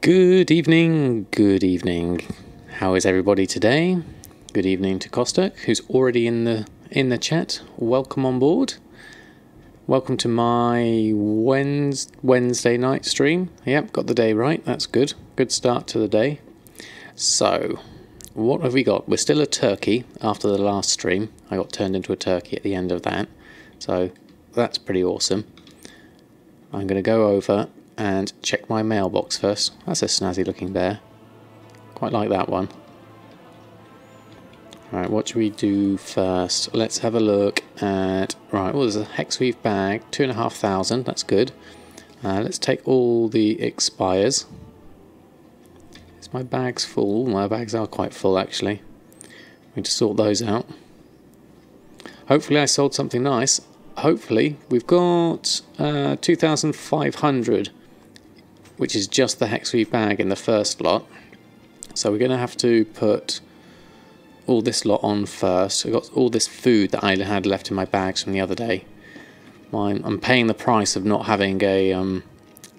Good evening, good evening. How is everybody today? Good evening to Kostek, who's already in the chat. Welcome on board. Welcome to my Wednesday night stream. Yep, got the day right. That's good. Good start to the day. So, what have we got? We're still a turkey after the last stream. I got turned into a turkey at the end of that. So, that's pretty awesome. I'm going to go over and check my mailbox first. That's a snazzy looking bear. Quite like that one. Right, what should we do first? Let's have a look at... Right, well, there's a hexweave bag, 2,500, that's good. Let's take all the expires. Is my bags full? My bags are quite full, actually. We need to sort those out. Hopefully I sold something nice. Hopefully we've got 2,500, which is just the hexweave bag in the first lot. So we're going to have to put all this lot on first. I've got all this food that I had left in my bags from the other day. I'm paying the price of not having a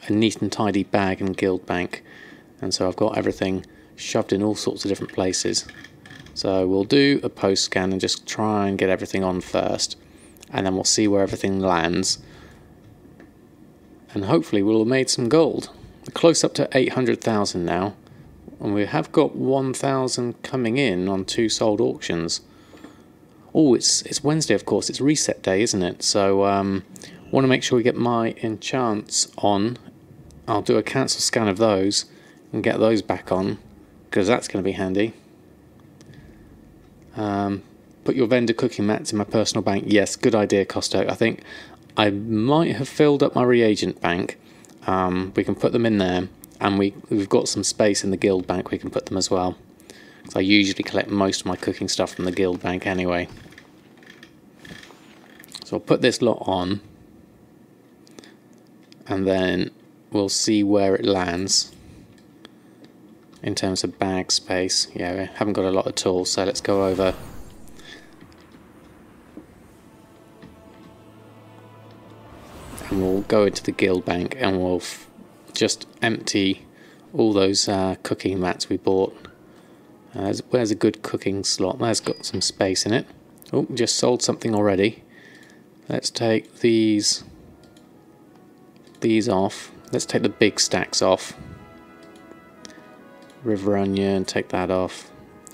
neat and tidy bag and guild bank, and so I've got everything shoved in all sorts of different places. So we'll do a post scan and just try and get everything on first, and then we'll see where everything lands, and hopefully we'll have made some gold. We're close up to 800,000 now, and we have got 1,000 coming in on 2 sold auctions. Oh, it's Wednesday, of course. It's reset day, isn't it? So want to make sure we get my enchants on. I'll do a cancel scan of those and get those back on, because that's going to be handy. Put your vendor cooking mats in my personal bank. Yes, good idea, Costo. I think I might have filled up my reagent bank. We can put them in there, and we've got some space in the guild bank. We can put them as well. So I usually collect most of my cooking stuff from the guild bank anyway. So I'll put this lot on, and then we'll see where it lands in terms of bag space. Yeah, we haven't got a lot at all, so let's go over. And we'll go into the guild bank and we'll just empty all those cooking mats we bought. Where's a good cooking slot? That's got some space in it. Oh, just sold something already. Let's take these off. Let's take the big stacks off. River onion, take that off.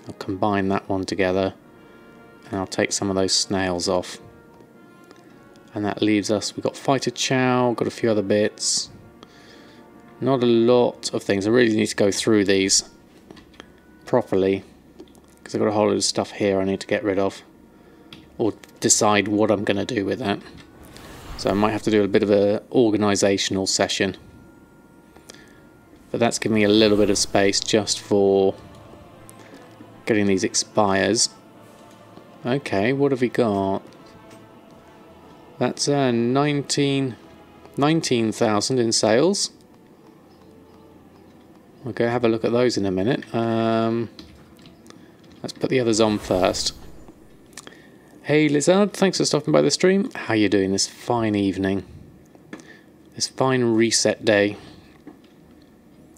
I'll combine that one together, and I'll take some of those snails off. And that leaves us, we've got fighter chow, got a few other bits. Not a lot of things. I really need to go through these properly, because I've got a whole load of stuff here I need to get rid of, or decide what I'm going to do with that. So I might have to do a bit of an organisational session. But that's giving me a little bit of space just for getting these expires. Okay, what have we got? That's 19,000 in sales. We'll go have a look at those in a minute. Let's put the others on first. Hey Lizard, thanks for stopping by the stream. How you doing this fine evening? This fine reset day.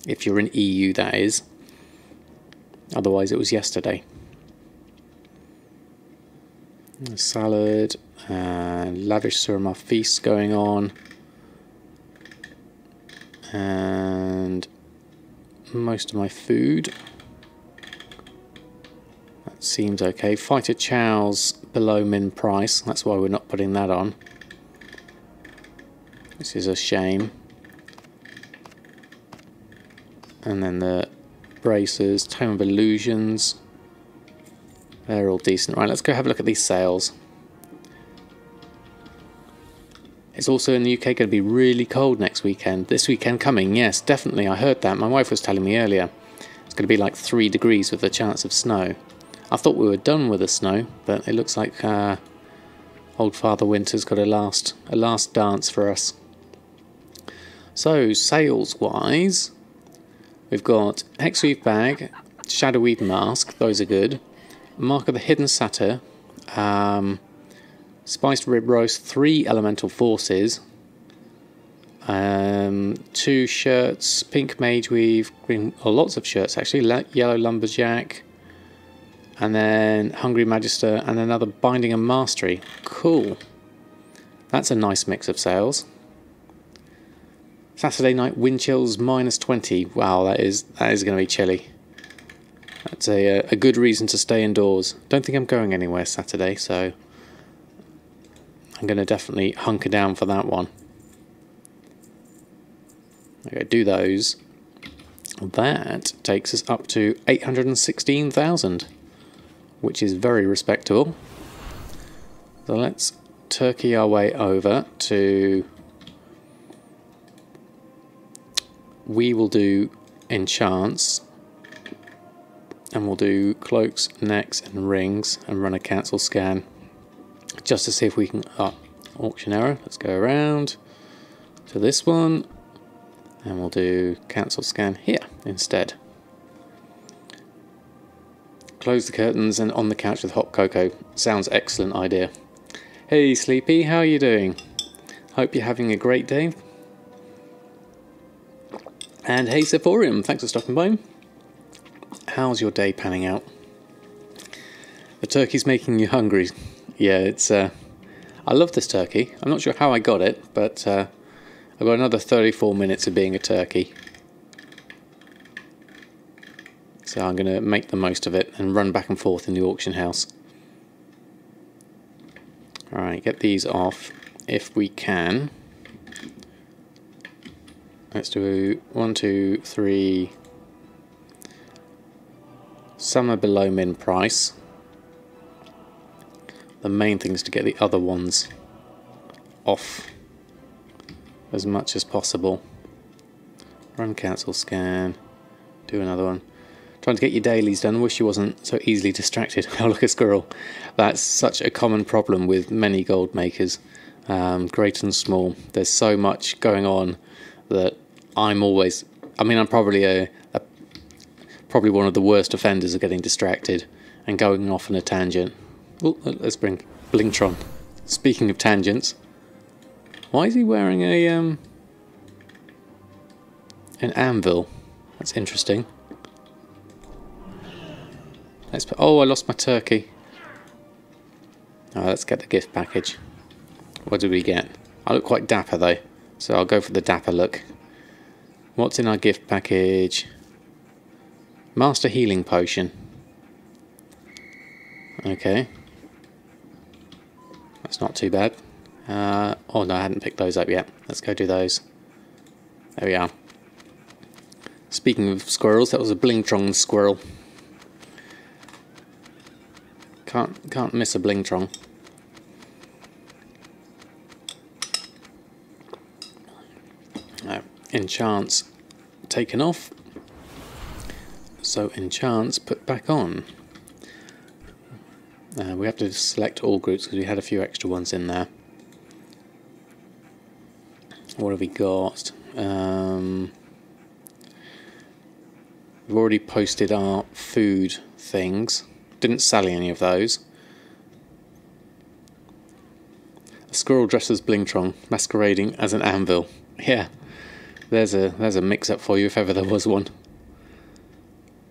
If you're in EU, that is. Otherwise it was yesterday. A salad and lavish surma feast going on, and most of my food. That seems okay. Fighter chow's below min price, that's why we're not putting that on. This is a shame. And then the braces, Tome of Illusions, they're all decent. Right, let's go have a look at these sales. It's also in the UK going to be really cold next weekend. This weekend coming, yes, definitely. I heard that. My wife was telling me earlier. It's going to be like 3 degrees with a chance of snow. I thought we were done with the snow, but it looks like old Father Winter's got a last dance for us. So, sales-wise, we've got Hexweave Bag, Shadowweave Mask, those are good. Mark of the Hidden Satyr, Spiced Rib Roast, 3 Elemental Forces, 2 shirts, pink mage weave, green, or lots of shirts actually, yellow lumberjack, and then hungry magister, and another binding and mastery. Cool. That's a nice mix of sales. Saturday night wind chills -20. Wow, that is going to be chilly. That's a good reason to stay indoors. Don't think I'm going anywhere Saturday, so I'm going to definitely hunker down for that one. Okay, do those. That takes us up to 816,000, which is very respectable. So let's turkey our way over to... We will do enchants, and we'll do cloaks, necks and rings, and run a cancel scan just to see if we can... auction error. Let's go around to this one, and we'll do cancel scan here instead. Close the curtains and on the couch with hot cocoa. Sounds excellent idea. Hey Sleepy, how are you doing? Hope you're having a great day. And hey Sephorium, thanks for stopping by. How's your day panning out? The turkey's making you hungry. Yeah, it's I love this turkey. I'm not sure how I got it, but I've got another 34 minutes of being a turkey. So I'm going to make the most of it and run back and forth in the auction house. Alright, get these off if we can. Let's do 1, 2, 3. Some are below min price. The main thing is to get the other ones off as much as possible. Run cancel scan. Do another one. Trying to get your dailies done. Wish you wasn't so easily distracted. Oh, look, a squirrel. That's such a common problem with many gold makers, great and small. There's so much going on that I'm always... I mean, I'm probably probably one of the worst offenders of getting distracted and going off on a tangent. Oh, let's bring Blingtron. Speaking of tangents, why is he wearing a an anvil? That's interesting. Let's put, oh, I lost my turkey. Oh, let's get the gift package. What did we get? I look quite dapper though, so I'll go for the dapper look. What's in our gift package? Master healing potion. Okay. That's not too bad. Oh no, I hadn't picked those up yet. Let's go do those. There we are. Speaking of squirrels, that was a Blingtron squirrel. Can't miss a Blingtron. Enchants taken off. So enchants put back on. We have to select all groups because we had a few extra ones in there. What have we got? We've already posted our food things. Didn't sally any of those. A squirrel dressed as Blingtron, masquerading as an anvil. Yeah, there's a mix-up for you if ever there was one.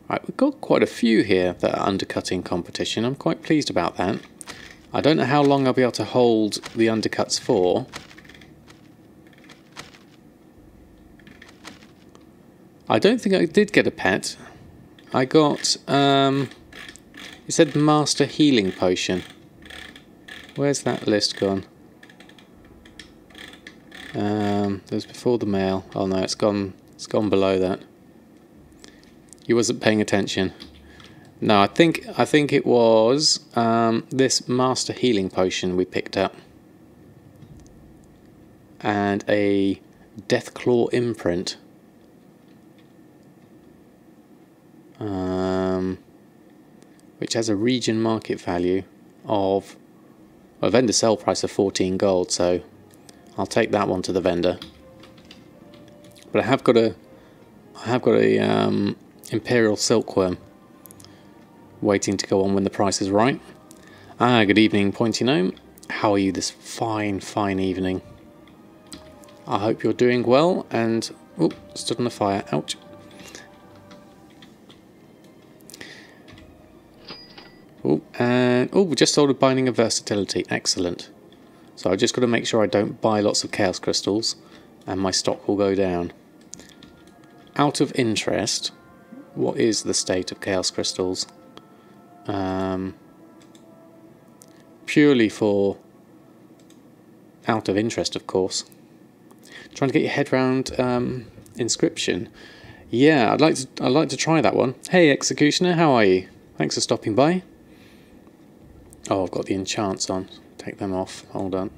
Right, we've got quite a few here that are undercutting competition. I'm quite pleased about that. I don't know how long I'll be able to hold the undercuts for. I don't think I did get a pet. I got, it said Master Healing Potion. Where's that list gone? There's before the mail. Oh no, it's gone below that. You wasn't paying attention. No, I think it was this Master Healing Potion we picked up. And a Deathclaw imprint. Which has a region market value of a vendor sell price of 14 gold, so I'll take that one to the vendor. But I have got a Imperial Silkworm waiting to go on when the price is right. Good evening, Pointy Gnome. How are you this fine evening? I hope you're doing well and... Oh, stood on the fire. Ouch. Oh, and... Oh, we just sold a Binding of Versatility. Excellent. So I've just got to make sure I don't buy lots of Chaos Crystals and my stock will go down. Out of interest, what is the state of Chaos Crystals? Purely for... out of interest, of course. Trying to get your head round Inscription. Yeah, I'd like to try that one. Hey, Executioner, how are you? Thanks for stopping by. Oh, I've got the enchants on. Take them off. Hold on.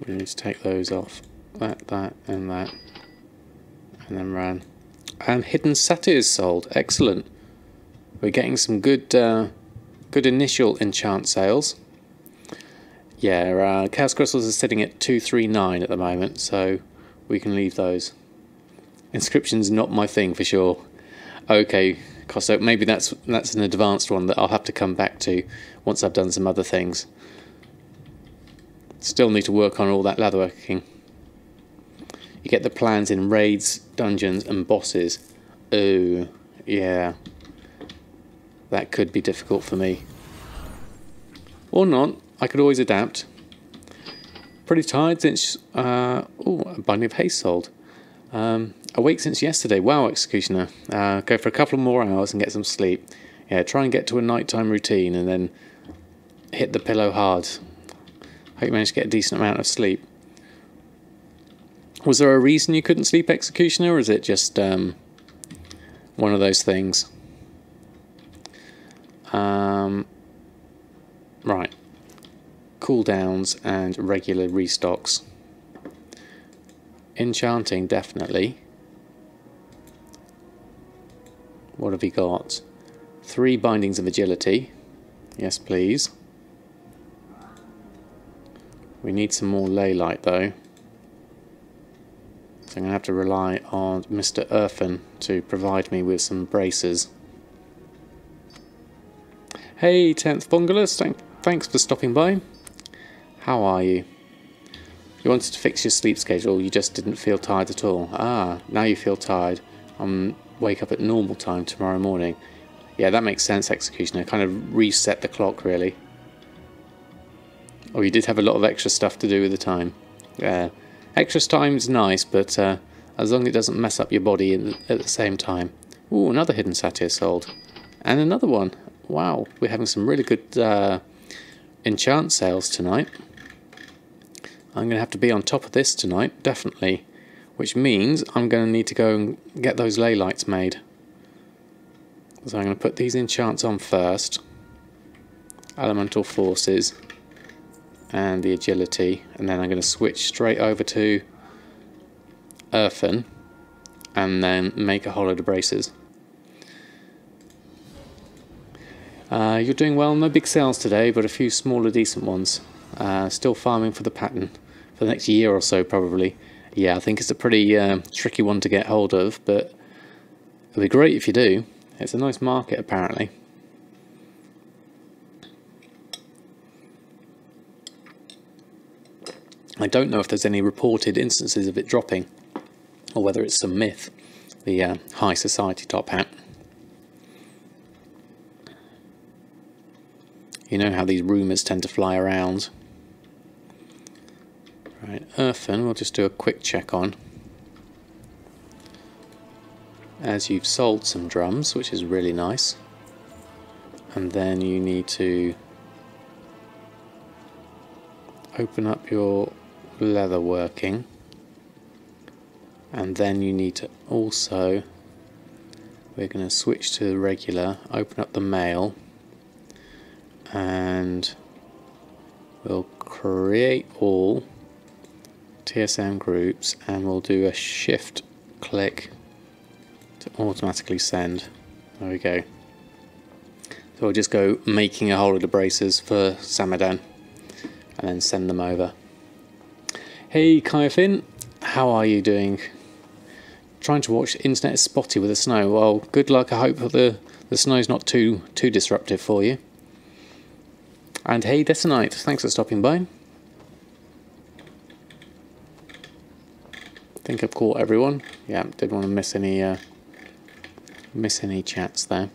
We need to take those off. That, and that. And then run. And Hidden Satyrs sold. Excellent. We're getting some good initial enchant sales. Yeah, Chaos Crystals are sitting at 239 at the moment, so we can leave those. Inscription's not my thing for sure. Okay, so maybe that's an advanced one that I'll have to come back to once I've done some other things. Still need to work on all that leatherworking. You get the plans in raids, dungeons and bosses. Oh, yeah. That could be difficult for me. Or not. I could always adapt. Pretty tired since... oh, a Binding of Haste sold. Awake since yesterday. Wow, Executioner. Go for a couple more hours and get some sleep. Yeah, try and get to a nighttime routine and then hit the pillow hard. Hope you managed to get a decent amount of sleep. Was there a reason you couldn't sleep, Executioner, or is it just one of those things? Right. Cooldowns and regular restocks. Enchanting, definitely. What have we got? 3 bindings of agility. Yes, please. We need some more ley light, though. So I'm going to have to rely on Mr. Earthen to provide me with some braces. Hey, 10th Bungalus, thanks for stopping by. How are you? You wanted to fix your sleep schedule, you just didn't feel tired at all. Ah, now you feel tired. Wake up at normal time tomorrow morning. Yeah, that makes sense, Executioner. Kind of reset the clock, really. Oh, you did have a lot of extra stuff to do with the time. Extra time is nice, but as long as it doesn't mess up your body at the same time. Ooh, another Hidden Satyr sold. And another one. Wow, we're having some really good enchant sales tonight. I'm going to have to be on top of this tonight, definitely. Which means I'm going to need to go and get those ley lights made. So I'm going to put these enchants on first. Elemental Forces. And the agility. And then I'm going to switch straight over to Earthen. And then make a whole load of braces. You're doing well. No big sales today, but a few smaller decent ones. Still farming for the pattern for the next year or so, probably. Yeah, I think it's a pretty tricky one to get hold of, but it'll be great if you do. It's a nice market, apparently. I don't know if there's any reported instances of it dropping, or whether it's some myth, the high society top hat. You know how these rumours tend to fly around. Right, Earthen, we'll just do a quick check on. As you've sold some drums, which is really nice. And then you need to open up your leatherworking. And then you need to also, we're going to switch to the regular, open up the mail. And we'll create all TSM groups and we'll do a shift click to automatically send. There we go. So we'll just go making a whole lot of braces for Samadan and then send them over. Hey Kaifin, how are you doing? Trying to watch internet is spotty with the snow. Well, good luck. I hope the snow's not too disruptive for you. And hey Detonite, thanks for stopping by. think I've caught everyone. Yeah, didn't want to miss any chats there.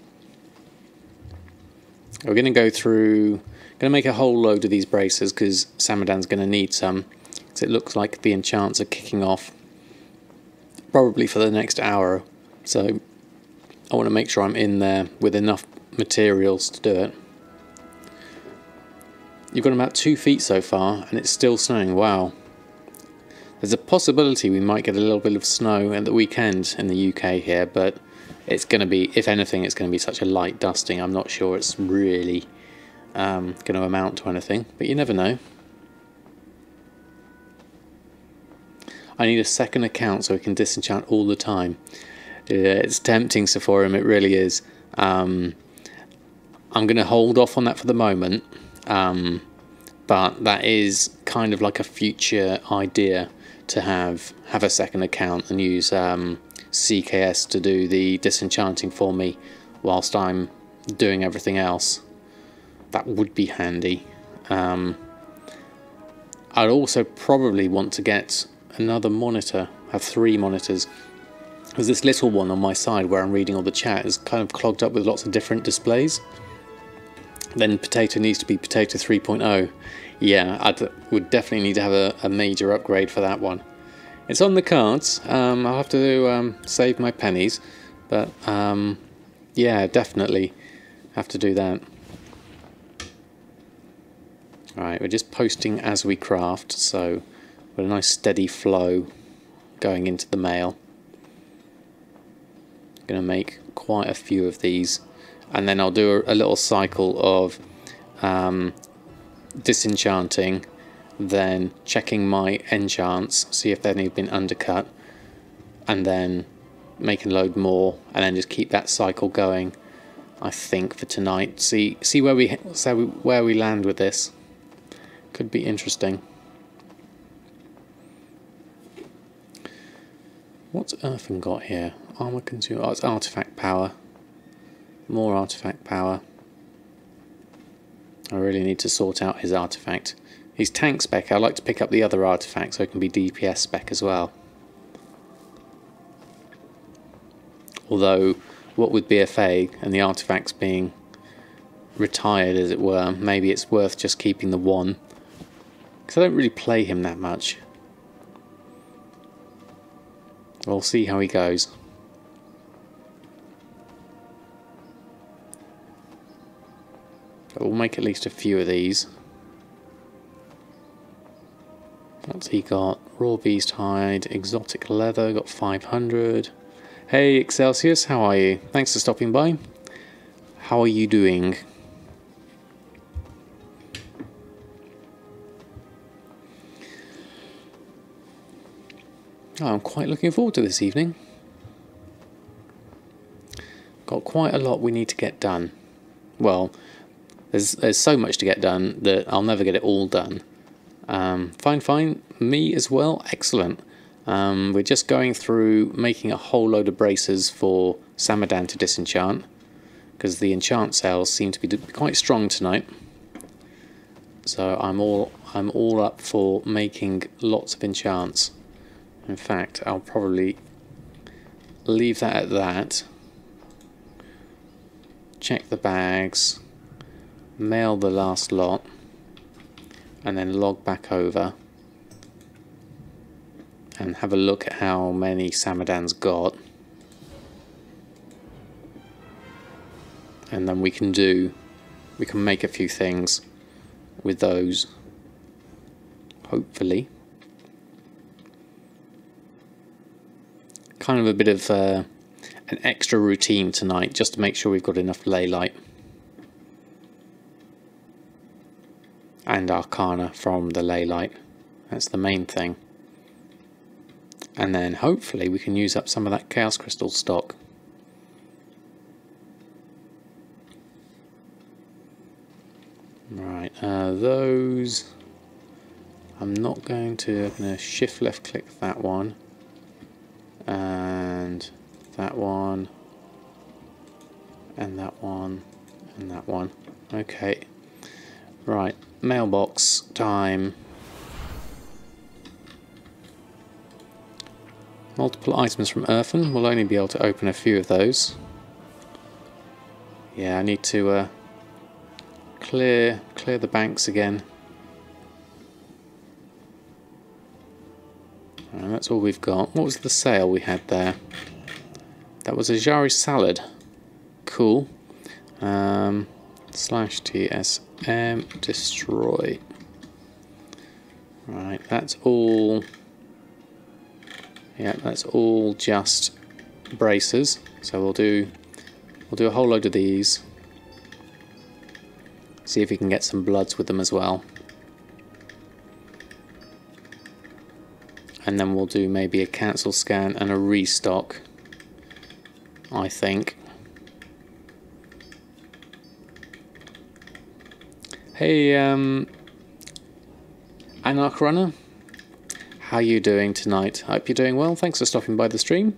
We're going to go through, going to make a whole load of these braces because Samadan's going to need some, because it looks like the enchants are kicking off probably for the next hour. So I want to make sure I'm in there with enough materials to do it. You've got about 2 feet so far and it's still snowing. Wow. There's a possibility we might get a little bit of snow at the weekend in the UK here, but it's going to be, if anything, it's going to be such a light dusting. I'm not sure it's really going to amount to anything, but you never know. I need a second account so we can disenchant all the time. It's tempting, Sephorum, it really is. I'm going to hold off on that for the moment, but that is kind of like a future idea to have a second account and use CKS to do the disenchanting for me whilst I'm doing everything else. That would be handy. I'd also probably want to get another monitor, have 3 monitors, because this little one on my side where I'm reading all the chat is kind of clogged up with lots of different displays. Then Potato needs to be Potato 3.0. Yeah, I would definitely need to have a major upgrade for that one. It's on the cards. I'll have to save my pennies, but yeah, definitely have to do that. Alright, we're just posting as we craft, so with a nice steady flow going into the mail. Going to make quite a few of these, and then I'll do a little cycle of disenchanting, then checking my enchants, see if they've been undercut, and then make a load more, and then just keep that cycle going. I think for tonight, see where we land with this. Could be interesting. What's Earthen got here? Armor consumer. Oh, it's artifact power. More artifact power. I really need to sort out his artifact. He's tank spec. I like to pick up the other artifacts so it can be DPS spec as well. Although, what with BFA and the artifacts being retired, as it were, maybe it's worth just keeping the one. Because I don't really play him that much. We'll see how he goes. But we'll make at least a few of these. What's he got? Raw beast hide, exotic leather, got 500. Hey Excelsius, how are you? Thanks for stopping by. How are you doing? Oh, I'm quite looking forward to this evening. Got quite a lot we need to get done. Well, there's so much to get done that I'll never get it all done. Fine. Me as well. Excellent. We're just going through making a whole load of braces for Samadan to disenchant, because the enchant sales seem to be quite strong tonight. So I'm all up for making lots of enchants. In fact, I'll probably leave that at that. Check the bags, mail the last lot, and then log back over and have a look at how many Samadan's got. And then we can make a few things with those, hopefully. Kind of a bit of an extra routine tonight, just to make sure we've got enough ley light and arcana from the ley light. That's the main thing. And then hopefully we can use up some of that chaos crystal stock. Right, those I'm not going to. I'm going to shift left click that one. And that one, and that one, and that one. Okay, right, mailbox time. Multiple items from Earthen. We'll only be able to open a few of those. Yeah, I need to clear the banks again. And that's all we've got. What was the sale we had there? That was a Jari salad. Cool. Slash TSM destroy. Right, that's all. Yeah, that's all just bracers. So we'll do a whole load of these. See if we can get some bloods with them as well. And then we'll do maybe a cancel scan and a restock, I think. Hey, Anarch Runner, how you doing tonight? Hope you're doing well. Thanks for stopping by the stream.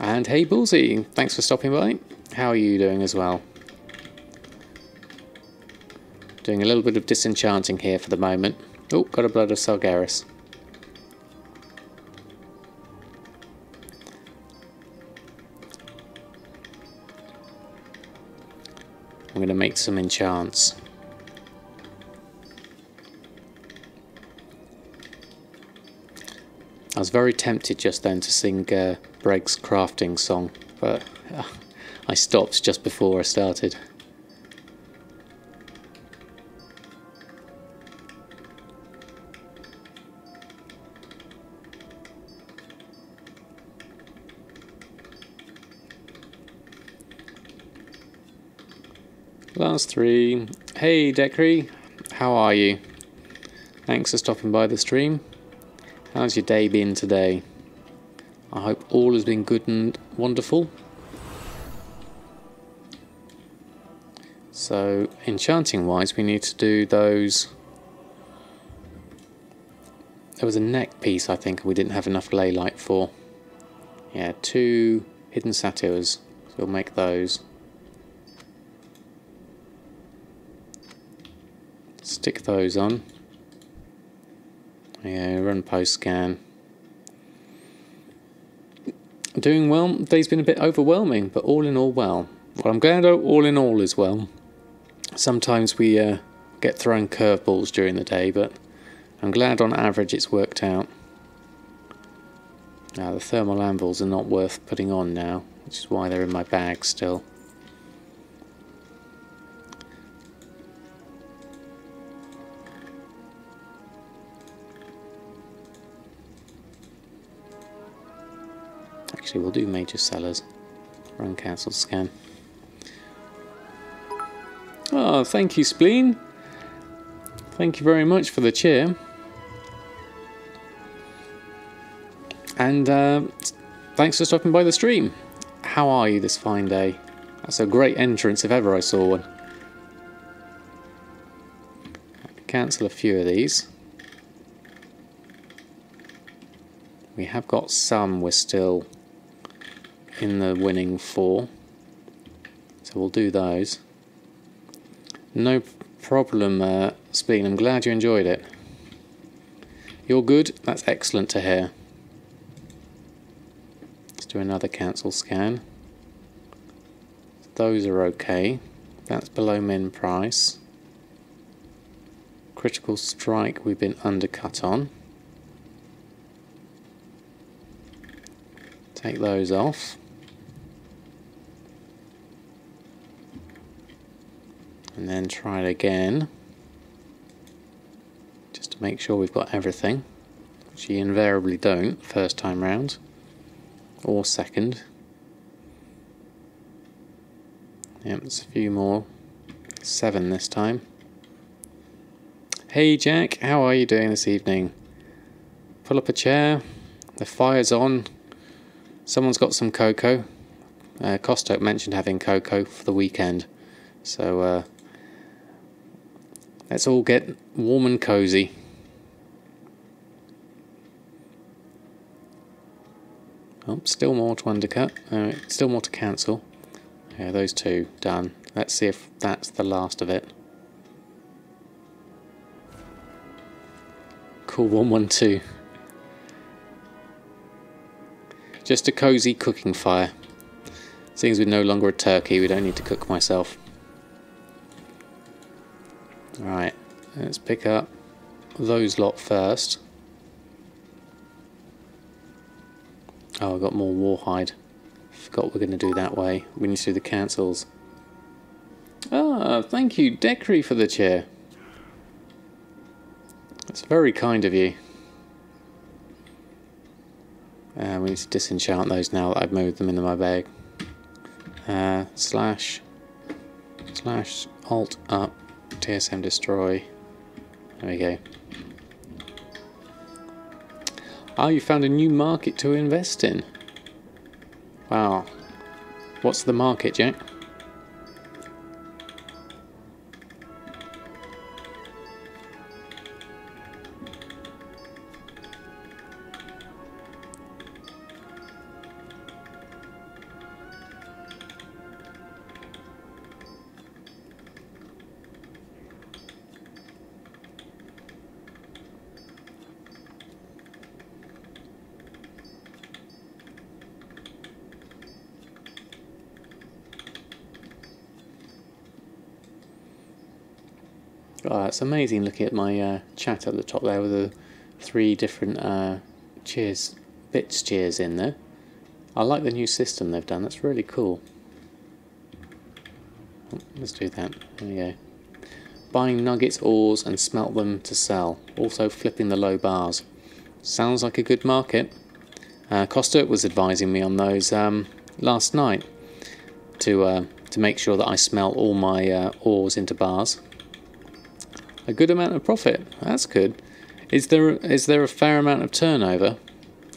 And hey, Bullseye, thanks for stopping by. How are you doing as well? Doing a little bit of disenchanting here for the moment. Oh, got a blood of Sargeras. I'm going to make some enchants. I was very tempted just then to sing Breg's crafting song, but I stopped just before I started. Last three. Hey Decree, how are you? Thanks for stopping by the stream. How's your day been today? I hope all has been good and wonderful. So, enchanting wise, we need to do those. There was a neck piece, I think, we didn't have enough ley light for. Yeah, 2 hidden satyrs. So we'll make those. Stick those on. Yeah, run post scan. Doing well. The day's been a bit overwhelming, but all in all well. Well, I'm glad all in all is well. Sometimes we get thrown curveballs during the day, but I'm glad on average it's worked out. Now the thermal anvils are not worth putting on now, which is why they're in my bag still. Actually, we'll do major sellers. Run cancel scan. Oh, thank you, Spleen. Thank you very much for the cheer. And thanks for stopping by the stream. How are you this fine day? That's a great entrance if ever I saw one. Cancel a few of these. We have got some we're still in the winning for, so we'll do those. No problem, Spleen. I'm glad you enjoyed it. You're good? That's excellent to hear. Let's do another cancel scan. Those are okay. That's below min price. Critical strike we've been undercut on. Take those off. And then try it again. Just to make sure we've got everything. Which you invariably don't first time round. Or second. Yep, there's a few more. 7 this time. Hey Jack, how are you doing this evening? Pull up a chair. The fire's on. Someone's got some cocoa. Costo mentioned having cocoa for the weekend. So let's all get warm and cozy. Oh, still more to undercut. Still more to cancel. Yeah, those two done. Let's see if that's the last of it. Cool 112. Just a cozy cooking fire. Seeing as we're no longer a turkey, we don't need to cook myself. Right, let's pick up those lot first. Oh, I've got more rawhide. Forgot we're going to do that way. We need to do the cancels. Ah, thank you, Decree, for the chair. That's very kind of you. We need to disenchant those now that I've moved them into my bag. Slash Alt up, TSM destroy. There we go. Ah, you found a new market to invest in. Wow. What's the market, Jack? Oh, it's amazing looking at my chat at the top there with the 3 different bits cheers in there. I like the new system they've done, that's really cool. Oh, let's do that, there we go. Buying nuggets, ores and smelt them to sell. Also flipping the low bars. Sounds like a good market. Costa was advising me on those last night to make sure that I smelt all my ores into bars. A good amount of profit. That's good. Is there a fair amount of turnover?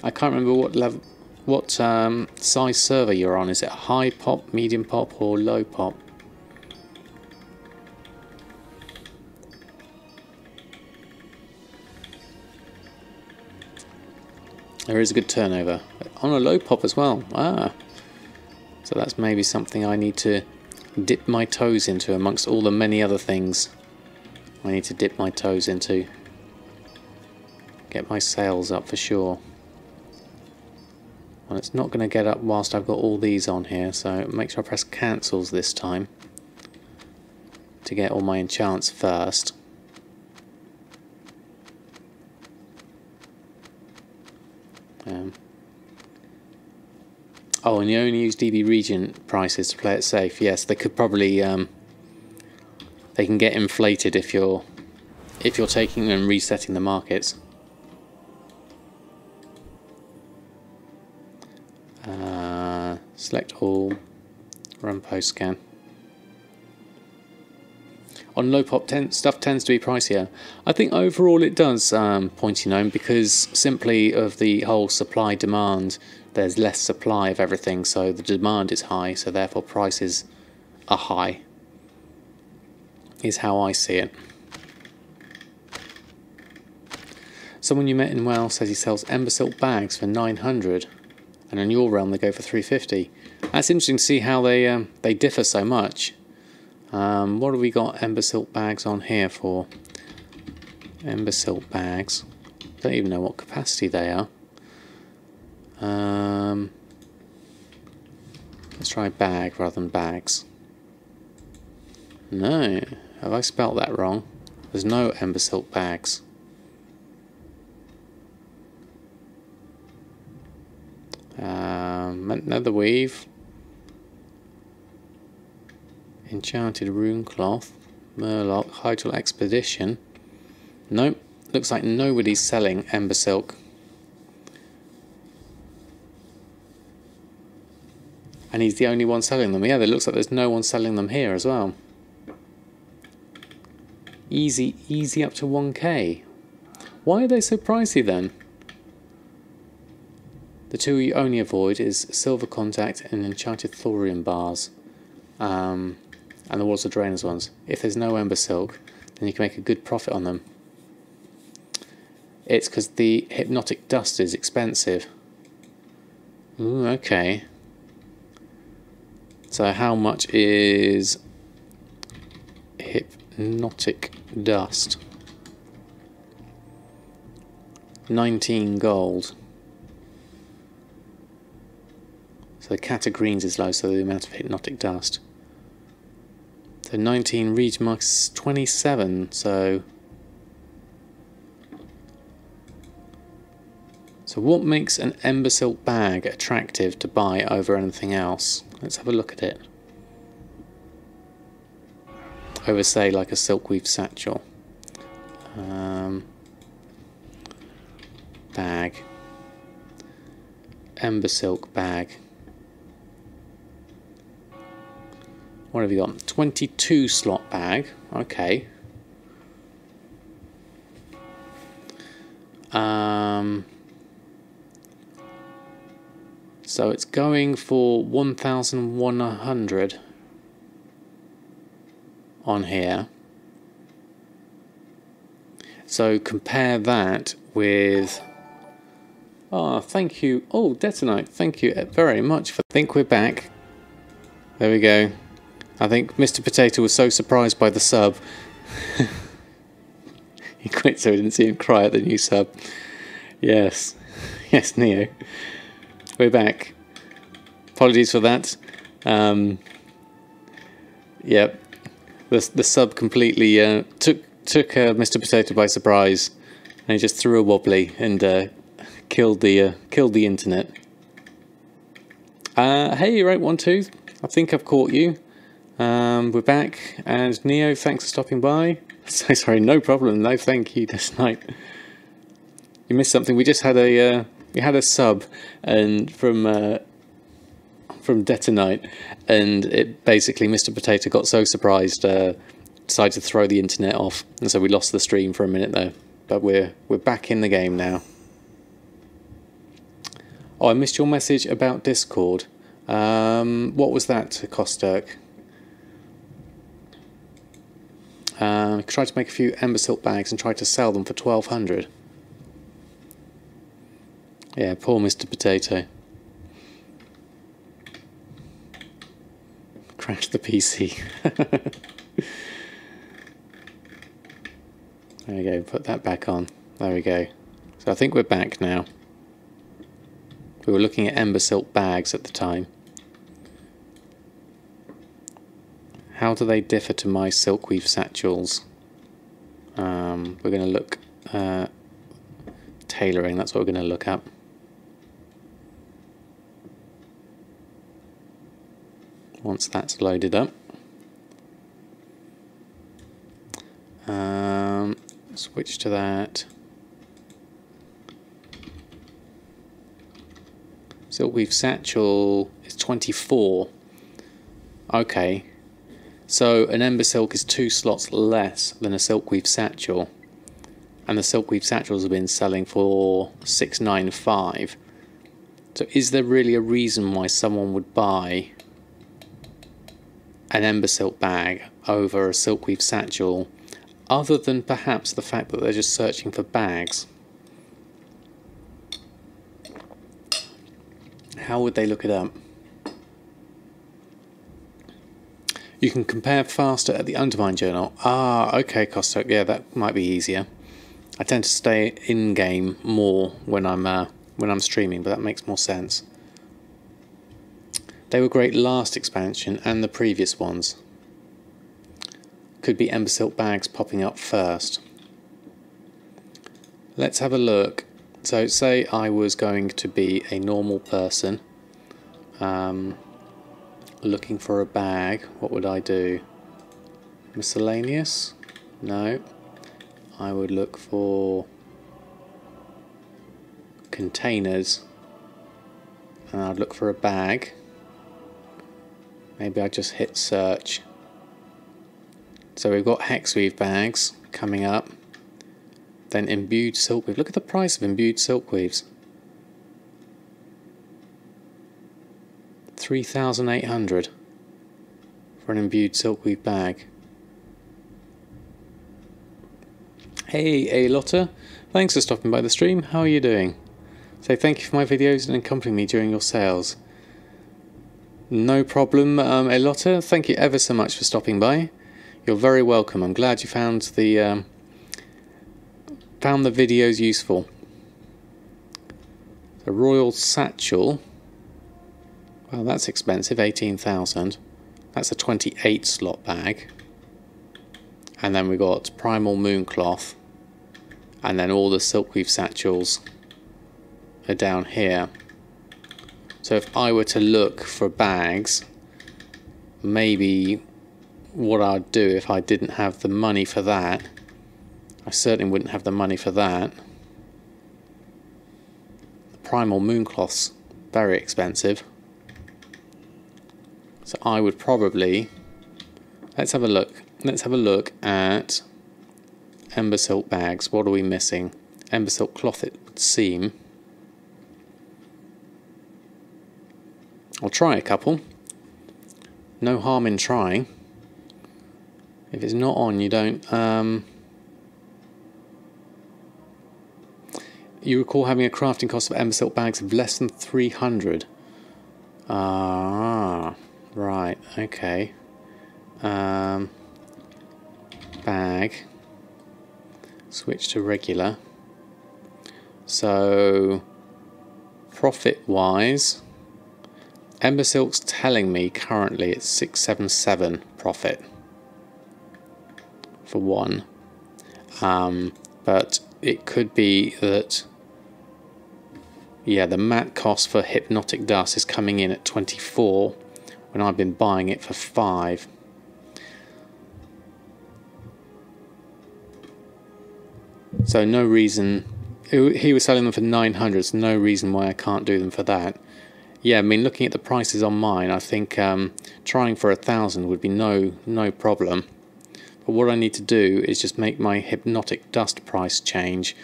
I can't remember what level, what size server you're on. Is it high pop, medium pop, or low pop? There is a good turnover on a low pop as well. Ah, so that's maybe something I need to dip my toes into amongst all the many other things I need to dip my toes into. Get my sales up for sure. Well, it's not going to get up whilst I've got all these on here, so make sure I press cancels this time to get all my enchants first. Oh, and you only use DB region prices to play it safe. Yes, they could probably they can get inflated if you're taking and resetting the markets. Select all, run post scan. On low pop, stuff tends to be pricier. I think overall it does, Pointy Gnome, because simply of the whole supply demand, there's less supply of everything, so the demand is high, so therefore prices are high, is how I see it. Someone you met in WoW says he sells ember silk bags for 900, and in your realm they go for 350. That's interesting to see how they differ so much. What have we got ember silk bags on here for? Ember silk bags. Don't even know what capacity they are. Let's try bag rather than bags. No, have I spelt that wrong? There's no ember silk bags. Nether weave. Enchanted rune cloth, Murloc, Hydrall expedition. Nope, looks like nobody's selling ember silk. And he's the only one selling them. Yeah, it looks like there's no one selling them here as well. Easy up to 1k. Why are they so pricey then? The two you only avoid is silver contact and enchanted thorium bars. And the water drainers ones. If there's no ember silk, then you can make a good profit on them. It's because the hypnotic dust is expensive. Ooh, okay. So how much is hypnotic dust? 19 gold. So the cat of greens is low, so the amount of hypnotic dust. So 19 region marks 27, so what makes an ember silk bag attractive to buy over anything else? Let's have a look at it. Over, say, like a silkweave satchel. Bag. Ember silk bag. What have you got? 22 slot bag. Okay. So it's going for 1,100 on here. So compare that with... Oh, thank you. Oh, Detonite, thank you very much. I think we're back. There we go. I think Mr. Potato was so surprised by the sub. He quit so we didn't see him cry at the new sub. Yes. Yes, Neo. We're back. Apologies for that. Yep. The sub completely took Mr. Potato by surprise, and he just threw a wobbly and killed the internet. Hey, right, One Tooth. I think I've caught you. We're back, and Neo, thanks for stopping by. So sorry, no problem. No, thank you this night. You missed something. We just had a sub, and from Detonite, and it basically Mr. Potato got so surprised, decided to throw the internet off, and so we lost the stream for a minute there. But we're back in the game now. Oh, I missed your message about Discord. What was that, Kosturk? Tried to make a few ember silk bags and tried to sell them for 1,200. Yeah, poor Mr. Potato. Crashed the PC. There we go, put that back on. There we go. So I think we're back now. We were looking at ember silk bags at the time. How do they differ to my silkweave satchels? We're going to look tailoring, that's what we're going to look up. Once that's loaded up. Switch to that. Silkweave satchel is 24. Okay. So an ember silk is 2 slots less than a silkweave satchel. And the silkweave satchels have been selling for 695. So is there really a reason why someone would buy an ember silk bag over a silkweave satchel, other than perhaps the fact that they're just searching for bags? How would they look it up? You can compare faster at the Undermine Journal. Ah, okay, Kostok. Yeah, that might be easier. I tend to stay in game more when I'm streaming, but that makes more sense. They were great last expansion and the previous ones. Could be ember silk bags popping up first. Let's have a look. So say I was going to be a normal person looking for a bag. What would I do? Miscellaneous? No. I would look for containers, and I'd look for a bag. Maybe I just hit search. So we've got hexweave bags coming up. Then imbued silkweave. Look at the price of imbued silkweaves. 3,800 for an imbued silkweave bag. Hey, Lotta. Thanks for stopping by the stream. How are you doing? Say thank you for my videos and accompanying me during your sales. No problem, Lotta. Thank you ever so much for stopping by. You're very welcome. I'm glad you found the videos useful. The Royal Satchel. Well, that's expensive, 18,000. That's a 28 slot bag. And then we got Primal Mooncloth. And then all the Silkweave satchels are down here. So if I were to look for bags, maybe what I'd do if I didn't have the money for that, I certainly wouldn't have the money for that. The Primal Mooncloth's very expensive. So I would probably, let's have a look. Let's have a look at Ember Silk bags. What are we missing? Ember Silk cloth, it would seem. I'll try a couple. No harm in trying. If it's not on, you don't... You recall having a crafting cost of Ember Silk bags of less than 300. Ah, right, okay. Bag. Switch to regular. So, profit-wise, Ember Silk's telling me currently it's 677 profit for one. But it could be that, yeah, the matte cost for Hypnotic Dust is coming in at 24 when I've been buying it for 5. So no reason, he was selling them for 900, so no reason why I can't do them for that. Yeah, I mean, looking at the prices on mine, I think trying for 1,000 would be no problem. But what I need to do is just make my Hypnotic Dust price change,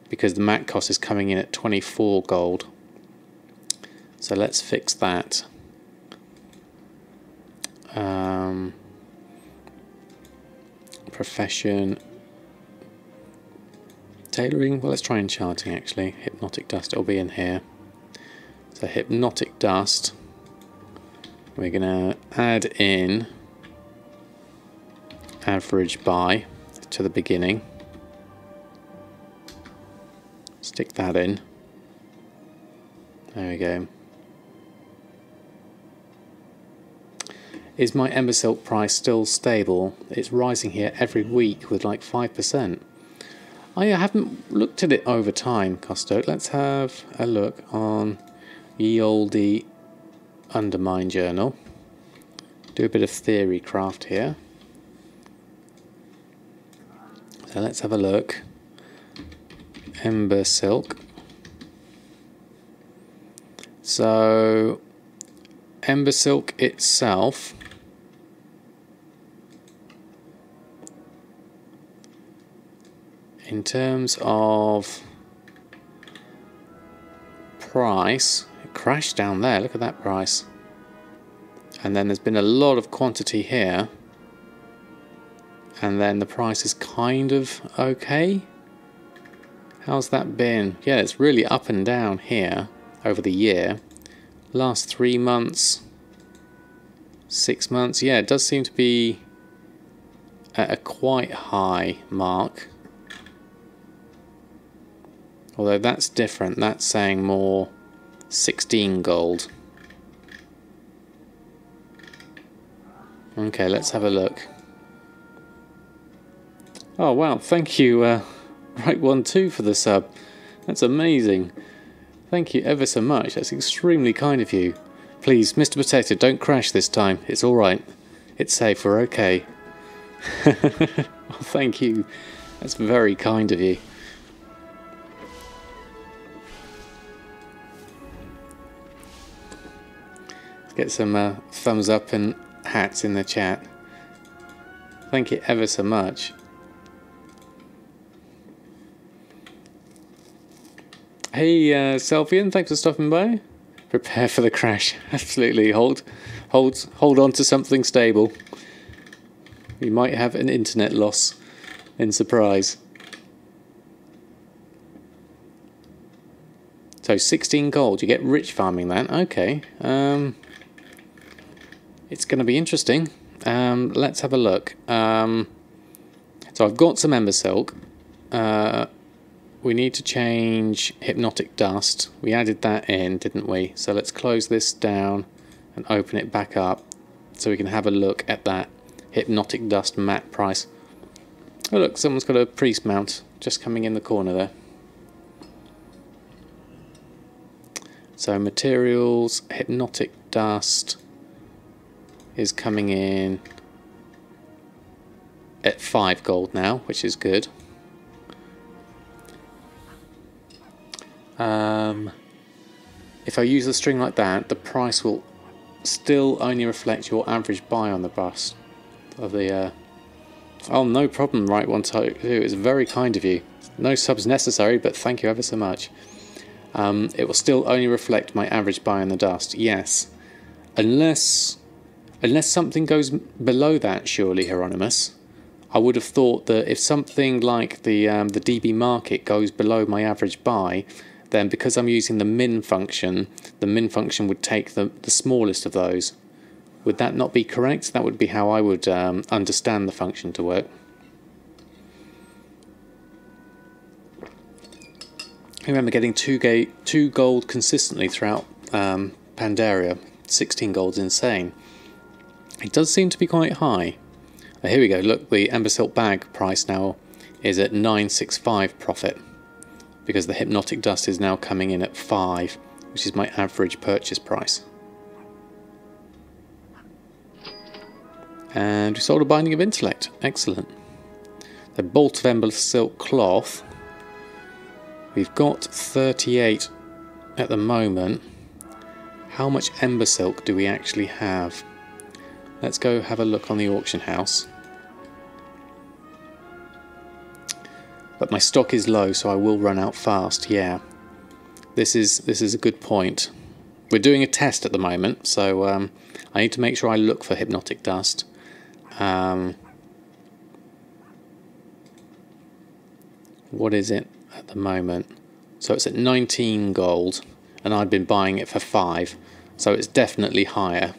because the matte cost is coming in at 24 gold. So let's fix that. Profession. Tailoring, well, let's try Enchanting actually. Hypnotic Dust, it'll be in here. So Hypnotic Dust, we're going to add in average buy to the beginning. Stick that in. There we go. Is my Ember Silk price still stable? It's rising here every week with like 5%. I haven't looked at it over time, Costo. Let's have a look on ye olde Undermine Journal. Do a bit of theory craft here. So let's have a look. Ember Silk. So Ember Silk itself in terms of price, it crashed down there. Look at that price. And then there's been a lot of quantity here. And then the price is kind of okay. How's that been? Yeah, it's really up and down here over the year. Last 3 months, 6 months. Yeah, it does seem to be at a quite high mark. Although that's different, that's saying more 16 gold. Okay, let's have a look. Oh wow, thank you Right12 for the sub. That's amazing. Thank you ever so much, that's extremely kind of you. Please, Mr. Potato, don't crash this time. It's alright. It's safe, we're okay. Well, thank you. That's very kind of you. Get some thumbs up and hats in the chat. Thank you ever so much. Hey Selfian, thanks for stopping by. Prepare for the crash. Absolutely, hold on to something stable. You might have an internet loss in surprise. So 16 gold, you get rich farming that. Okay. It's going to be interesting. Let's have a look. So I've got some Ember Silk. we need to change Hypnotic Dust. We added that in, didn't we? So let's close this down and open it back up so we can have a look at that Hypnotic Dust matte price. Oh look, someone's got a priest mount just coming in the corner there. So materials, Hypnotic Dust is coming in at 5 gold now, which is good. If I use a string like that, the price will still only reflect your average buy on the bus of the oh, no problem, right one two. It's very kind of you. No subs necessary, but thank you ever so much. It will still only reflect my average buy on the dust, yes, unless something goes below that, surely, Hieronymus. I would have thought that if something like the DB market goes below my average buy, then because I'm using the min function would take the smallest of those. Would that not be correct? That would be how I would understand the function to work. I remember getting 2 gold consistently throughout Pandaria. 16 gold's insane. It does seem to be quite high. Here we go, look, the Ember Silk bag price now is at 965 profit, because the Hypnotic Dust is now coming in at 5, which is my average purchase price. And we sold a Binding of Intellect, excellent. The Bolt of Ember Silk cloth, we've got 38 at the moment. How much Ember Silk do we actually have? Let's go have a look on the auction house. But my stock is low, so I will run out fast. Yeah, this is a good point. We're doing a test at the moment, so I need to make sure I look for Hypnotic Dust. What is it at the moment? So it's at 19 gold, and I've been buying it for 5, so it's definitely higher.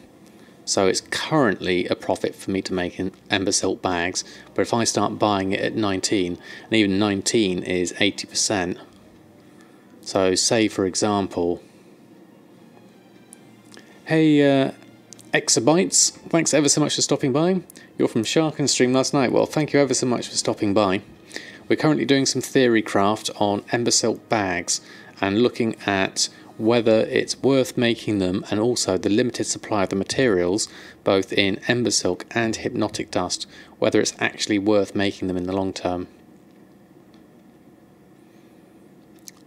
So it's currently a profit for me to make in Ember Silk bags, but if I start buying it at 19, and even 19 is 80%, so say for example, hey Exabytes, thanks ever so much for stopping by. You're from Shark and Stream last night. Well, thank you ever so much for stopping by. We're currently doing some theory craft on Ember Silk bags and looking at whether it's worth making them, and also the limited supply of the materials both in Ember Silk and Hypnotic Dust, whether it's actually worth making them in the long term.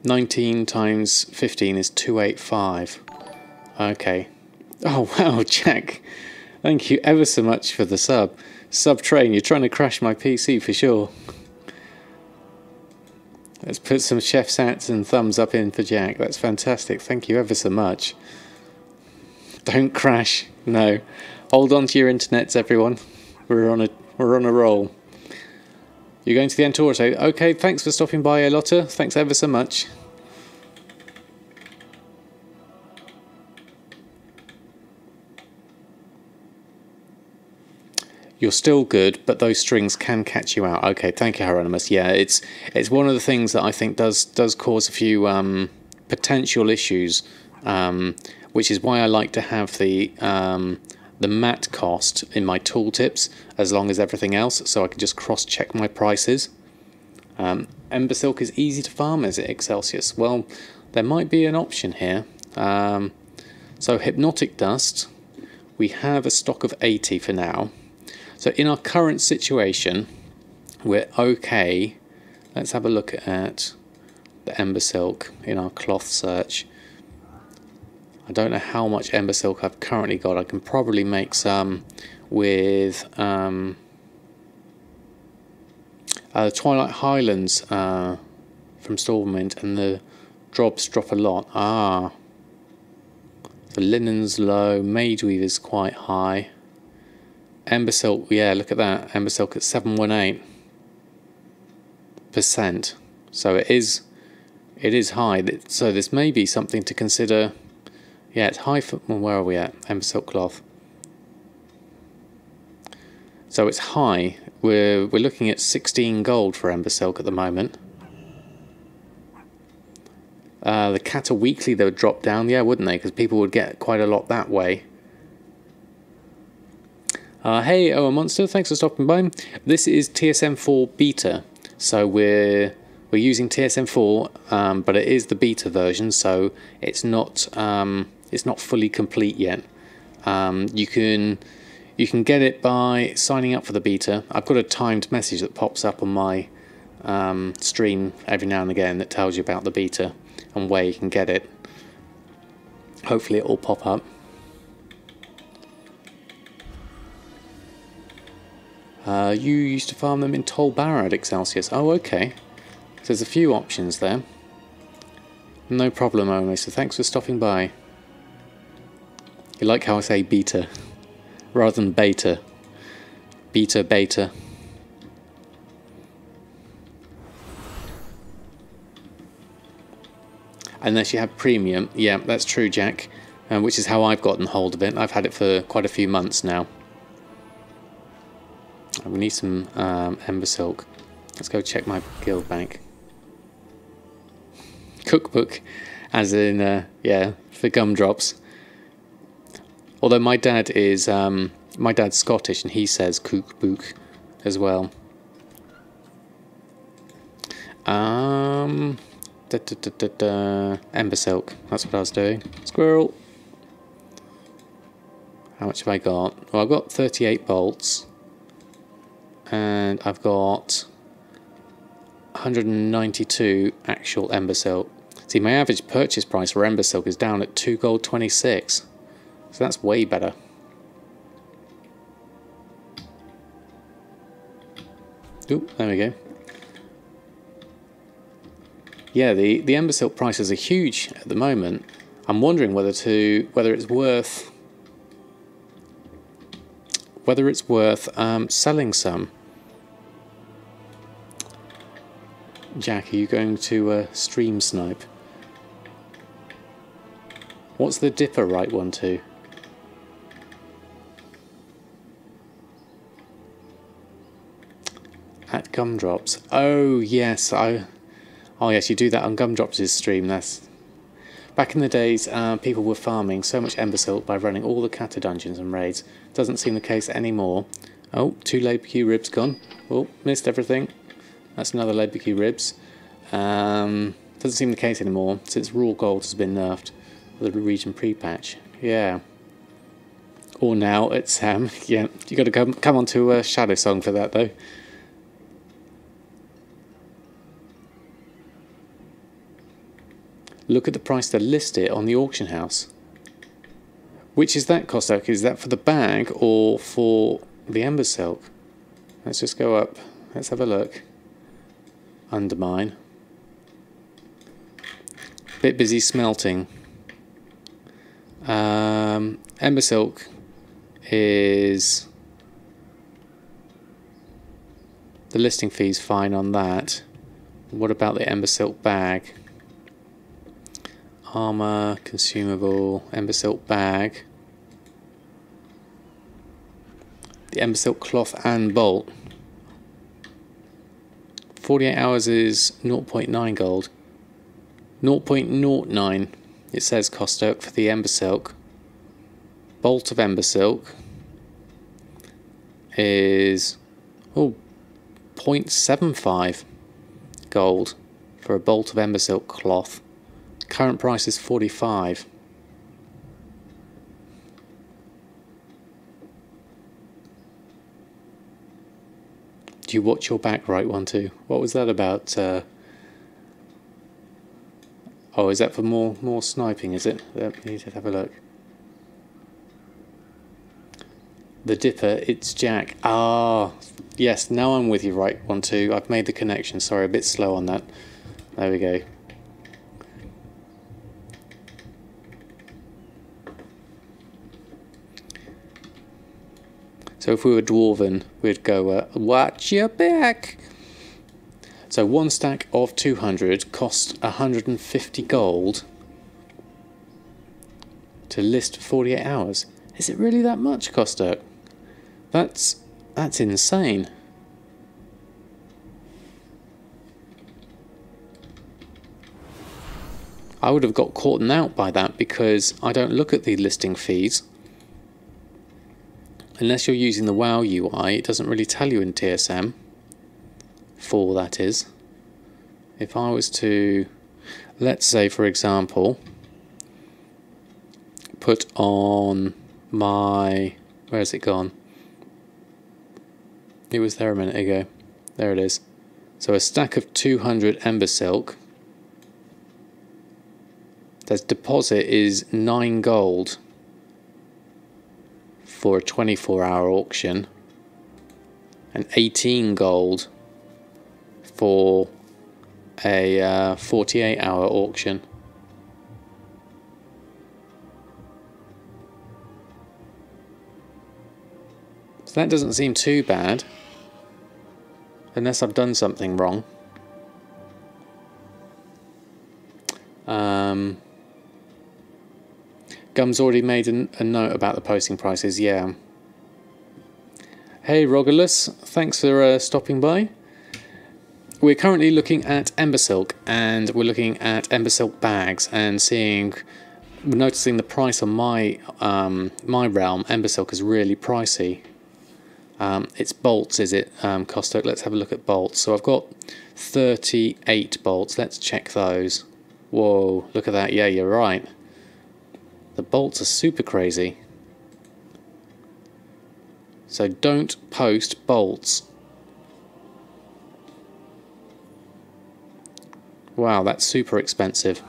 19 times 15 is 285. Okay. Oh wow, Jack, thank you ever so much for the sub train. You're trying to crash my PC for sure. Let's put some chef's hats and thumbs up in for Jack. That's fantastic. Thank you ever so much. Don't crash. No. Hold on to your internets, everyone. We're on a roll. You're going to the Entorto. Okay, thanks for stopping by, Elotta. Thanks ever so much. You're still good, but those strings can catch you out. Okay, thank you, Hieronymus. Yeah, it's one of the things that I think does cause a few potential issues, which is why I like to have the matte cost in my tooltips as long as everything else, so I can just cross-check my prices. Ember Silk is easy to farm, is it, Excelsius? Well, there might be an option here. So Hypnotic Dust, we have a stock of 80 for now. So in our current situation, we're okay. Let's have a look at the Ember Silk in our cloth search. I don't know how much Ember Silk I've currently got. I can probably make some with the Twilight Highlands from Stormwind, and the drops drop a lot. Ah, the linen's low, Mage Weave is quite high. Ember Silk, yeah, look at that. Ember Silk at 718%. So it is high. So this may be something to consider. Yeah, it's high for, well, where are we at? Ember Silk cloth. So it's high. We're looking at 16 gold for Ember Silk at the moment. The Kata Weekly, they would drop down, yeah, wouldn't they? Because people would get quite a lot that way. Hey, a Monster, thanks for stopping by. This is TSM4 beta, so we're using TSM4, but it is the beta version, so it's not fully complete yet. You can get it by signing up for the beta. I've got a timed message that pops up on my stream every now and again that tells you about the beta and where you can get it. Hopefully it will pop up. You used to farm them in Tolbarad, Excelsius. Oh, okay. So there's a few options there. No problem, Omo, so thanks for stopping by. You like how I say beta rather than beta. Beta, beta. Unless you have premium. Yeah, that's true, Jack. Which is how I've gotten hold of it. I've had it for quite a few months now. We need some Ember Silk. Let's go check my guild bank. Cookbook, as in, yeah, for gumdrops. Although my dad's Scottish and he says cookbook as well. Ember Silk, that's what I was doing. Squirrel. How much have I got? Well, I've got 38 bolts. And I've got 192 actual Ember Silk. See, my average purchase price for Ember Silk is down at 2 gold 26. So that's way better. Oop, there we go. Yeah, the Ember Silk prices are huge at the moment. I'm wondering whether it's worth selling some. Jack, are you going to stream snipe? What's the dipper right one to? At Gumdrops. Oh yes, oh yes, you do that on Gumdrops' stream. That's back in the days. People were farming so much Ember Silk by running all the Kata dungeons and raids. Doesn't seem the case anymore. Oh, 2 Labour Queue ribs gone. Oh, missed everything. That's another Labour Queue ribs. Doesn't seem the case anymore since raw gold has been nerfed with the region pre-patch. Yeah. Or now it's yeah. You got to come onto a Shadow Song for that though. Look at the price to list it on the auction house. Which is that, Kostak? Is that for the bag or for the Ember Silk? Let's just go up. Let's have a look. Undermine. Bit busy smelting. Ember Silk is... The listing fee's fine on that. What about the Ember Silk bag? Armour, consumable, Ember Silk bag. The Ember Silk cloth and bolt. 48 hours is 0.9 gold. 0.09 it says Costock for the Ember Silk. Bolt of Ember Silk is 0.75 gold for a bolt of Ember Silk cloth. Current price is 45. Do you watch your back, right one too? What was that about? Oh, is that for more sniping, is it? We need to have a look. The dipper, it's Jack. Ah, yes, now I'm with you, right one two. I've made the connection, sorry, a bit slow on that. There we go. So if we were Dwarven, we'd go, watch your back. So one stack of 200 cost 150 gold to list for 48 hours. Is it really that much, Costa? That's insane. I would have got caught out by that because I don't look at the listing fees. Unless you're using the WoW UI, it doesn't really tell you in TSM 4, that is. If I was to, let's say for example, put on my, where's it gone? It was there a minute ago. There it is. So a stack of 200 Ember Silk. The deposit is 9 gold for a 24-hour auction and 18 gold for a 48-hour auction. So that doesn't seem too bad. Unless I've done something wrong. Gum's already made a note about the posting prices, yeah. Hey Rogulus, thanks for stopping by. We're currently looking at Ember Silk, and we're looking at Ember Silk bags and we're noticing the price on my realm. Ember Silk is really pricey. It's bolts, is it, Costo? Let's have a look at bolts. So I've got 38 bolts. Let's check those. Whoa, look at that. Yeah, you're right. The bolts are super crazy. So don't post bolts. Wow, that's super expensive.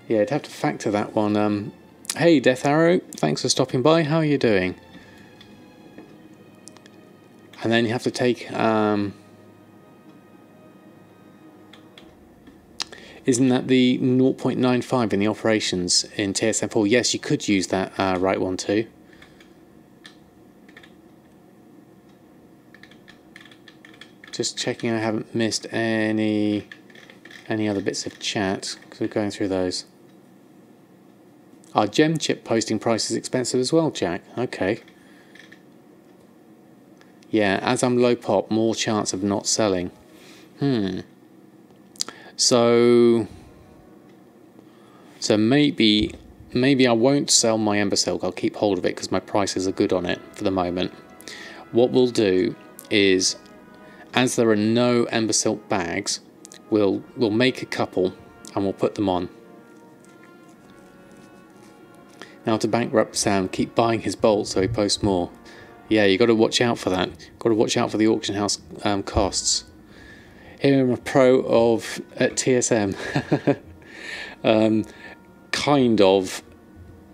Yeah, I'd have to factor that one. Hey Death Arrow, thanks for stopping by, how are you doing? And then you have to take, isn't that the 0.95 in the operations in TSM4? Yes, you could use that right one too. Just checking I haven't missed any other bits of chat, because we're going through those. Our gem chip posting price is expensive as well, Jack. Okay. Yeah, as I'm low pop, more chance of not selling. So maybe I won't sell my Ember Silk. I'll keep hold of it because my prices are good on it for the moment. What we'll do is, as there are no Ember Silk bags, we'll make a couple and we'll put them on. Now to bankrupt Sam, keep buying his bolts so he posts more. Yeah, you got to watch out for that. Got to watch out for the auction house costs. Here I'm a pro at TSM.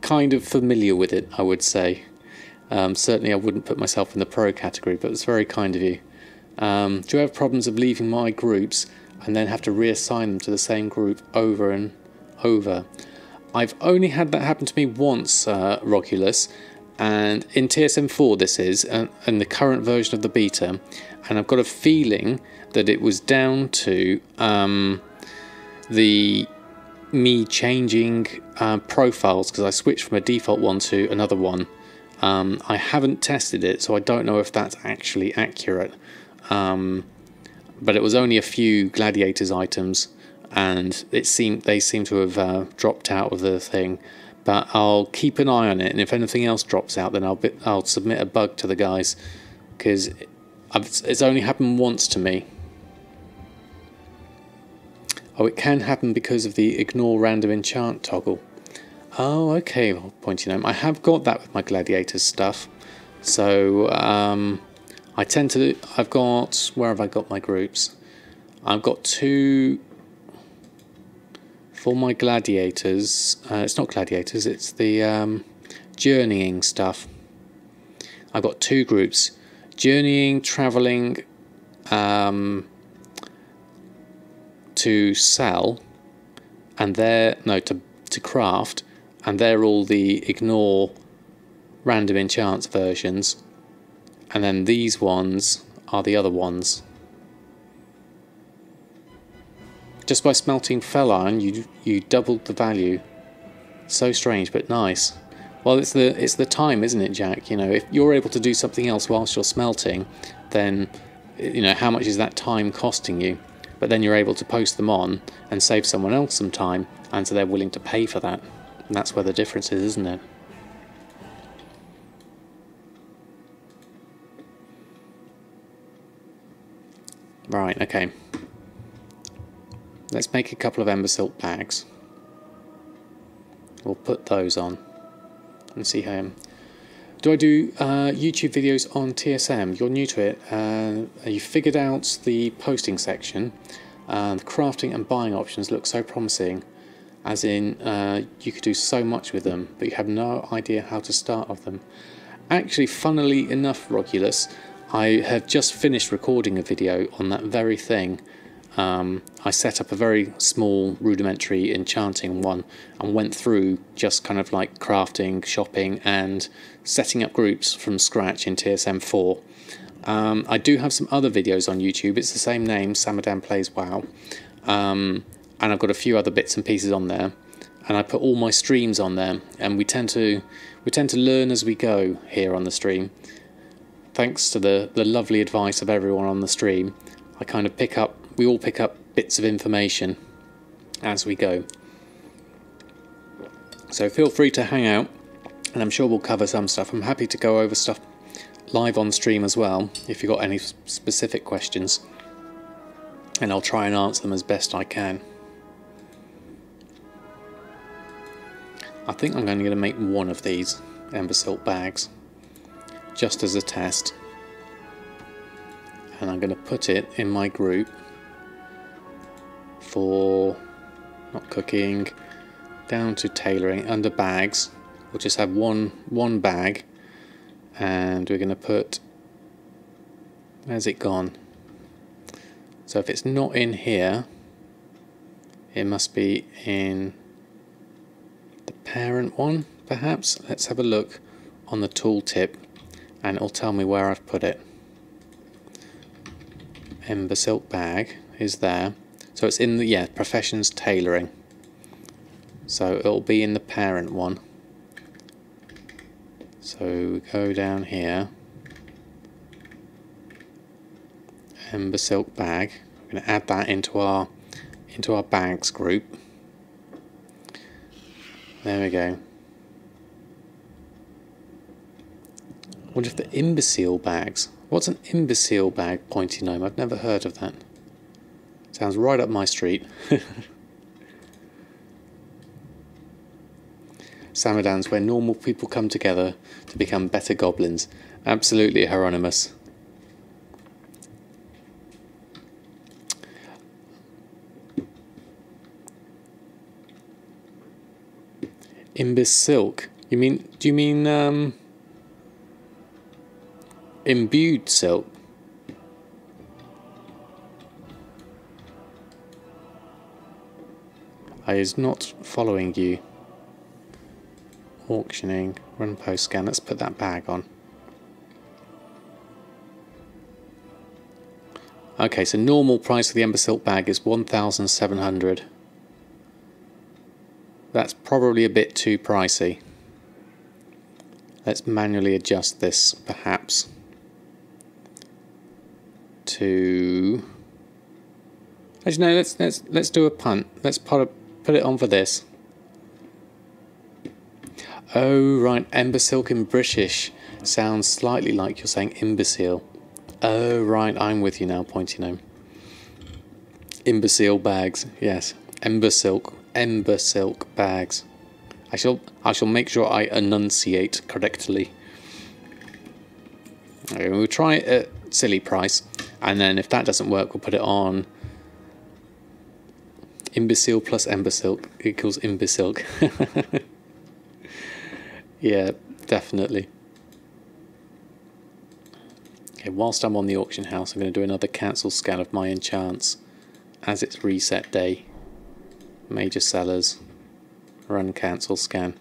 Kind of familiar with it, I would say. Certainly I wouldn't put myself in the pro category, but it's very kind of you. Do you have problems of leaving my groups and then have to reassign them to the same group over and over? I've only had that happen to me once, Roculus, and in TSM4 this is, and the current version of the beta, and I've got a feeling that it was down to me changing profiles, because I switched from a default one to another one. I haven't tested it, so I don't know if that's actually accurate, but it was only a few gladiators items, and they seem to have dropped out of the thing. But I'll keep an eye on it, and if anything else drops out, then I'll submit a bug to the guys, because it's only happened once to me. Oh, it can happen because of the ignore random enchant toggle. Oh, okay, pointy gnome. I have got that with my gladiators stuff. So I tend to. Where have I got my groups? I've got two. For my gladiators, it's not gladiators, it's the journeying stuff. I've got two groups: journeying, travelling, to sell, and to craft, and they're all the ignore random enchants versions, and then these ones are the other ones. Just by smelting fell iron, you doubled the value. So strange, but nice. Well, it's the time, isn't it, Jack? You know, if you're able to do something else whilst you're smelting, then you know how much is that time costing you? but then you're able to post them on and save someone else some time, and so they're willing to pay for that. And that's where the difference is, isn't it? Right, okay. Let's make a couple of ember silk bags. We'll put those on and see how... Do I do YouTube videos on TSM? You're new to it. You figured out the posting section. The crafting and buying options look so promising. As in, you could do so much with them, but you have no idea how to start with them. Actually, funnily enough, Rogulus, I have just finished recording a video on that very thing. I set up a very small rudimentary enchanting one and went through just kind of like crafting, shopping and setting up groups from scratch in TSM4. I do have some other videos on YouTube. It's the same name, Samadan Plays WoW, and I've got a few other bits and pieces on there, and I put all my streams on there, and we tend to learn as we go here on the stream. Thanks to the lovely advice of everyone on the stream, I kind of we all pick up bits of information as we go. So feel free to hang out, and I'm sure we'll cover some stuff. I'm happy to go over stuff live on stream as well, if you've got any specific questions, and I'll try and answer them as best I can. I think I'm going to make one of these ember silk bags, just as a test, and I'm going to put it in my group for not cooking, down to tailoring, under bags. We'll just have one bag, and we're going to put, where's it gone? So if it's not in here, it must be in the parent one, perhaps. Let's have a look on the tooltip and it'll tell me where I've put it. Ember silk bag is there. So it's in the, yeah, professions tailoring. So it'll be in the parent one. So we go down here. Ember silk bag. We're going to add that into our bags group. There we go. I wonder if the imbecile bags. What's an imbecile bag, Pointy Gnome? I've never heard of that. Sounds right up my street. Samadan's where normal people come together to become better goblins. Absolutely, Hieronymus. Imbecilk. You mean? Do you mean imbued silk? I is not following you. Auctioning, run post scan. Let's put that bag on. Okay, so normal price for the ember silk bag is 1,700. That's probably a bit too pricey. Let's manually adjust this, perhaps, to. Actually, no. Let's do a punt. Let's put it on for this. Oh right, ember silk in British sounds slightly like you're saying imbecile. Oh right, I'm with you now, Pointy Gnome. Imbecile bags, yes. Ember silk bags. I shall make sure I enunciate correctly. Okay, we'll try it at silly price, and then if that doesn't work, we'll put it on imbecile plus ember silk equals imbecilk. Yeah, definitely. Okay, whilst I'm on the auction house, I'm going to do another cancel scan of my enchants as it's reset day. Major sellers, run cancel scan.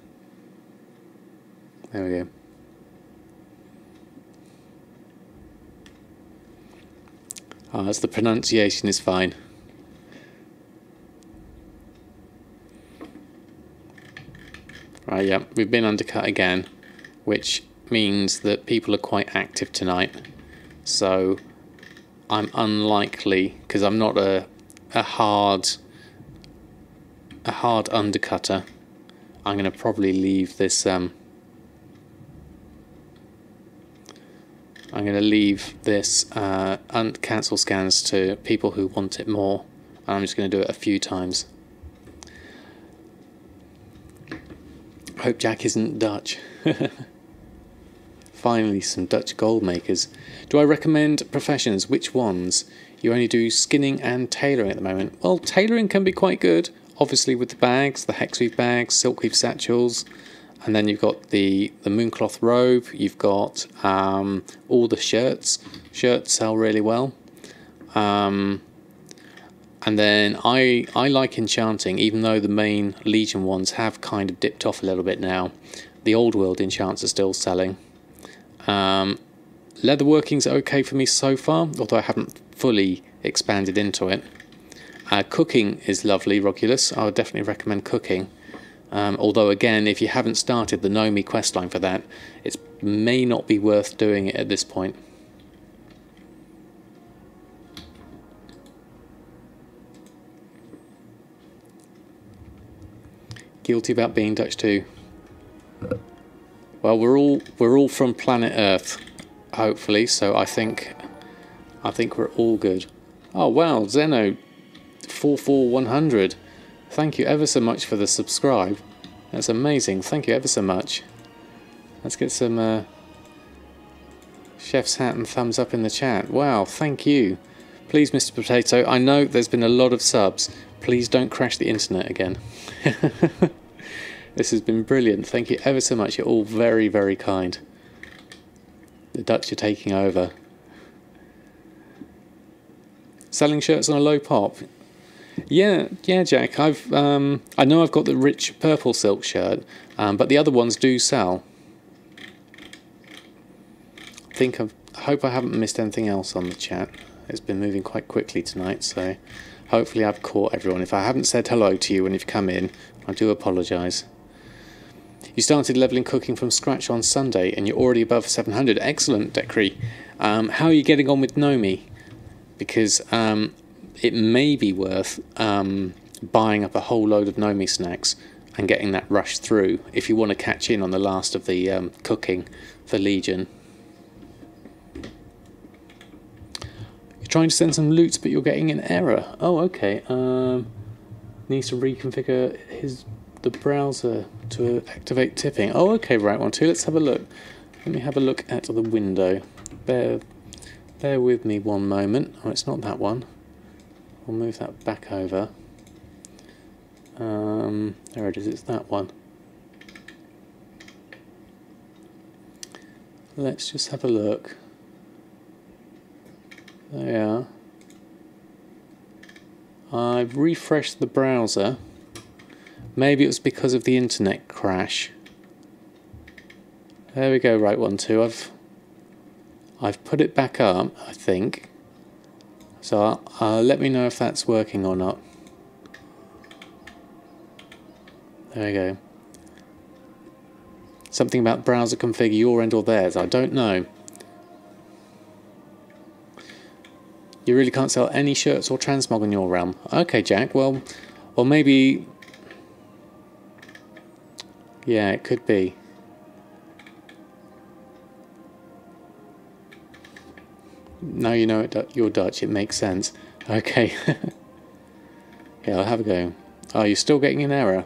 There we go. Oh, that's the pronunciation is fine. Right, yeah, we've been undercut again, which means that people are quite active tonight. So I'm unlikely, because I'm not a a hard undercutter, I'm going to probably leave this. I'm going to leave this cancel scans to people who want it more. And I'm just going to do it a few times. I hope Jack isn't Dutch. Finally, some Dutch gold makers. Do I recommend professions? Which ones? You only do skinning and tailoring at the moment. Well, tailoring can be quite good, obviously, with the bags, the hex weave bags, silk weave satchels, and then you've got the mooncloth robe. You've got all the shirts. Shirts sell really well. And then I like Enchanting, even though the main Legion ones have kind of dipped off a little bit now. The old world enchants are still selling. Leatherworking's okay for me so far, although I haven't fully expanded into it. Cooking is lovely, Rogulus. I would definitely recommend cooking. Although again, if you haven't started the Know Me questline for that, it may not be worth doing it at this point. Guilty about being Dutch too. Well, we're all from planet Earth, hopefully. So I think we're all good. Oh wow, Zeno, 44100. Thank you ever so much for the subscribe. That's amazing. Thank you ever so much. Let's get some chef's hat and thumbs up in the chat. Wow, thank you. Please, Mr. Potato. I know there's been a lot of subs. Please don't crash the internet again. This has been brilliant. Thank you ever so much. You're all very, very kind. The Dutch are taking over. Selling shirts on a low pop. Yeah, Jack. I know I've got the rich purple silk shirt, but the other ones do sell. I hope I haven't missed anything else on the chat. It's been moving quite quickly tonight, so hopefully I've caught everyone. If I haven't said hello to you when you've come in, I do apologise. You started levelling cooking from scratch on Sunday and you're already above 700. Excellent, Decree. How are you getting on with Know Me? Because it may be worth buying up a whole load of Know Me snacks and getting that rush through if you want to catch in on the last of the cooking for Legion. You're trying to send some loot but you're getting an error. Oh, okay. Needs to reconfigure the browser to activate tipping. Oh, okay, right one too. Let's have a look. Let me have a look at the window. Bear with me one moment. Oh, it's not that one. We'll move that back over. There it is. It's that one. Let's just have a look. There we are. I've refreshed the browser. Maybe it was because of the internet crash. There we go, right one too. I've put it back up, I think. So let me know if that's working or not. There we go. Something about browser configure your end or theirs. I don't know. You really can't sell any shirts or transmog in your realm. Okay, Jack. Well, maybe. Yeah, it could be. Now you know you're Dutch. It makes sense. Okay. Yeah, I'll have a go. Oh, you're still getting an error.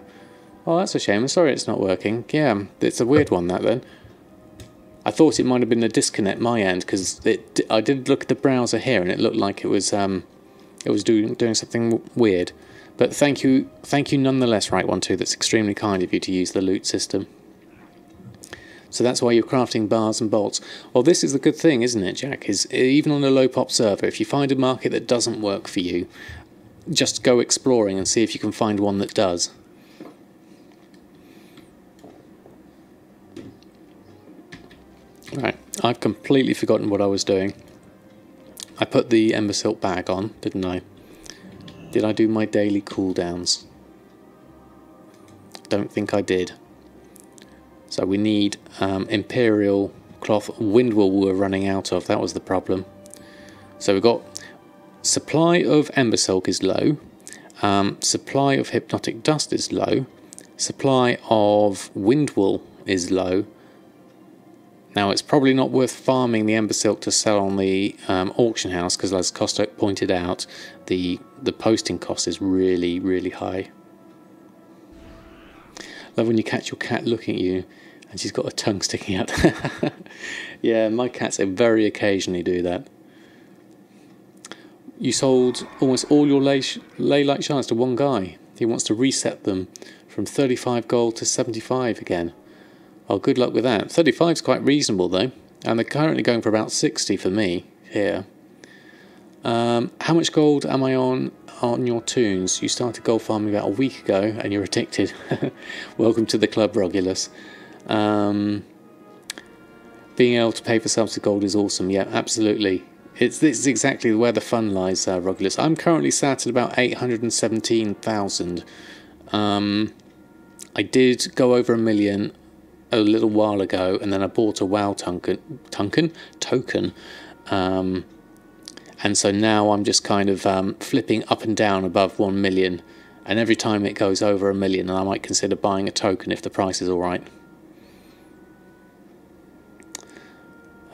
Oh, that's a shame. I'm sorry it's not working. Yeah, it's a weird one, that then. I thought it might have been a disconnect my end, because I did look at the browser here and it looked like it was doing something weird. But thank you nonetheless, right one too. That's extremely kind of you to use the loot system. So that's why you're crafting bars and bolts. Well, this is the good thing, isn't it, Jack? Is even on a low pop server, if you find a market that doesn't work for you, just go exploring and see if you can find one that does. Right, I've completely forgotten what I was doing. I put the Ember Silk bag on, didn't I? Did I do my daily cooldowns? Don't think I did. So we need Imperial cloth. Windwool we're running out of, that was the problem. So we've got supply of ember silk is low. Supply of hypnotic dust is low. Supply of wind wool is low. Now it's probably not worth farming the ember silk to sell on the auction house, because as Costa pointed out, the posting cost is really high. Love when you catch your cat looking at you and she's got a tongue sticking out. Yeah, my cats very occasionally do that. You sold almost all your ley-like shards to one guy. He wants to reset them from 35 gold to 75 again. Well, good luck with that. 35 is quite reasonable though, and they're currently going for about 60 for me here. How much gold am I on your tunes? You started gold farming about a week ago and you're addicted. Welcome to the club, Rogulus. Being able to pay for subs with gold is awesome. Yeah, absolutely. This is exactly where the fun lies, Rogulus. I'm currently sat at about 817,000. I did go over 1 million a little while ago, and then I bought a WoW token. And so now I'm just kind of flipping up and down above 1 million, and every time it goes over 1 million, I might consider buying a token if the price is alright.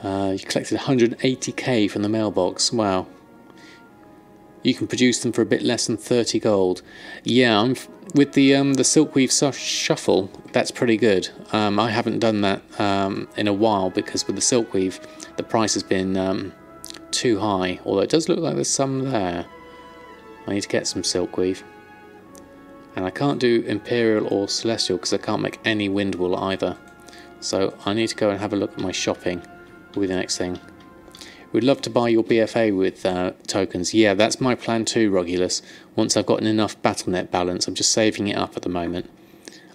You collected 180k from the mailbox. Wow. You can produce them for a bit less than 30 gold. Yeah, with the Silkweave Shuffle, that's pretty good. I haven't done that in a while, because with the Silkweave, the price has been too high. Although it does look like there's some there. I need to get some Silkweave. And I can't do Imperial or Celestial because I can't make any wind wool either. So I need to go and have a look at my shopping. Will be the next thing. We'd love to buy your BFA with tokens. Yeah, that's my plan too, Rogulus. Once I've gotten enough BattleNet balance, I'm just saving it up at the moment.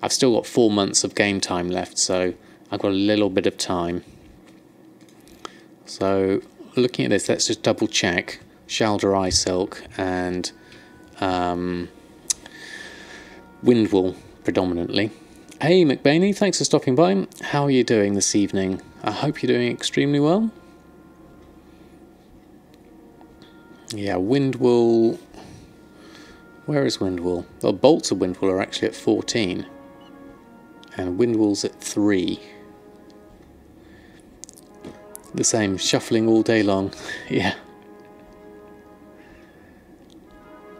I've still got 4 months of game time left, so I've got a little bit of time. So, looking at this, let's just double check. Shalder Eye Silk and wind wool predominantly. Hey McBainey, thanks for stopping by. How are you doing this evening? I hope you're doing extremely well. Yeah, wind wool. Where is wind wool? Well, bolts of wind wool are actually at 14, and wind wool's at 3. The same, shuffling all day long. Yeah.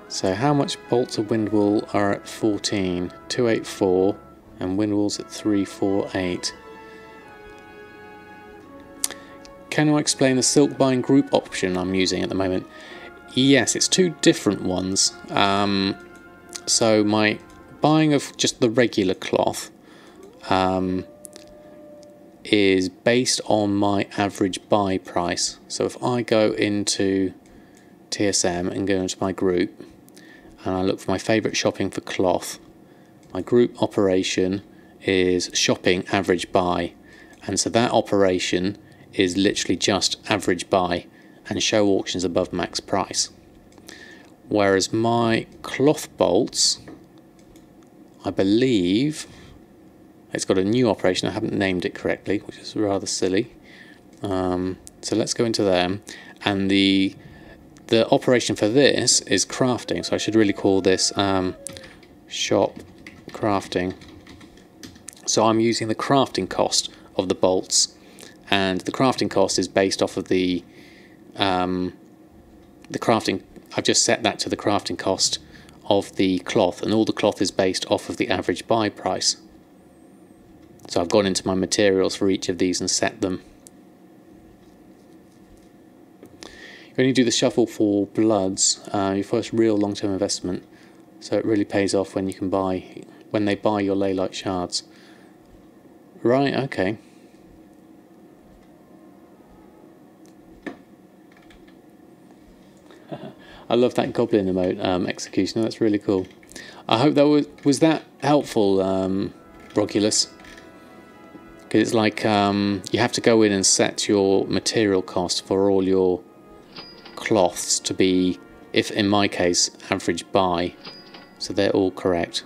So how much bolts of wind wool are at 14? 284, and wind wool's at 348. Can I explain the silk buying group option I'm using at the moment? Yes, it's 2 different ones. So my buying of just the regular cloth is based on my average buy price. So if I go into TSM and go into my group and I look for my favourite shopping for cloth, my group operation is shopping average buy, and so that operation is literally just average buy and show auctions above max price. Whereas my cloth bolts, I believe it's got a new operation. I haven't named it correctly, which is rather silly. So let's go into them, and the operation for this is crafting. So I should really call this shop crafting. So I'm using the crafting cost of the bolts, and the crafting cost is based off of the crafting. I've just set that to the crafting cost of the cloth, and all the cloth is based off of the average buy price. So I've gone into my materials for each of these and set them. You only do the shuffle for bloods, your first real long-term investment. So it really pays off when you can buy, when they buy your ley-like shards. Right, okay. I love that goblin emote, executioner. That's really cool. I hope that was that helpful, Rogulus. Because it's like you have to go in and set your material cost for all your cloths to be, if in my case, average buy. So they're all correct.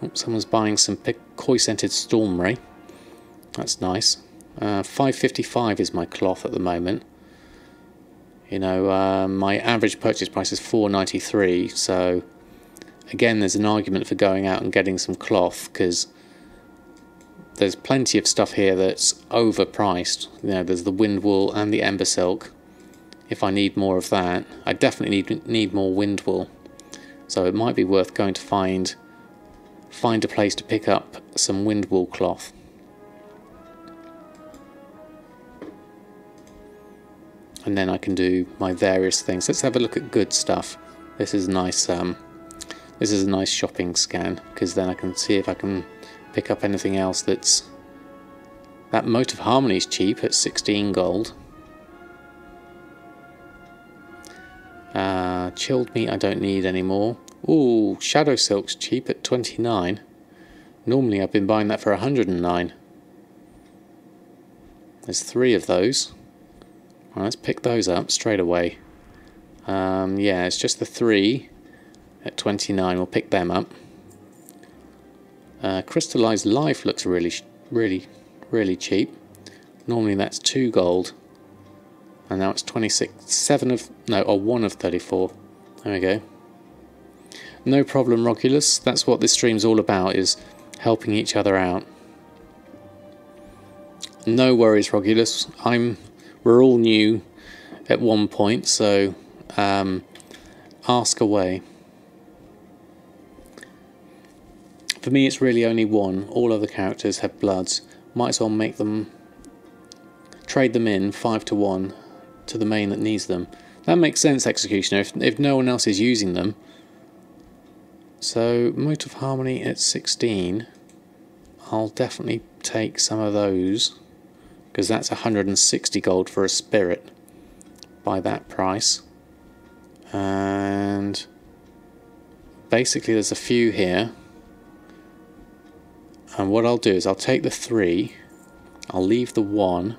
Oh, someone's buying some koi-scented storm ray. That's nice. 555 is my cloth at the moment. You know, my average purchase price is $4.93, so again there's an argument for going out and getting some cloth, because there's plenty of stuff here that's overpriced. You know, there's the wind wool and the ember silk. If I need more of that, I definitely need more wind wool. So it might be worth going to find a place to pick up some wind wool cloth. And then I can do my various things. Let's have a look at good stuff. This is nice. This is a nice shopping scan, because then I can see if I can pick up anything else that's... That Mote of Harmony is cheap at 16 gold. Chilled meat I don't need anymore. Ooh, Shadow Silk's cheap at 29. Normally I've been buying that for 109. There's 3 of those. Well, let's pick those up straight away. Yeah, it's just the 3 at 29. We'll pick them up. Crystallized Life looks really cheap. Normally that's 2 gold. And now it's 26. 1 of 34. There we go. No problem, Roculus. That's what this stream's all about, is helping each other out. No worries, Roculus. We're all new at one point, so ask away. For me, it's really only one. All other characters have bloods. Might as well make them, trade them in 5 to 1 to the main that needs them. That makes sense, Executioner, if no one else is using them. So, Mote of Harmony at 16. I'll definitely take some of those, because that's 160 gold for a spirit by that price. And basically there's a few here. And what I'll do is I'll take the 3, I'll leave the 1,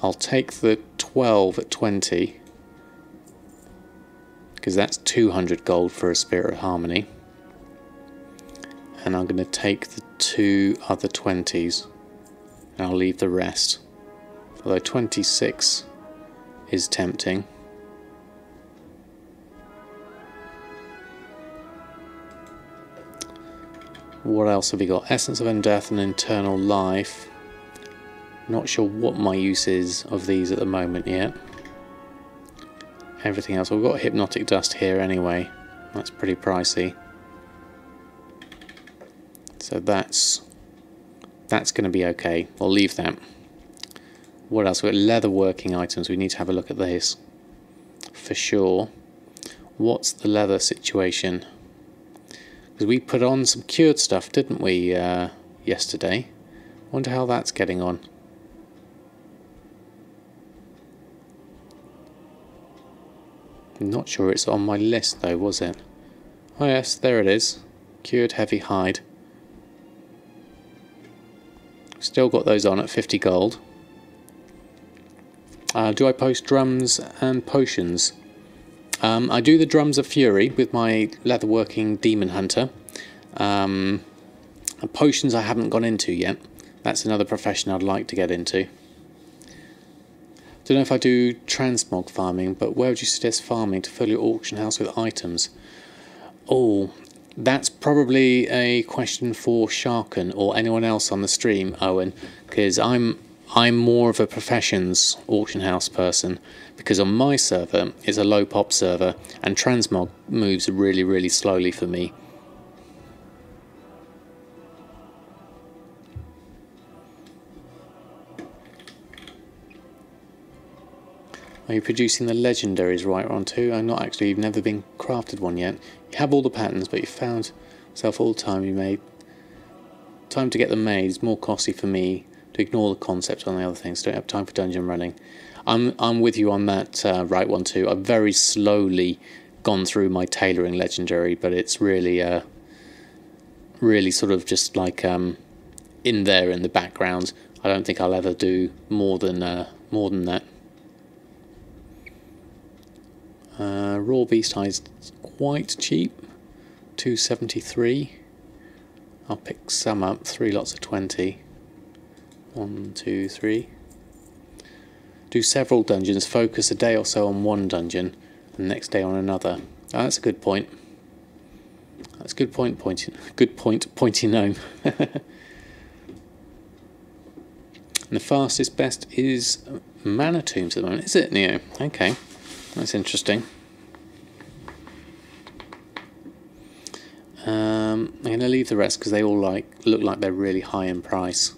I'll take the 12 at 20, because that's 200 gold for a Spirit of Harmony. And I'm going to take the 2 other 20s, and I'll leave the rest. Although 26 is tempting. What else have we got? Essence of Undeath and Eternal Life. Not sure what my use is of these at the moment yet. Everything else, we've got Hypnotic Dust here anyway. That's pretty pricey. So that's going to be okay. We'll leave that. What else? We've got leatherworking items. We need to have a look at this for sure. What's the leather situation? Because we put on some cured stuff, didn't we, yesterday? Wonder how that's getting on. I'm not sure it's on my list though, was it? Oh yes, there it is. Cured heavy hide. Still got those on at 50 gold. Do I post drums and potions? I do the drums of fury with my leatherworking demon hunter. Potions I haven't gone into yet. That's another profession I'd like to get into. Don't know if I do transmog farming, but where would you suggest farming to fill your auction house with items? Oh, that's probably a question for Sharken or anyone else on the stream, Owen, because I'm more of a professions auction house person, because on my server it's a low pop server and transmog moves really slowly for me. Are you producing the legendaries right on too? I'm not actually, you've never been crafted one yet. You have all the patterns, but you found yourself all the time you made. Time to get them made is more costly for me to ignore the concept on the other things. Don't have time for dungeon running. I'm with you on that right one too. I've very slowly gone through my tailoring legendary, but it's really really sort of just like in there in the background. I don't think I'll ever do more than that. Raw beast hide is quite cheap, 273. I'll pick some up, 3 lots of 20. 1, 2, 3. do several dungeons, focus a day or so on one dungeon, and the next day on another. Oh, that's a good point. That's a good point, pointy gnome. And the fastest best is mana tombs at the moment, is it, Neo? Okay, that's interesting. I'm going to leave the rest because they all look like they're really high in price.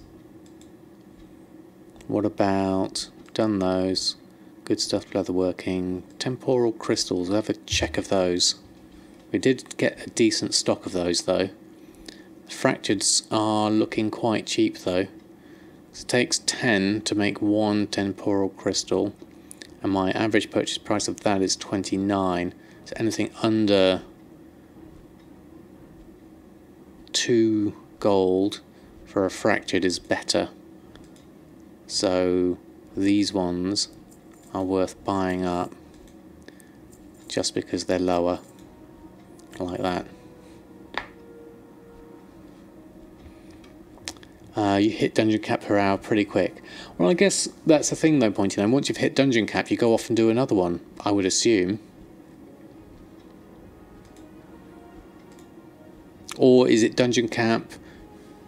What about, done those, good stuff, leatherworking, temporal crystals, we'll have a check of those. We did get a decent stock of those though. The fractureds are looking quite cheap though. It takes 10 to make one temporal crystal, and my average purchase price of that is 29. So anything under 2 gold for a fractured is better. So these ones are worth buying up just because they're lower, like that. You hit dungeon cap per hour pretty quick. Well, I guess that's the thing though, Pointy Gnome. Once you've hit dungeon cap, you go off and do another one, I would assume. Or is it dungeon cap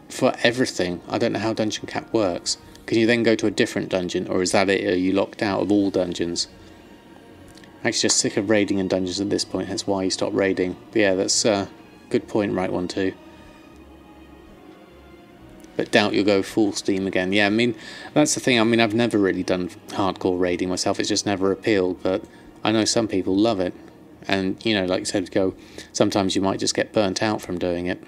for everything? I don't know how dungeon cap works. Can you then go to a different dungeon, or is that it? Are you locked out of all dungeons? I'm actually just sick of raiding in dungeons at this point, hence why you stop raiding. But yeah, that's a good point, right one too. But doubt you'll go full steam again. Yeah, I mean, that's the thing. I mean, I've never really done hardcore raiding myself. It's just never appealed, but I know some people love it. And, you know, like you said, sometimes you might just get burnt out from doing it.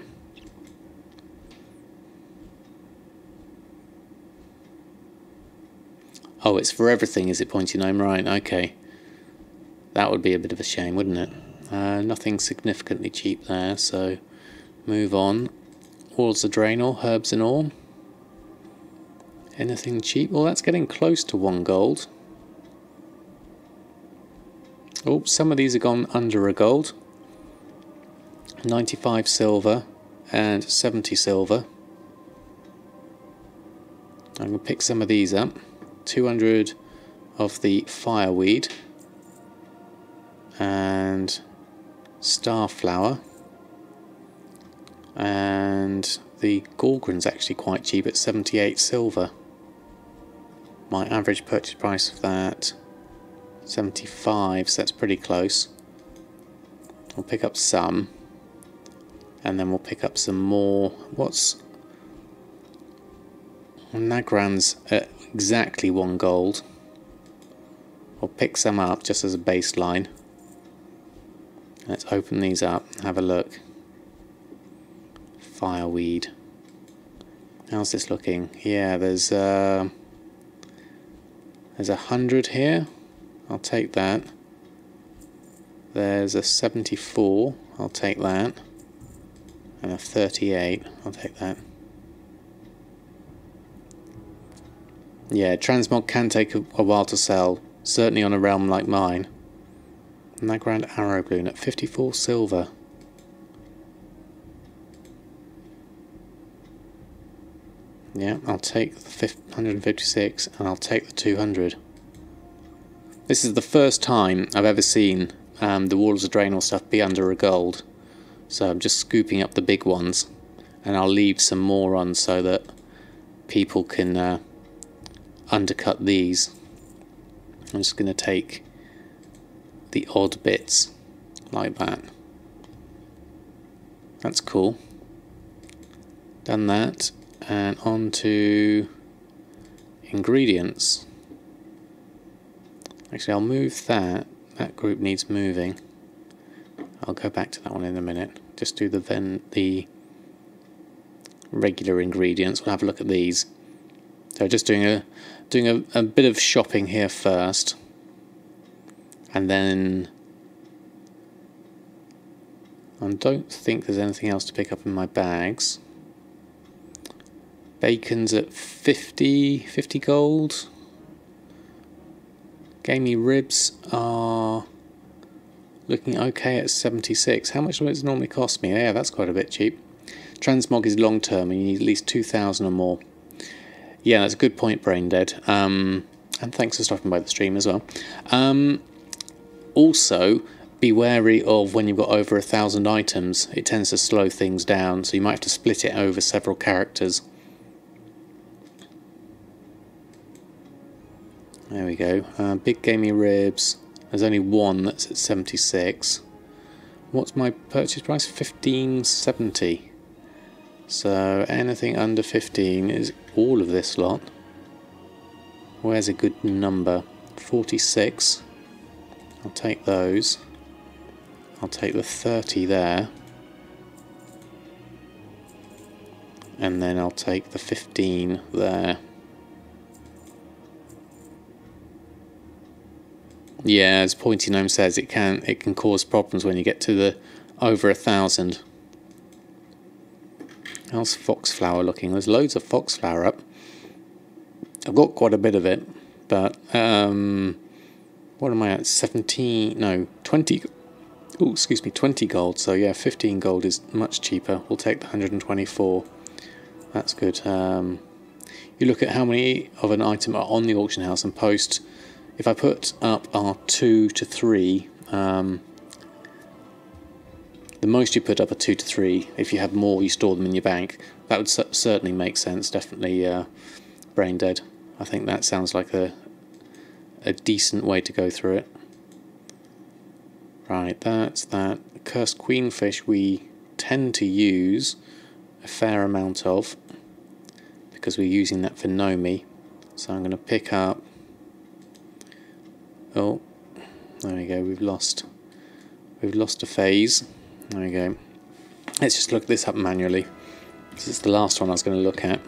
Oh, it's for everything, is it, Pointy Gnome? Right, okay. That would be a bit of a shame, wouldn't it? Nothing significantly cheap there, so move on. Walls of Draenor, herbs and all. Anything cheap? Well, that's getting close to 1 gold. Oh, some of these have gone under a gold. 95 silver and 70 silver. I'm going to pick some of these up. 200 of the fireweed and starflower, and the Gorgon's actually quite cheap at 78 silver. My average purchase price of that 75, so that's pretty close. We'll pick up some, and then we'll pick up some more. What's Nagran's at exactly 1 gold. We'll pick some up just as a baseline. Let's open these up and have a look. Fireweed. How's this looking? Yeah, there's 100 here. I'll take that. There's a 74. I'll take that. And a 38. I'll take that. Yeah, transmog can take a while to sell, certainly on a realm like mine. And that grand arrow balloon at 54 silver. Yeah, I'll take the 156 and I'll take the 200. This is the first time I've ever seen the Walls of Draenor stuff be under a gold. So I'm just scooping up the big ones, and I'll leave some more on so that people can undercut these. I'm just going to take the odd bits like that. That's cool. Done that, and on to ingredients. Actually, I'll move that. That group needs moving. I'll go back to that one in a minute. Just do the regular ingredients. We'll have a look at these. So just doing a bit of shopping here first, and then I don't think there's anything else to pick up in my bags. Bacon's at 50 gold. Gamey ribs are looking okay at 76. How much does it normally cost me? Yeah, that's quite a bit cheap. Transmog is long term and you need at least 2,000 or more. Yeah, that's a good point, Brain Dead. And thanks for stopping by the stream as well. Also, be wary of when you've got over 1,000 items. It tends to slow things down, so you might have to split it over several characters. There we go. Big gamey ribs. There's only one that's at 76. What's my purchase price? 15.70. So anything under 15 is all of this lot. Where's a good number? 46. I'll take those. I'll take the 30 there. And then I'll take the 15 there. Yeah, as Pointy Gnome says, it can cause problems when you get to the over 1,000. How's foxflower looking? There's loads of foxflower up. I've got quite a bit of it, but what am I at? 17? No, 20. Oh, excuse me, 20 gold. So yeah, 15 gold is much cheaper. We'll take the 124. That's good. You look at how many of an item are on the auction house and post. If I put up our 2 to 3, the most you put up are 2 to 3. If you have more, you store them in your bank. That would certainly make sense. Definitely brain dead. I think that sounds like a decent way to go through it. Right, that's that. Cursed Queenfish we tend to use a fair amount of because we're using that for Nomi. So I'm going to pick up. Oh, there we go. We've lost a phase. There we go. Let's just look this up manually. This is the last one I was going to look at.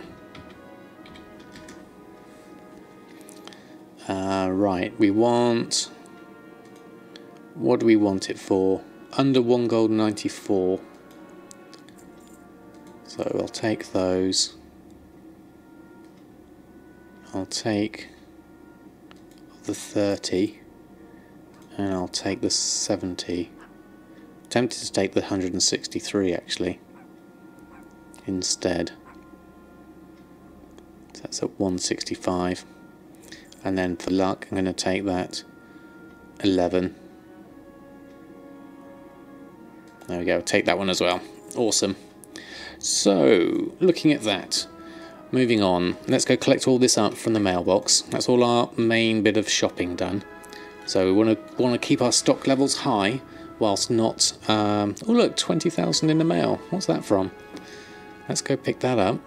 Right, we want. What do we want it for? Under 1 gold 94. So I'll take those. I'll take the 30. And I'll take the 70. Tempted to take the 163 actually. Instead. So that's at 165. And then for luck, I'm going to take that 11. There we go, take that one as well. Awesome. So, looking at that, moving on, let's go collect all this up from the mailbox. That's all our main bit of shopping done. So we want to keep our stock levels high, whilst not... oh look, 20,000 in the mail. What's that from? Let's go pick that up.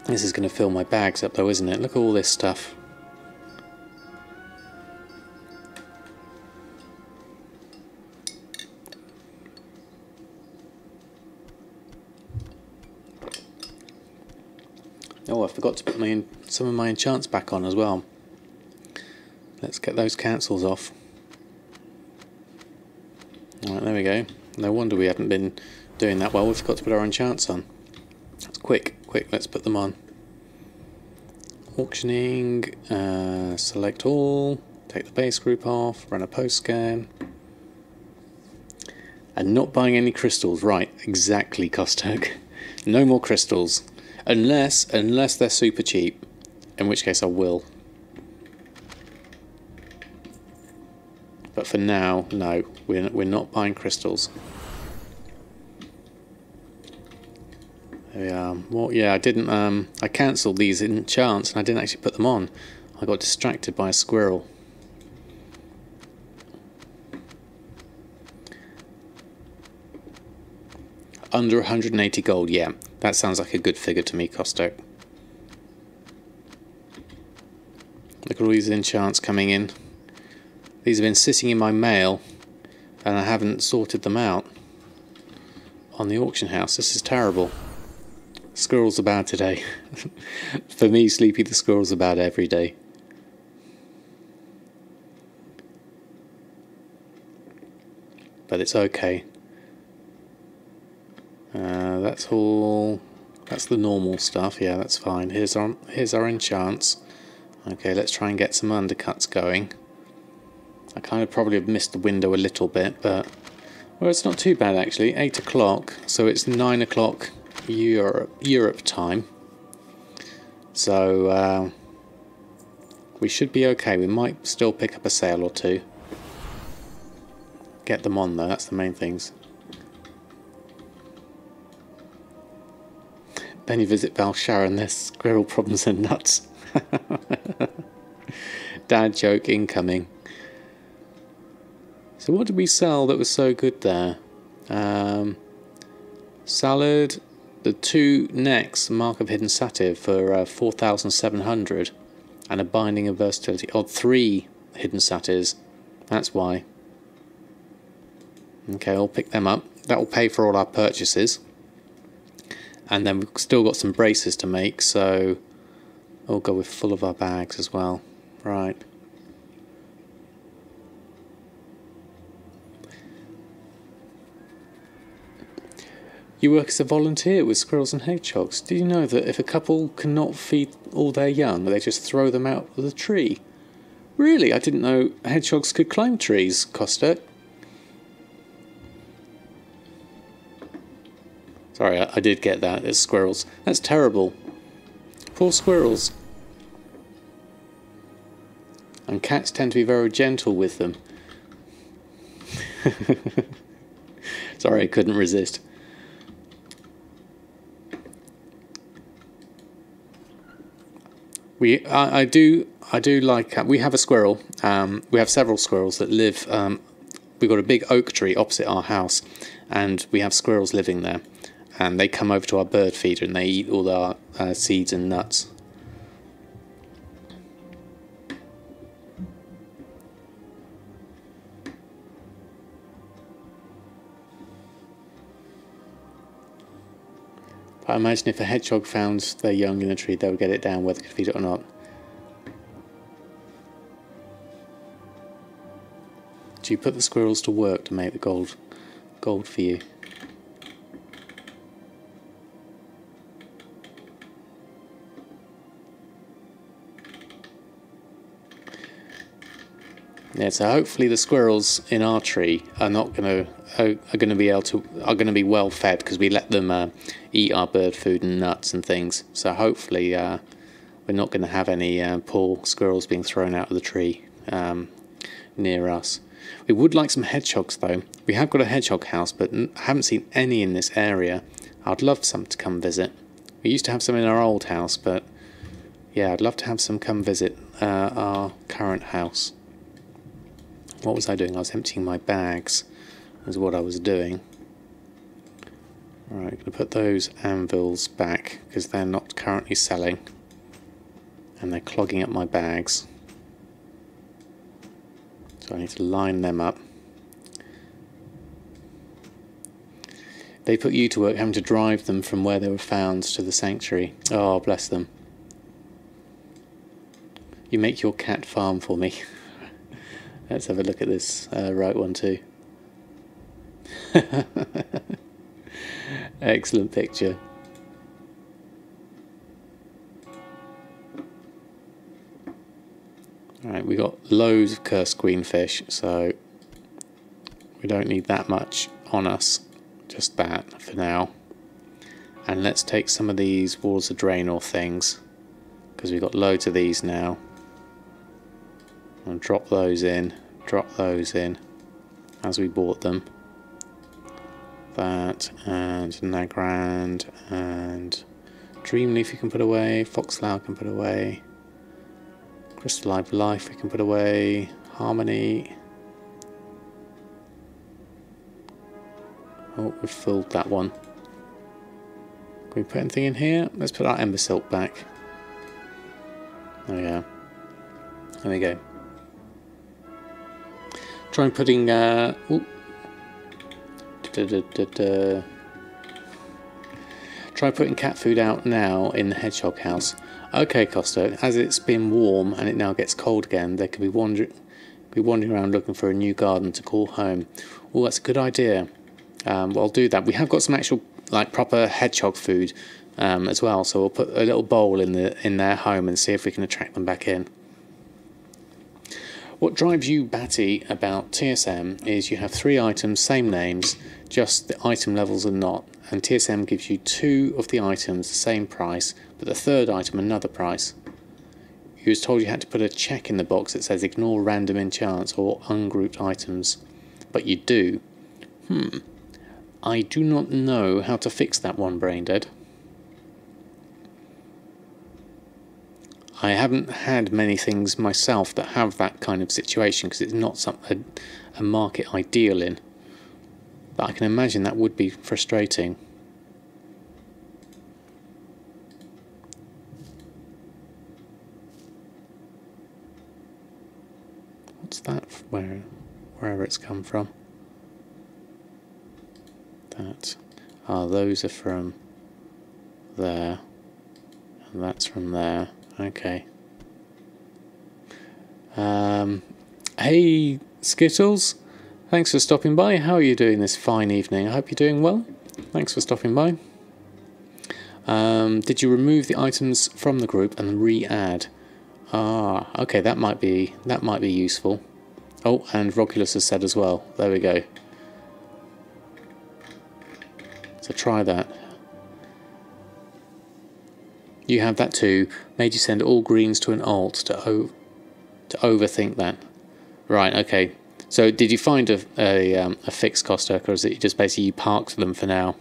This is going to fill my bags up though, isn't it? Look at all this stuff. Oh, I forgot to put some of my enchants back on as well. Let's get those cancels off. Alright, there we go. No wonder we haven't been doing that well. We forgot to put our enchants on. That's quick, let's put them on. Auctioning, select all, take the base group off, run a post scan. And not buying any crystals, right, exactly, Kostok. No more crystals. Unless they're super cheap, in which case I will. But for now, no, we're not buying crystals. There we are. Well, yeah, I didn't. I cancelled these enchants and I didn't actually put them on. I got distracted by a squirrel. Under 180 gold, yeah. That sounds like a good figure to me, Kostok. Look at all these enchants coming in. These have been sitting in my mail and I haven't sorted them out on the auction house. This is terrible. Squirrels are bad today. For me, Sleepy, the squirrels are bad every day. But it's okay. That's all. That's the normal stuff. Yeah, that's fine. Here's our enchants. Okay, let's try and get some undercuts going. I kind of probably have missed the window a little bit, but well, it's not too bad actually. 8 o'clock, so it's 9 o'clock Europe time. So We should be okay. We might still pick up a sale or two. Get them on though, that's the main things. Then you visit Valshara and there's squirrel problems and nuts. Dad joke incoming. So what did we sell that was so good there? Salad, the 2 necks, Mark of Hidden Satyr for 4,700, and a Binding of Versatility. Oh, 3 Hidden Satyrs. That's why. Okay, I'll pick them up. That will pay for all our purchases. And then we've still got some braces to make, so we'll go with full of our bags as well. Right. You work as a volunteer with squirrels and hedgehogs. Did you know that if a couple cannot feed all their young, they just throw them out of the tree? Really? I didn't know hedgehogs could climb trees, Costa. Sorry, I did get that. It's squirrels. That's terrible. Poor squirrels. And cats tend to be very gentle with them. Sorry, I couldn't resist. I do like. We have a squirrel. We have several squirrels that live. We've got a big oak tree opposite our house, and we have squirrels living there. And they come over to our bird feeder and they eat all our seeds and nuts. But I imagine if a hedgehog found their young in a tree, they would get it down whether they could feed it or not. Do you put the squirrels to work to make the gold for you? Yeah, so hopefully the squirrels in our tree are going to be well fed because we let them eat our bird food and nuts and things. So hopefully we're not going to have any poor squirrels being thrown out of the tree near us. We would like some hedgehogs though. We have got a hedgehog house, but I haven't seen any in this area. I'd love some to come visit. We used to have some in our old house, but yeah, I'd love to have some come visit our current house. What was I doing? I was emptying my bags, is what I was doing. Alright, I'm going to put those anvils back because they're not currently selling and they're clogging up my bags. So I need to line them up. They put you to work having to drive them from where they were found to the sanctuary. Oh, bless them. You make your cat farm for me. Let's have a look at this right one too. Excellent picture. Alright, we got loads of cursed queenfish, so we don't need that much on us. Just that for now. And let's take some of these Walls of Draenor things, because we've got loads of these now. And drop those in as we bought them. That and Nagrand and Dreamleaf we can put away, Foxflower can put away, Crystallive Life we can put away, Harmony. Oh, we've filled that one. Can we put anything in here? Let's put our Ember Silk back. There we go. There we go. Try putting try putting cat food out now in the hedgehog house. Okay, Costa, as it's been warm and it now gets cold again, they could be wandering around looking for a new garden to call home. Oh, that's a good idea. Well, I'll do that. We have got some actual like proper hedgehog food as well, so we'll put a little bowl in their home and see if we can attract them back in. What drives you batty about TSM is you have 3 items, same names, just the item levels are not, and TSM gives you 2 of the items the same price, but the 3rd item another price. You was told you had to put a check in the box that says ignore random enchants or ungrouped items. But you do. I do not know how to fix that one, Braindead. I haven't had many things myself that have that kind of situation because it's not a market I deal in. But I can imagine that would be frustrating. What's that? Wherever it's come from. That. Those are from there. And that's from there. Okay. Hey Skittles, thanks for stopping by. How are you doing this fine evening? I hope you're doing well. Thanks for stopping by. Did you remove the items from the group and re-add? Okay, that might be useful. Oh, and Roculus has said as well. There we go. So try that. You have that too. Made you send all greens to an alt to overthink that. Right. Okay. So did you find a fixed cost, or is it just basically you parked them for now?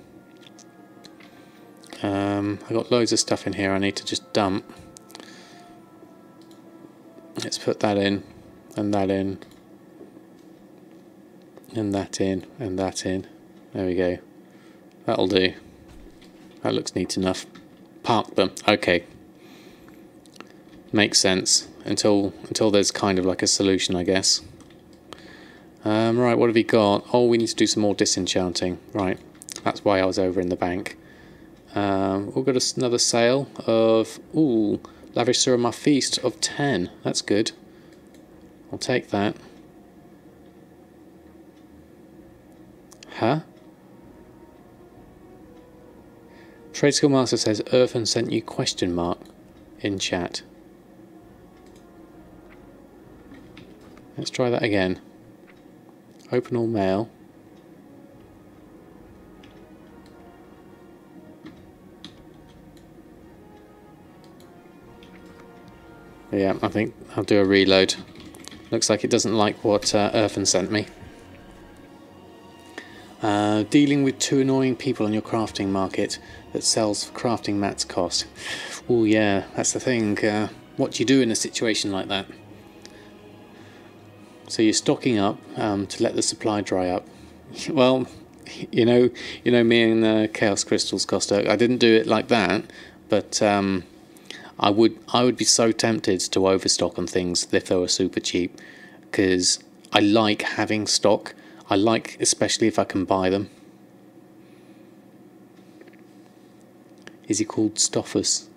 I got loads of stuff in here. I need to just dump. Let's put that in, and that in, and that in, and that in. There we go. That'll do. That looks neat enough. Park them. Okay. Makes sense. Until there's kind of like a solution, I guess. Right, what have we got? Oh, we need to do some more disenchanting. Right. That's why I was over in the bank. We've got another sale of... Ooh, lavish sur ma feast of 10. That's good. I'll take that. Huh? Trade Skill Master says Earthen sent you question mark in chat. Let's try that again. Open all mail. Yeah, I think I'll do a reload. Looks like it doesn't like what Earthen sent me. Dealing with 2 annoying people on your crafting market that sells for crafting mats cost. Oh yeah, that's the thing. What do you do in a situation like that? So you're stocking up to let the supply dry up. Well, you know me and Chaos Crystals, Costa. I didn't do it like that, but I would be so tempted to overstock on things if they were super cheap, because I like having stock. I like, especially if I can buy them. Is he called Stoffus?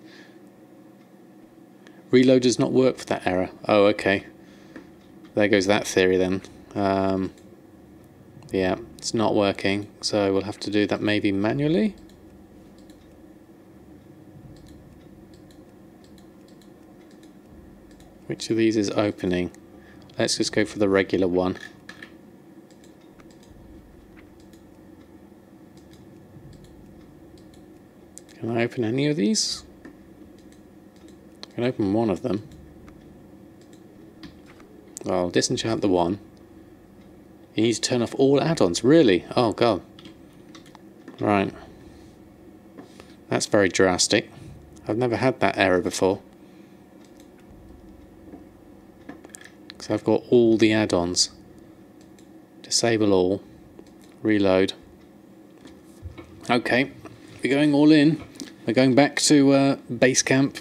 Reload does not work for that error. Oh, okay. There goes that theory then. Yeah, it's not working, so we'll have to do that maybe manually. Which of these is opening? Let's just go for the regular one. Can I open any of these? I can open one of them. Well, I'll disenchant the one. You need to turn off all add-ons, really? Oh god. Right. That's very drastic. I've never had that error before. So I've got all the add-ons. Disable all. Reload. Okay. We're going all in. We're going back to base camp.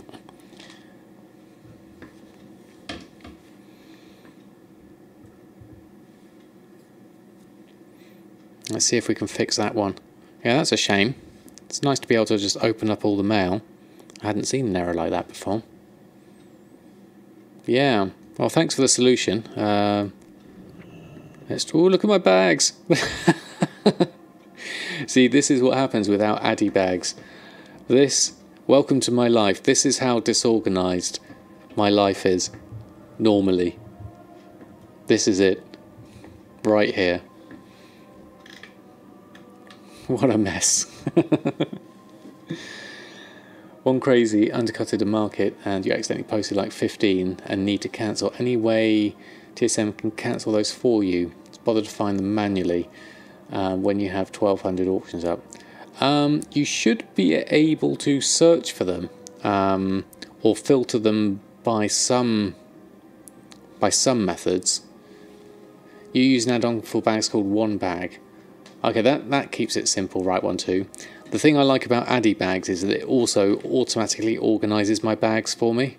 Let's see if we can fix that one. Yeah, that's a shame. It's nice to be able to just open up all the mail. I hadn't seen an error like that before. Yeah. Well, thanks for the solution. Let's... Oh, look at my bags. See, this is what happens without Addy bags. Welcome to my life. This is how disorganized my life is normally. This is it. Right here. What a mess. One crazy undercutted a market and you accidentally posted like 15 and need to cancel. Any way TSM can cancel those for you? It's bother to find them manually when you have 1200 auctions up. You should be able to search for them or filter them by some methods. You use an add-on for bags called One Bag. Okay, that keeps it simple, right one too. The thing I like about Addy bags is that it also automatically organises my bags for me.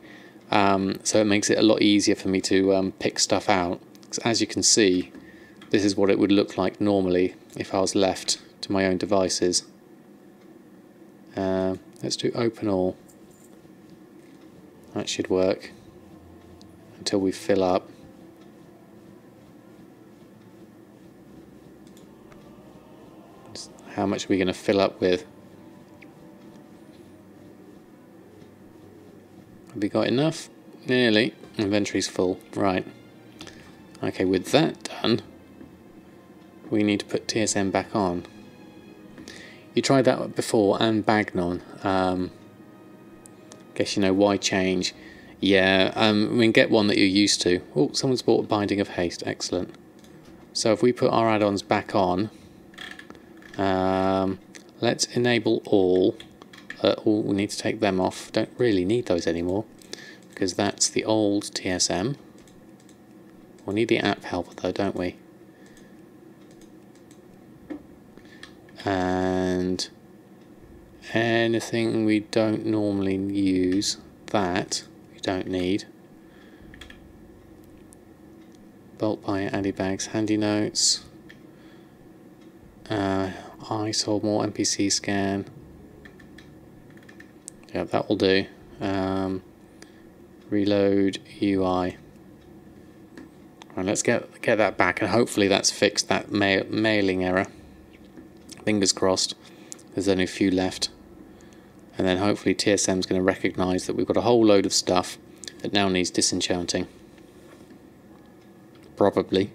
So it makes it a lot easier for me to pick stuff out. As you can see, this is what it would look like normally if I was left to my own devices. Let's do open all. That should work until we fill up. How much are we going to fill up with? Have we got enough? Nearly. Inventory's full. Right. Okay, with that done, we need to put TSM back on. You tried that before and Bagnon. Guess you know why change. Yeah, I mean, get one that you're used to. Oh, someone's bought a Binding of Haste. Excellent. So if we put our add-ons back on, let's enable all. We need to take them off. Don't really need those anymore because that's the old TSM. We'll need the app helper though, don't we? And anything we don't normally use, that we don't need. Bulk buy Addy bags, handy notes. I sold more NPC scan. Yeah, that will do. Reload UI. Right, let's get that back, and hopefully that's fixed that mailing error. Fingers crossed. There's only a few left, and then hopefully TSM's going to recognise that we've got a whole load of stuff that now needs disenchanting. Probably.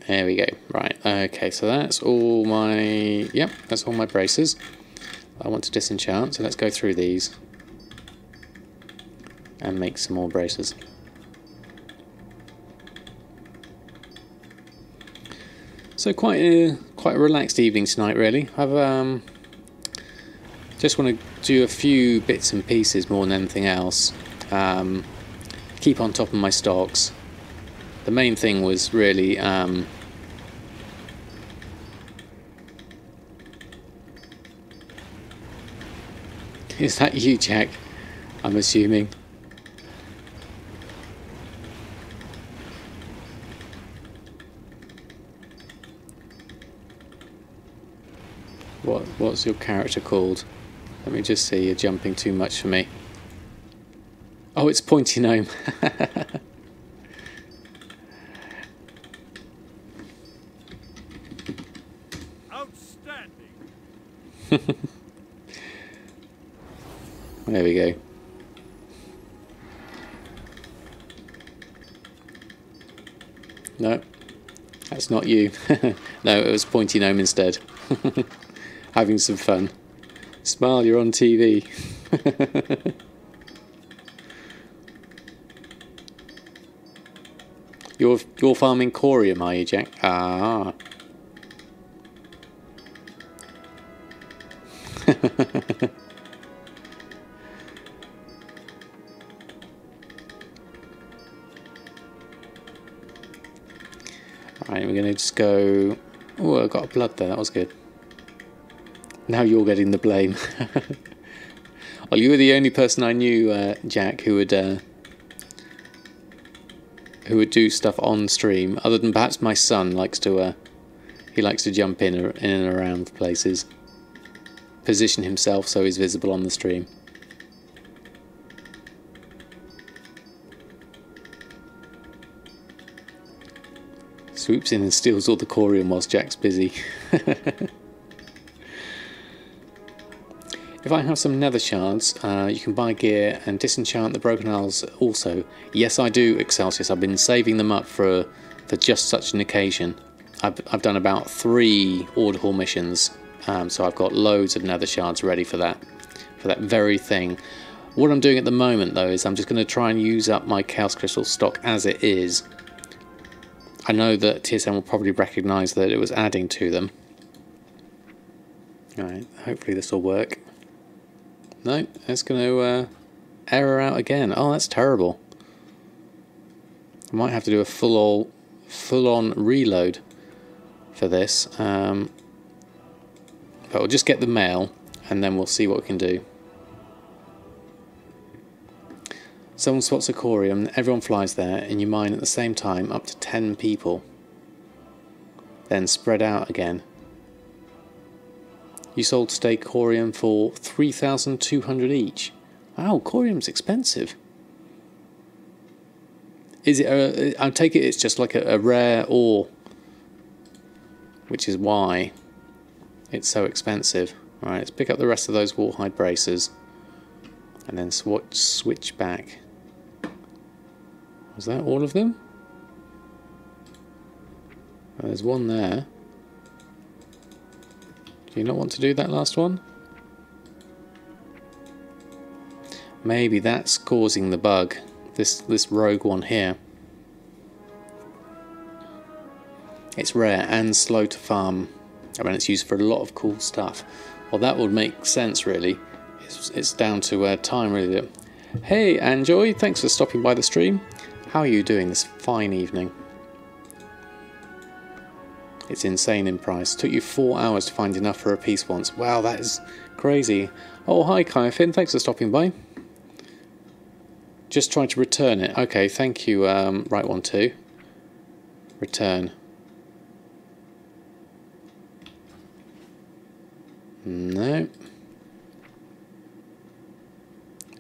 There we go. Right, okay, so that's all my, yep, that's all my braces. I want to disenchant, so let's go through these and make some more braces. So quite a relaxed evening tonight, really. I've just want to do a few bits and pieces more than anything else. Keep on top of my stocks. The main thing was really is that you, Jack? I'm assuming. What's your character called? Let me just see. You're jumping too much for me. Oh, it's Pointy Gnome. Outstanding. There we go. No, that's not you. No, it was Pointy Gnome instead. Having some fun. Smile, you're on TV. You're farming corium, are you, Jack? Ah. Right, we're going to just go... Oh, I got a blood there, that was good. Now you're getting the blame. Well, you were the only person I knew, Jack, who would do stuff on stream, other than perhaps my son likes to he likes to jump in and around places, position himself so he's visible on the stream. Swoops in and steals all the corium whilst Jack's busy. If I have some nether shards, you can buy gear and disenchant the broken isles also. Yes, I do, Excelsius. I've been saving them up for just such an occasion. I've done about 3 Order Hall missions, so I've got loads of nether shards ready for that very thing. What I'm doing at the moment, though, is I'm just going to try and use up my Chaos Crystal stock as it is. I know that TSM will probably recognise that it was adding to them. Alright, hopefully this will work. No, it's going to error out again. Oh, that's terrible. I might have to do a full-on reload for this. But we'll just get the mail and then we'll see what we can do. Someone spots a corium, everyone flies there, and you mine at the same time up to 10 people. Then spread out again. You sold today corium for 3,200 each. Wow, corium's expensive. Is it? I take it it's just like a rare ore, which is why it's so expensive. Right, let's pick up the rest of those warhide bracers, and then switch back. Was that all of them? Well, there's one there. Do you not want to do that last one? Maybe that's causing the bug. This rogue one here. It's rare and slow to farm. I mean, it's used for a lot of cool stuff. Well, that would make sense, really. It's down to time, really. Hey, Anjoy, thanks for stopping by the stream. How are you doing this fine evening? It's insane in price. Took you 4 hours to find enough for a piece once. Wow, that is crazy. Oh, hi, Kaifin. Thanks for stopping by. Just trying to return it. Okay, thank you, right one too. Return. No.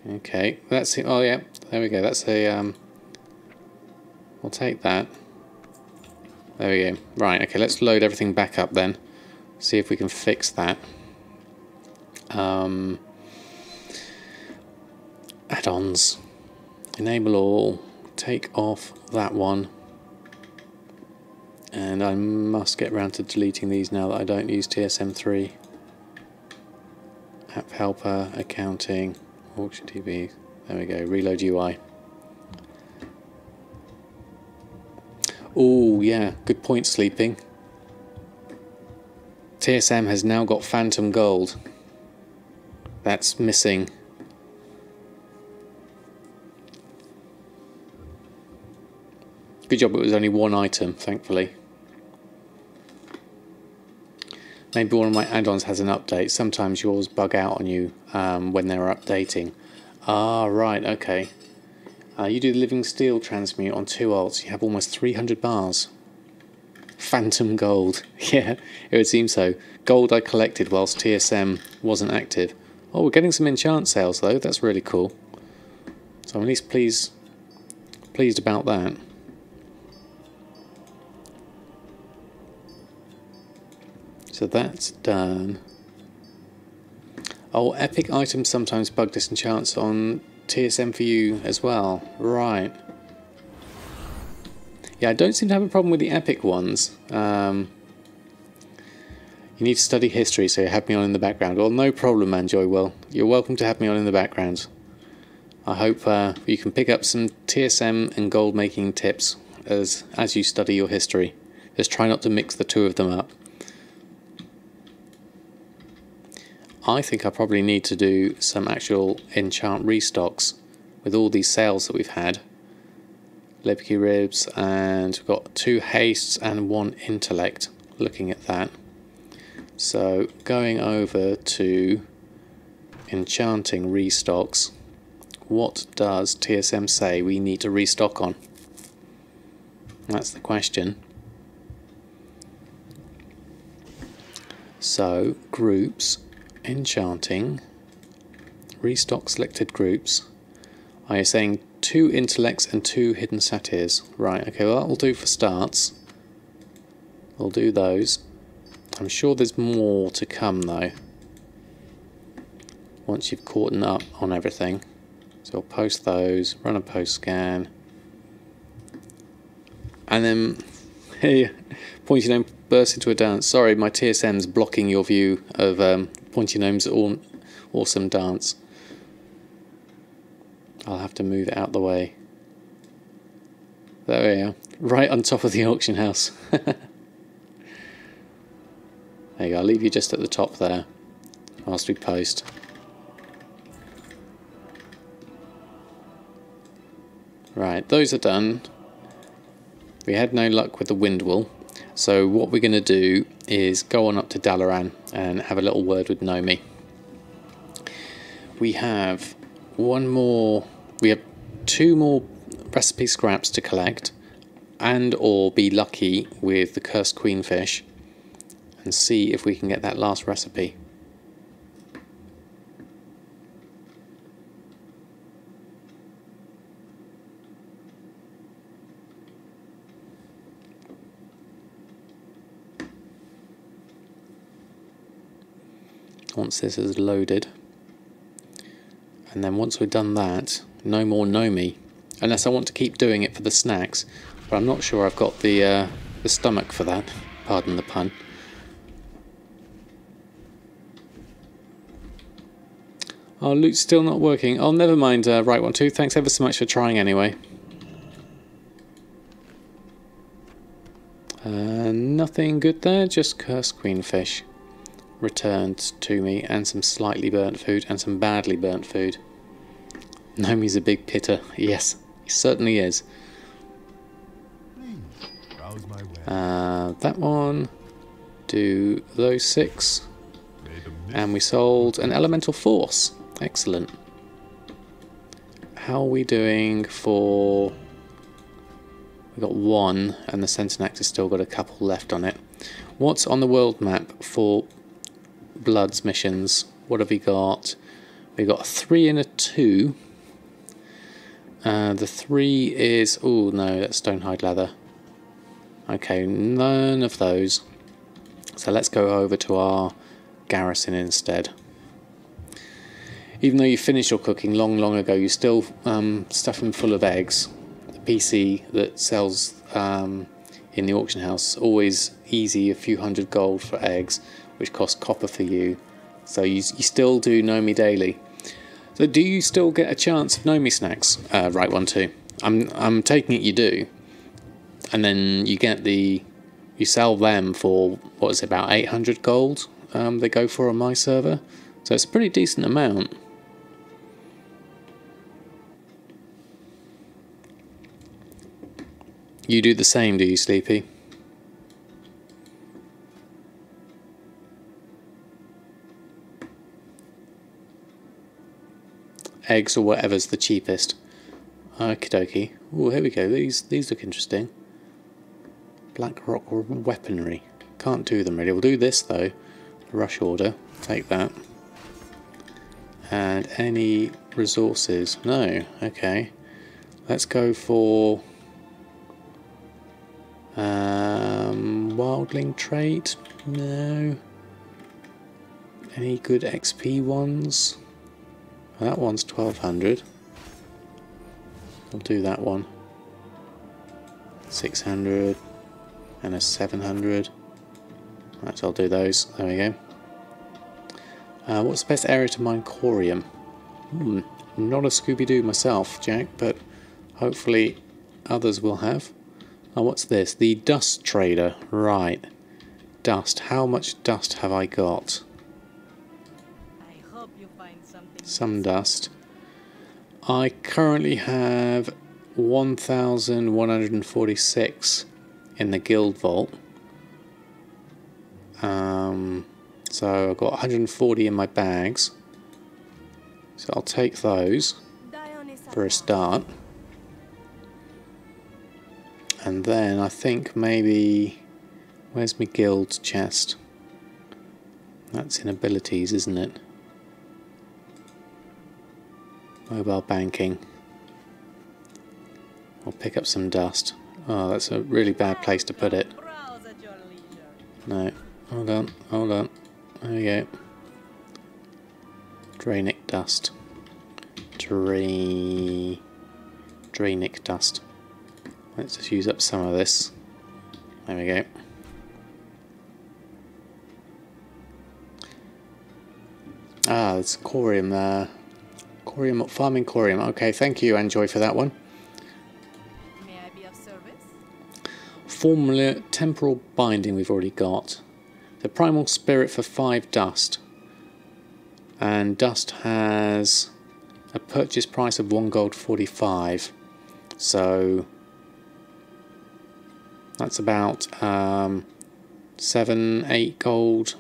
Okay, that's it. Oh yeah, there we go. That's a we'll take that. There we go. Right, okay, let's load everything back up then. See if we can fix that. Add-ons. Enable all. Take off that one. And I must get around to deleting these now that I don't use TSM3. App helper, accounting, auction TV. There we go. Reload UI. Oh yeah, good point, Sleeping. TSM has now got Phantom Gold. That's missing. Good job it was only one item, thankfully. Maybe one of my add-ons has an update. Sometimes yours bug out on you when they're updating. Ah, right, okay. You do the Living Steel transmute on 2 alts. You have almost 300 bars. Phantom Gold. Yeah, it would seem so. Gold I collected whilst TSM wasn't active. Oh, we're getting some enchant sales though. That's really cool. So I'm at least pleased about that. So that's done. Oh, epic items sometimes bug disenchants on TSM for you as well. Right. Yeah, I don't seem to have a problem with the epic ones. You need to study history, so you have me on in the background. Well, no problem, Manjoy. Well, you're welcome to have me on in the background. I hope you can pick up some TSM and gold making tips as you study your history. Just try not to mix the two of them up. I think I probably need to do some actual enchant restocks with all these sales that we've had. Liberty Ribs, and we've got 2 hastes and 1 intellect, looking at that. So going over to enchanting restocks, what does TSM say we need to restock on? That's the question. So groups, enchanting, restock selected groups. Are you saying 2 intellects and 2 hidden satyrs? Right, okay, well that will do for starts. We'll do those. I'm sure there's more to come though, once you've caught up on everything. So I'll post those, run a post scan, and then hey, Pointy Gnome bursts into a dance. Sorry, my TSM's blocking your view of Pointy Gnome's awesome dance. I'll have to move it out the way. There we are, right on top of the auction house. There you go, I'll leave you just at the top there whilst we post. Right, those are done. We had no luck with the Windwall, so what we're going to do is go on up to Dalaran and have a little word with Nomi. We have two more recipe scraps to collect, and or be lucky with the cursed queenfish and see if we can get that last recipe. Once this is loaded, and then once we've done that, no more Nomi, unless I want to keep doing it for the snacks, but I'm not sure I've got the stomach for that, pardon the pun. Oh, loot's still not working. Oh, never mind, right one too, thanks ever so much for trying anyway. Nothing good there, just cursed queenfish returned to me, and some slightly burnt food and some badly burnt food. Nomi's a big pitter. Yes, he certainly is. That one, do those 6, and we sold an elemental force. Excellent. How are we doing for... We've got 1 and the Centenax has still got a couple left on it. What's on the world map for Bloods missions? What have we got? We got a 3 and a 2. The 3 is... oh no, that's Stonehide leather. Okay, none of those. So let's go over to our garrison instead. Even though you finished your cooking long ago, you still stuff them full of eggs. The PC that sells in the auction house, always easy, a few hundred gold for eggs, which cost copper for you. So you still do Nomi daily. So do you still get a chance of Nomi snacks? Right one too. I'm taking it you do. And then you get you sell them for, what is it, about 800 gold they go for on my server. So it's a pretty decent amount. You do the same, do you, Sleepy? Eggs or whatever's the cheapest. Okie dokie. Oh, here we go. These look interesting. Black rock weaponry. Can't do them really. We'll do this though. Rush order. Take that. And any resources? No. Okay. Let's go for wildling trait. No. Any good XP ones? Well, that one's 1200. I'll do that one. 600 and a 700. Right, so I'll do those. There we go. What's the best area to mine corium? Not a Scooby-Doo myself, Jack, but hopefully others will have. Oh, what's this? The dust trader. Right. Dust. How much dust have I got? I hope you find something. Some dust. I currently have 1,146 in the guild vault. So I've got 140 in my bags. So I'll take those for a start. And then I think maybe... where's my guild chest? That's in abilities, isn't it? Mobile banking. I'll pick up some dust. Oh, that's a really bad place to put it. No. Hold on. Hold on. There we go. Drainic dust. Drainic dust. Let's just use up some of this. There we go. Ah, there's corium there. Corium, farming corium. Okay, thank you, Enjoy, for that one. May I be of service? Formula temporal binding we've already got. The primal spirit for 5 dust. And dust has a purchase price of 1 gold 45. So that's about 7-8 gold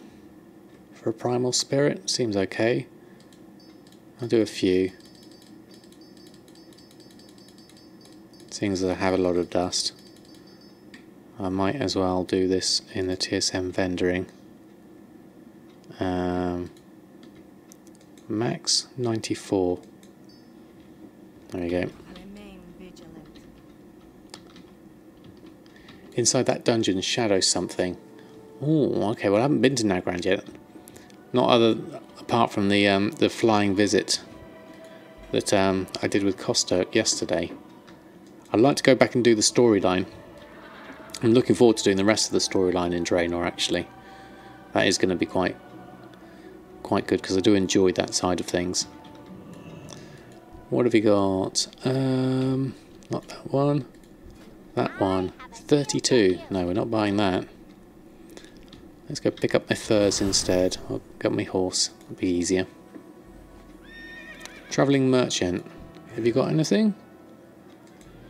for a primal spirit. Seems okay. I'll do a few. Seeing as I have a lot of dust, I might as well do this in the TSM vendoring. Max 94. There we go. Remain vigilant. Inside that dungeon, shadow something. Oh, okay. Well, I haven't been to Nagrand yet. Apart from the flying visit that I did with Kosturk yesterday. I'd like to go back and do the storyline. I'm looking forward to doing the rest of the storyline in Draenor. Actually, that is going to be quite good because I do enjoy that side of things. What have we got? Not that one. That one. 32. No, we're not buying that. Let's go pick up my furs instead. I'll get my horse. It'll be easier. Travelling merchant. Have you got anything?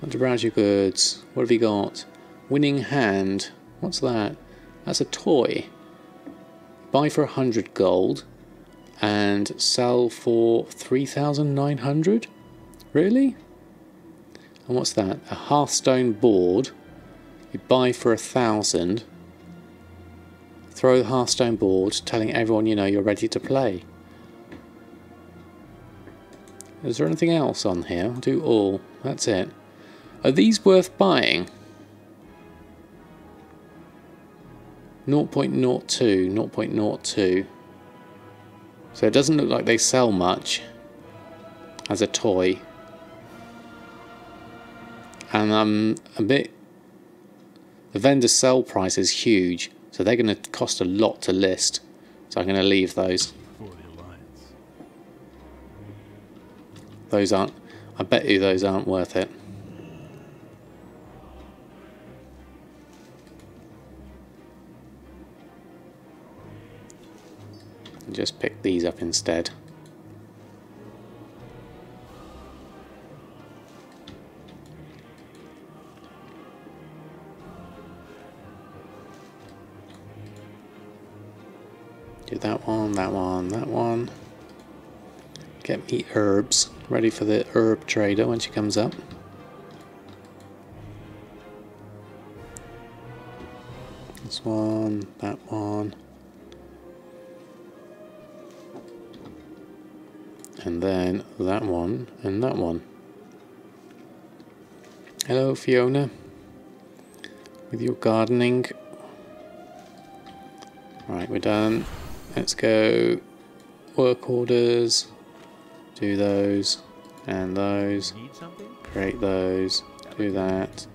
Want to browse your goods. What have you got? Winning hand. What's that? That's a toy. Buy for 100 gold and sell for 3,900? Really? And what's that? A Hearthstone board. You buy for 1,000. Throw the Hearthstone board, telling everyone you know you're ready to play. Is there anything else on here? Do all. That's it. Are these worth buying? 0.02, 0.02. So it doesn't look like they sell much as a toy. And a bit... The vendor sell price is huge, so they're going to cost a lot to list. So I'm going to leave those. Those aren't... I bet you those aren't worth it. Just pick these up instead. Do that one, that one, that one. Get me herbs ready for the herb trader when she comes up. This one, that one. And then that one and that one. Hello, Fiona. With your gardening. Right, we're done. Let's go. Work orders. Do those. And those. Create those. Do that.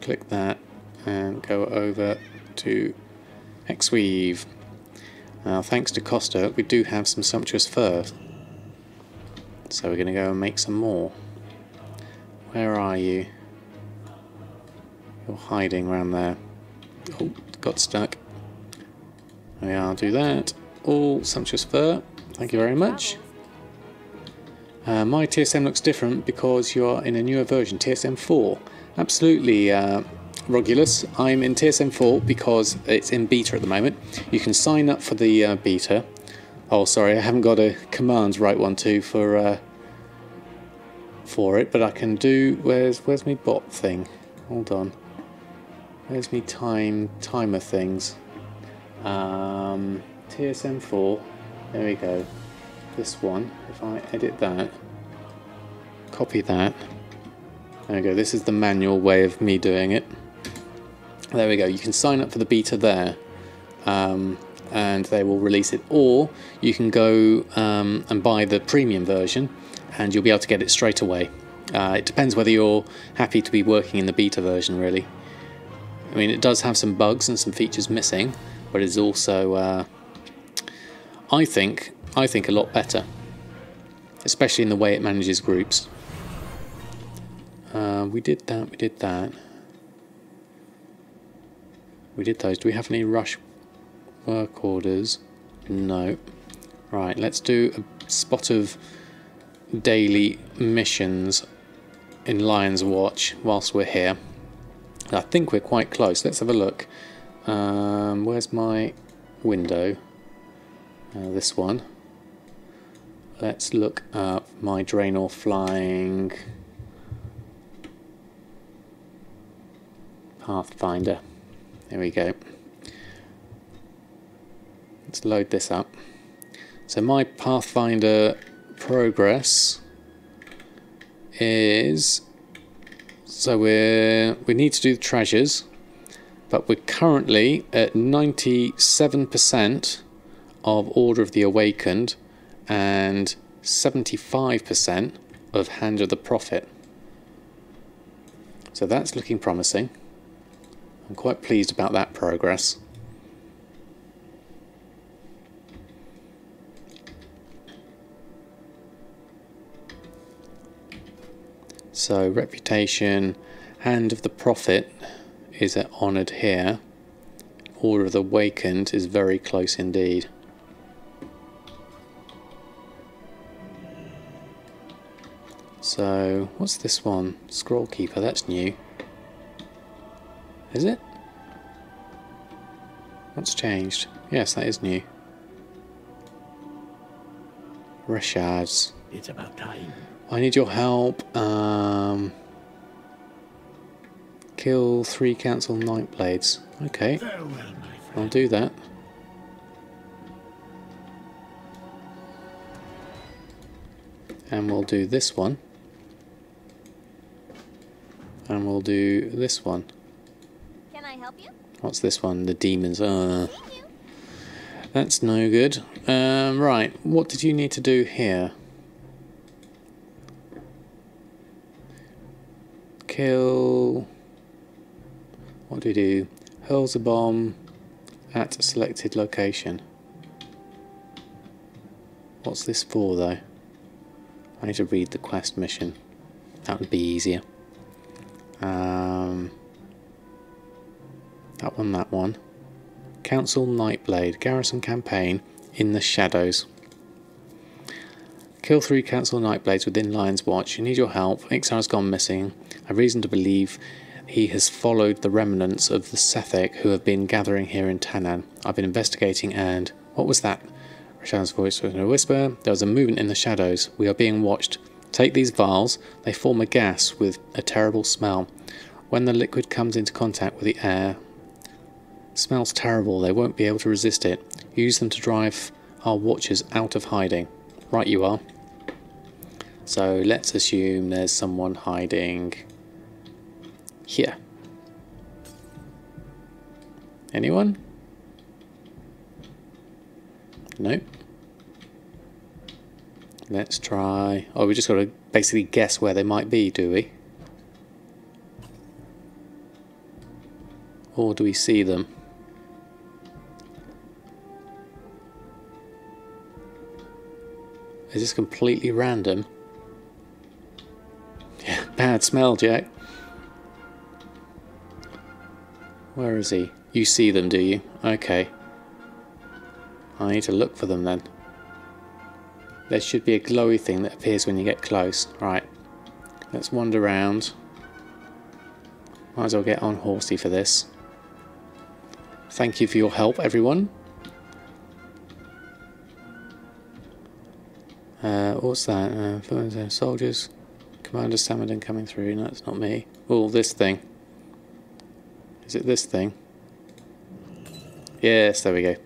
Click that. And go over to Xweave. Now, thanks to Costa, we do have some sumptuous fur. So we're going to go and make some more. Where are you? You're hiding around there. Oh, got stuck. There we are, do that. All sumptuous fur. Thank you very much. My TSM looks different because you're in a newer version, TSM 4. Absolutely, Rogulus. I'm in TSM 4 because it's in beta at the moment. You can sign up for the beta. Oh, sorry, I haven't got a commands right one too for it, but I can do. Where's my bot thing? Hold on. Where's me timer things? TSM 4. There we go. This one. If I edit that, copy that. There we go. This is the manual way of me doing it. There we go. You can sign up for the beta there. and they will release it, or you can go and buy the premium version and you'll be able to get it straight away. It depends whether you're happy to be working in the beta version, really. I mean, it does have some bugs and some features missing, but it's also I think a lot better, especially in the way it manages groups. We did that, we did those. Do we have any rush work orders? No. Right, let's do a spot of daily missions in Lion's Watch whilst we're here. I think we're quite close. Let's have a look. Where's my window? This one. Let's look up my Draenor flying Pathfinder. There we go. Let's load this up. So my Pathfinder progress is, so we need to do the treasures, but we're currently at 97% of Order of the Awakened and 75% of Hand of the Prophet. So that's looking promising. I'm quite pleased about that progress. So reputation, Hand of the Prophet is honoured here. Order of the Awakened is very close indeed. So what's this one? Scroll Keeper, that's new. Is it? What's changed? Yes, that is new. Reshards. It's about time. I need your help. Kill 3 Council Nightblades. Okay, Farewell, my friend. I'll do that. And we'll do this one. And we'll do this one. Can I help you? What's this one? The demons. Thank you. That's no good. Right, what did you need to do here? Kill... What do we do? Hurls a bomb at a selected location. What's this for, though? I need to read the quest mission. That would be easier. That one. Council Nightblade, Garrison Campaign, In the Shadows. Kill 3 Council Nightblades within Lion's Watch. You need your help. Ixar has gone missing. I have reason to believe he has followed the remnants of the Sethic who have been gathering here in Tannan. I've been investigating and... What was that? Rashan's voice was in a whisper. There was a movement in the shadows. We are being watched. Take these vials. They form a gas with a terrible smell. When the liquid comes into contact with the air, it smells terrible. They won't be able to resist it. Use them to drive our watchers out of hiding. Right you are. So let's assume there's someone hiding here. Anyone? Nope. Let's try... Oh, we just got to basically guess where they might be, do we? Or do we see them? Is this completely random? Yeah, bad smell, Jack. Where is he? You see them, do you? Okay. I need to look for them then. There should be a glowy thing that appears when you get close. Right. Let's wander around. Might as well get on horsey for this. Thank you for your help, everyone. What's that? Soldiers. Commander Samadan coming through. No, it's not me. Oh, this thing. Is it this thing? Yes, there we go.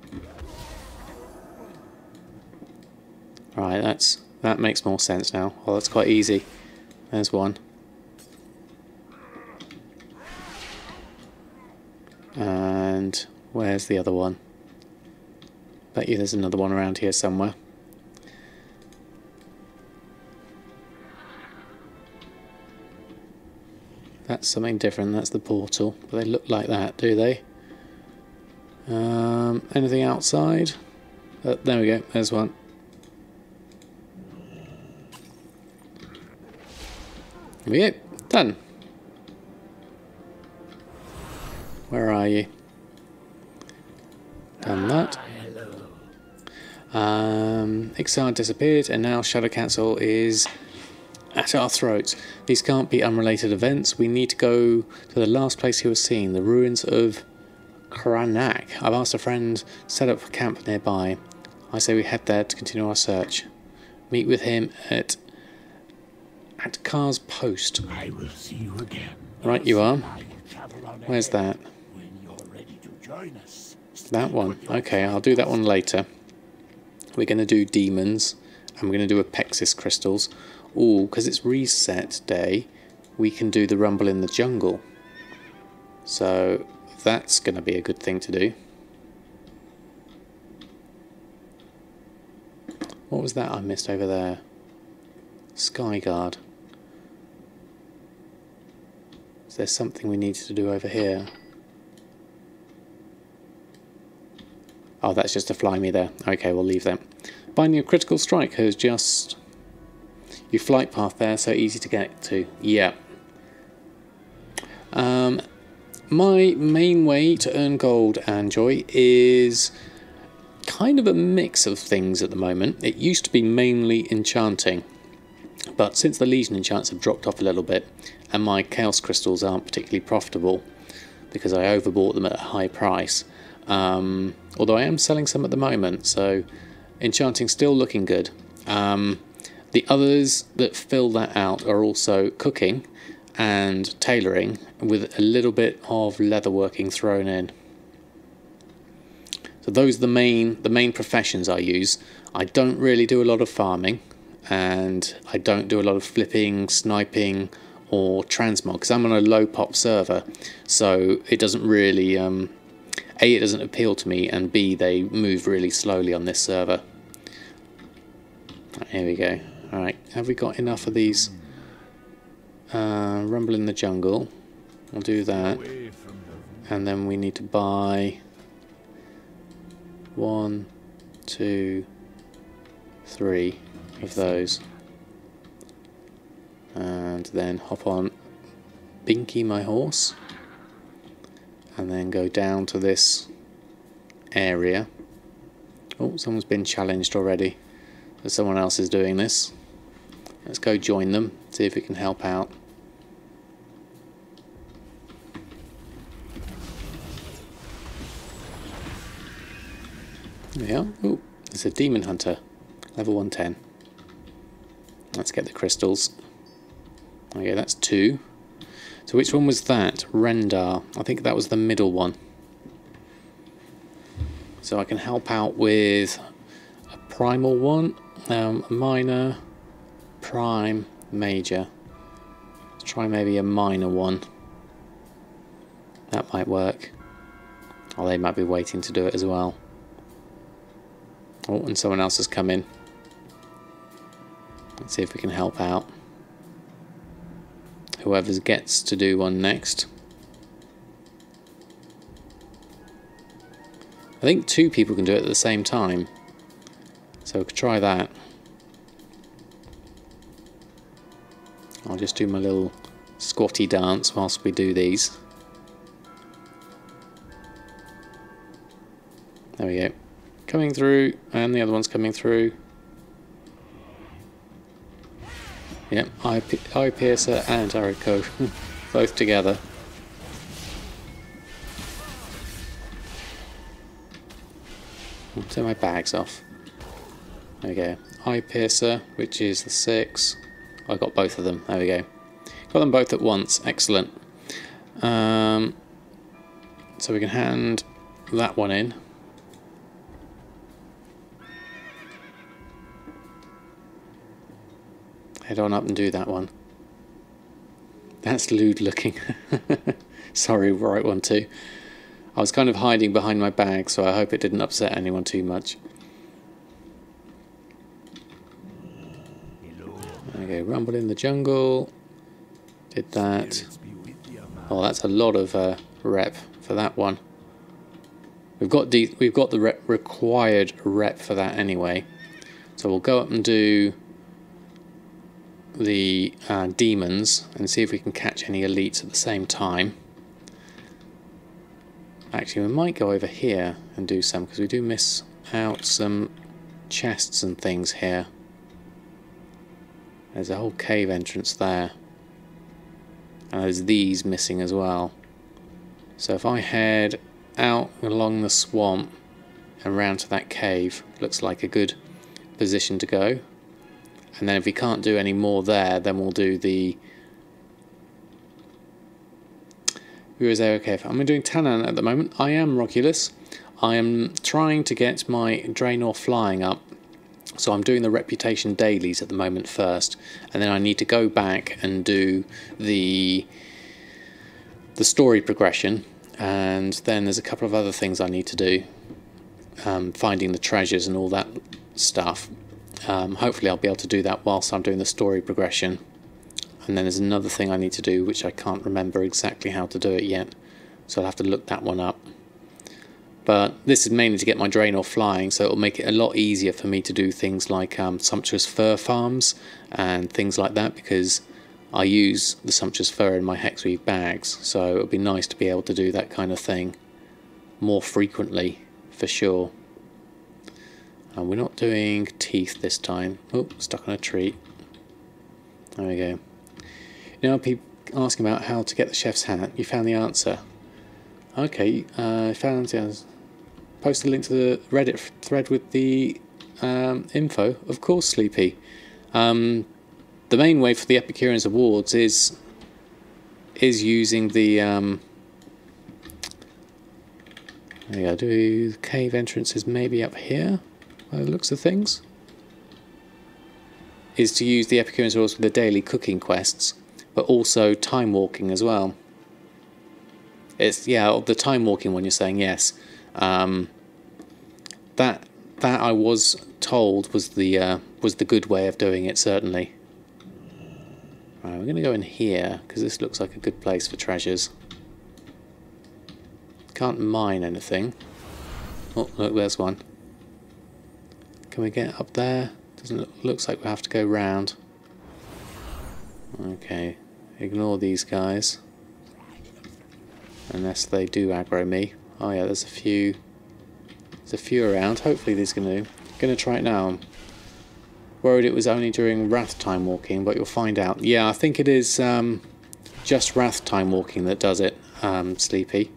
Right, that makes more sense now. Oh, that's quite easy. There's one. And where's the other one? Bet you there's another one around here somewhere. That's something different. That's the portal. But they look like that, do they? Anything outside? There we go. There's one. There we go. Done. Where are you? Done that. Ixar disappeared, and now Shadow Council is at our throats. These can't be unrelated events. We need to go to the last place he was seen, the ruins of Kranak. I've asked a friend to set up a camp nearby. I say we head there to continue our search. Meet with him at Car's Post. I will see you again. Right, you are. Where's that? When you're ready to join us. That one. Okay, I'll do that one later. We're going to do demons, and we're going to do Apexis crystals. Ooh, because it's reset day, we can do the rumble in the jungle. So that's going to be a good thing to do. What was that I missed over there? Skyguard. Is there something we needed to do over here? Oh, that's just to fly me there. Okay, we'll leave that. Binding a critical strike has just... You flight path there, so easy to get to. Yeah. My main way to earn gold and joy is kind of a mix of things at the moment. It used to be mainly enchanting, but since the Legion enchants have dropped off a little bit, and my Chaos Crystals aren't particularly profitable because I overbought them at a high price, although I am selling some at the moment, so enchanting's still looking good. The others that fill that out are also cooking and tailoring, with a little bit of leatherworking thrown in. So those are the main professions I use. I don't really do a lot of farming, and I don't do a lot of flipping, sniping, or transmog, because I'm on a low pop server, so it doesn't really A, it doesn't appeal to me, and B, they move really slowly on this server. Here we go. Alright, have we got enough of these? Rumble in the jungle. We'll do that. And then we need to buy 1, 2, 3 of those. And then hop on Binky, my horse. And then go down to this area. Oh, someone's been challenged already. So someone else is doing this. Let's go join them, see if we can help out. There we are. Oh, there's a demon hunter. Level 110. Let's get the crystals. Okay, that's 2. So which one was that? Rendar. I think that was the middle one. So I can help out with a primal one, minor, prime, major. Let's try maybe a minor one. That might work. Or they might be waiting to do it as well. Oh, and someone else has come in. Let's see if we can help out. Whoever gets to do one next. I think 2 people can do it at the same time. So we could try that. I'll just do my little squatty dance whilst we do these. There we go. Coming through, and the other one's coming through. Yep, eye piercer and arrow coat, both together. I'll turn my bags off. There we go. Eye piercer, which is the 6. I got both of them. There we go. Got them both at once. Excellent. So we can hand that one in. Head on up and do that one. That's lewd looking. Sorry, right one too. I was kind of hiding behind my bag, so I hope it didn't upset anyone too much. There we go, rumble in the jungle. Did that. Oh, that's a lot of rep for that one. We've got the required rep for that anyway. So we'll go up and do the demons and see if we can catch any elites at the same time. Actually, we might go over here and do some, because we do miss out some chests and things here. There's a whole cave entrance there. And there's these missing as well. So if I head out along the swamp and round to that cave, looks like a good position to go. And then if we can't do any more there, then we'll do the... Who is there? Okay, I'm doing Tanan at the moment. I am Roculus. I am trying to get my Draenor flying up. So I'm doing the reputation dailies at the moment first, and then I need to go back and do the story progression, and then there's a couple of other things I need to do, finding the treasures and all that stuff. Hopefully I'll be able to do that whilst I'm doing the story progression. And then there's another thing I need to do which I can't remember exactly how to do it yet, so I'll have to look that one up. But this is mainly to get my Draenor flying, so it'll make it a lot easier for me to do things like sumptuous fur farms and things like that, because I use the sumptuous fur in my hexweave bags, so it'll be nice to be able to do that kind of thing more frequently, for sure. And we're not doing teeth this time. Oh, stuck on a tree. There we go. Now people asking about how to get the chef's hat. You found the answer. Okay, I found the answer. Post a link to the Reddit thread with the info. Of course, Sleepy. The main way for the Epicureans Awards is using the there you go. Do cave entrances maybe up here by the looks of things? Is to use the Epicureans Awards with the daily cooking quests, but also time walking as well. It's, yeah, the time walking one you're saying, yes. That I was told was the good way of doing it, certainly. Right, we're going to go in here because this looks like a good place for treasures. Can't mine anything. Oh, look, there's one. Can we get up there? Looks like we have to go round. Okay, ignore these guys. Unless they do aggro me. Oh yeah, there's a few around. Hopefully these gonna try it now. I'm worried it was only during Wrath time walking, but you'll find out. Yeah, I think it is just Wrath time walking that does it, Sleepy.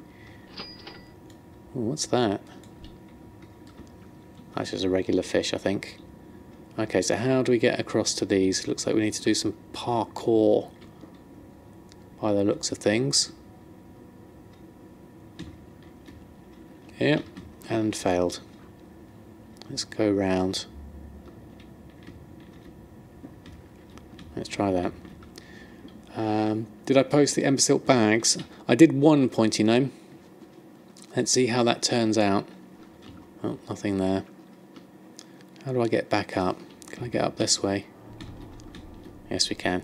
Ooh, what's that? That's just a regular fish, I think. Okay, so how do we get across to these? Looks like we need to do some parkour by the looks of things. Yep, and failed. Let's go round. Let's try that. Did I post the Ember Silk bags? I did one pointy gnome. Let's see how that turns out. Oh, nothing there. How do I get back up? Can I get up this way? Yes, we can.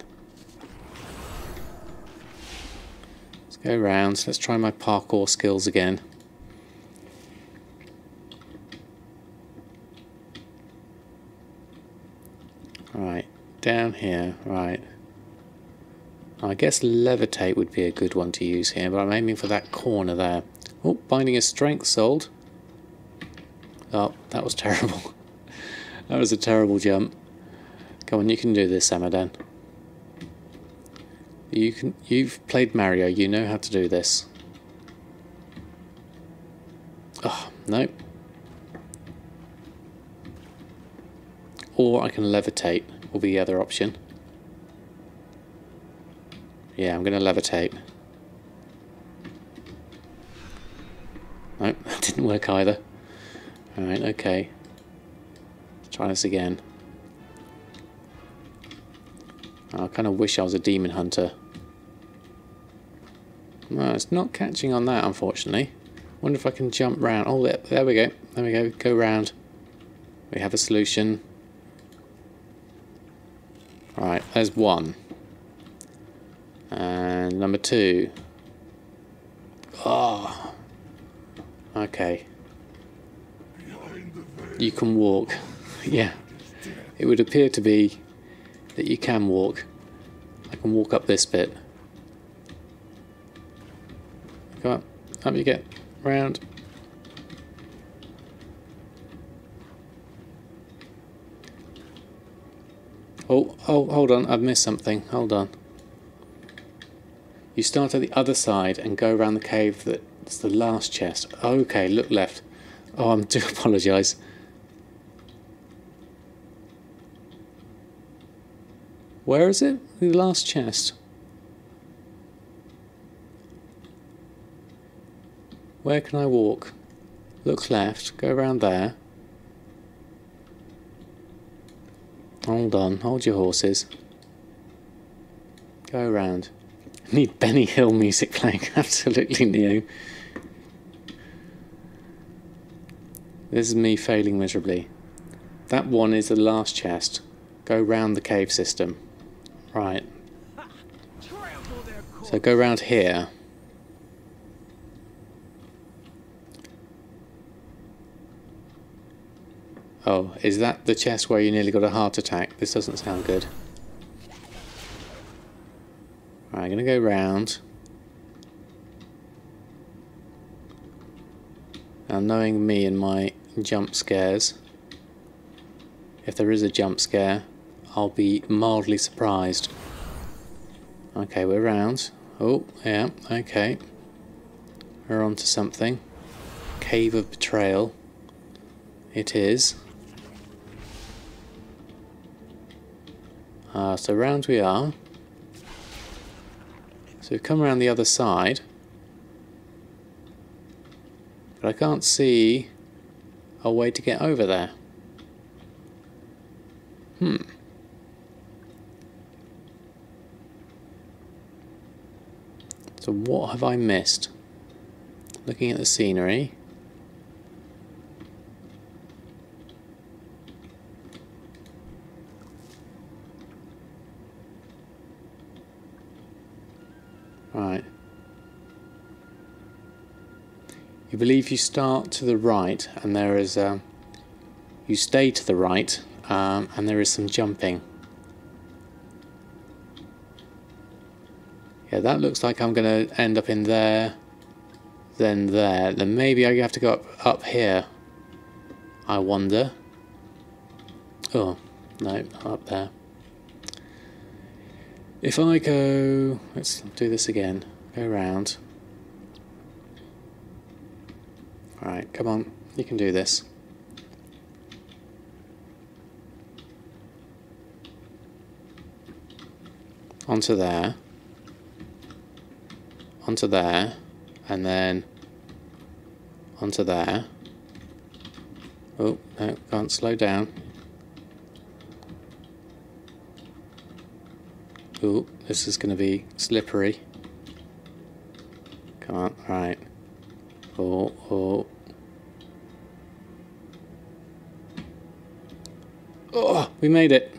Let's go round. Let's try my parkour skills again. Right, down here, right. I guess levitate would be a good one to use here, but I'm aiming for that corner there. Oh, binding of strength sold. Oh, that was terrible. That was a terrible jump. Come on, you can do this, Samadan. You've played Mario, you know how to do this. Oh, no. Or I can levitate, will be the other option. Yeah, I'm going to levitate. No, that didn't work either. Alright, okay. Let's try this again. I kind of wish I was a demon hunter. No, it's not catching on that, unfortunately. Wonder if I can jump round. Oh, there we go. There we go. Go round. We have a solution. Right, there's one. And number two. Oh. Okay. You can walk. Yeah. It would appear to be that you can walk. I can walk up this bit. Come on. Up you get. Round. Oh, hold on. I've missed something. Hold on. You start at the other side and go around the cave that's the last chest. Okay, look left. Oh, I do apologise. Where is it? The last chest. Where can I walk? Look left. Go around there. Hold on. Hold your horses. Go around. I need Benny Hill music playing. Absolutely new. This is me failing miserably. That one is the last chest. Go round the cave system. Right. So go round here. Oh, is that the chest where you nearly got a heart attack? This doesn't sound good. Right, I'm going to go round. Now, knowing me and my jump scares, if there is a jump scare, I'll be mildly surprised. Okay, we're round. Oh, yeah, okay. We're on to something. Cave of Betrayal. It is. So round we are. So we've come around the other side. But I can't see a way to get over there. So what have I missed? Looking at the scenery. Right. You believe you start to the right and there is you stay to the right and there is some jumping. Yeah, that looks like I'm going to end up in there, then there. Then maybe I have to go up here. I wonder. Oh, no, not up there. If I go... Let's do this again. Go round. Alright, come on. You can do this. Onto there. Onto there. And then onto there. Oh, no, can't slow down. Ooh, this is going to be slippery. Come on, right. Oh, oh. Oh, we made it.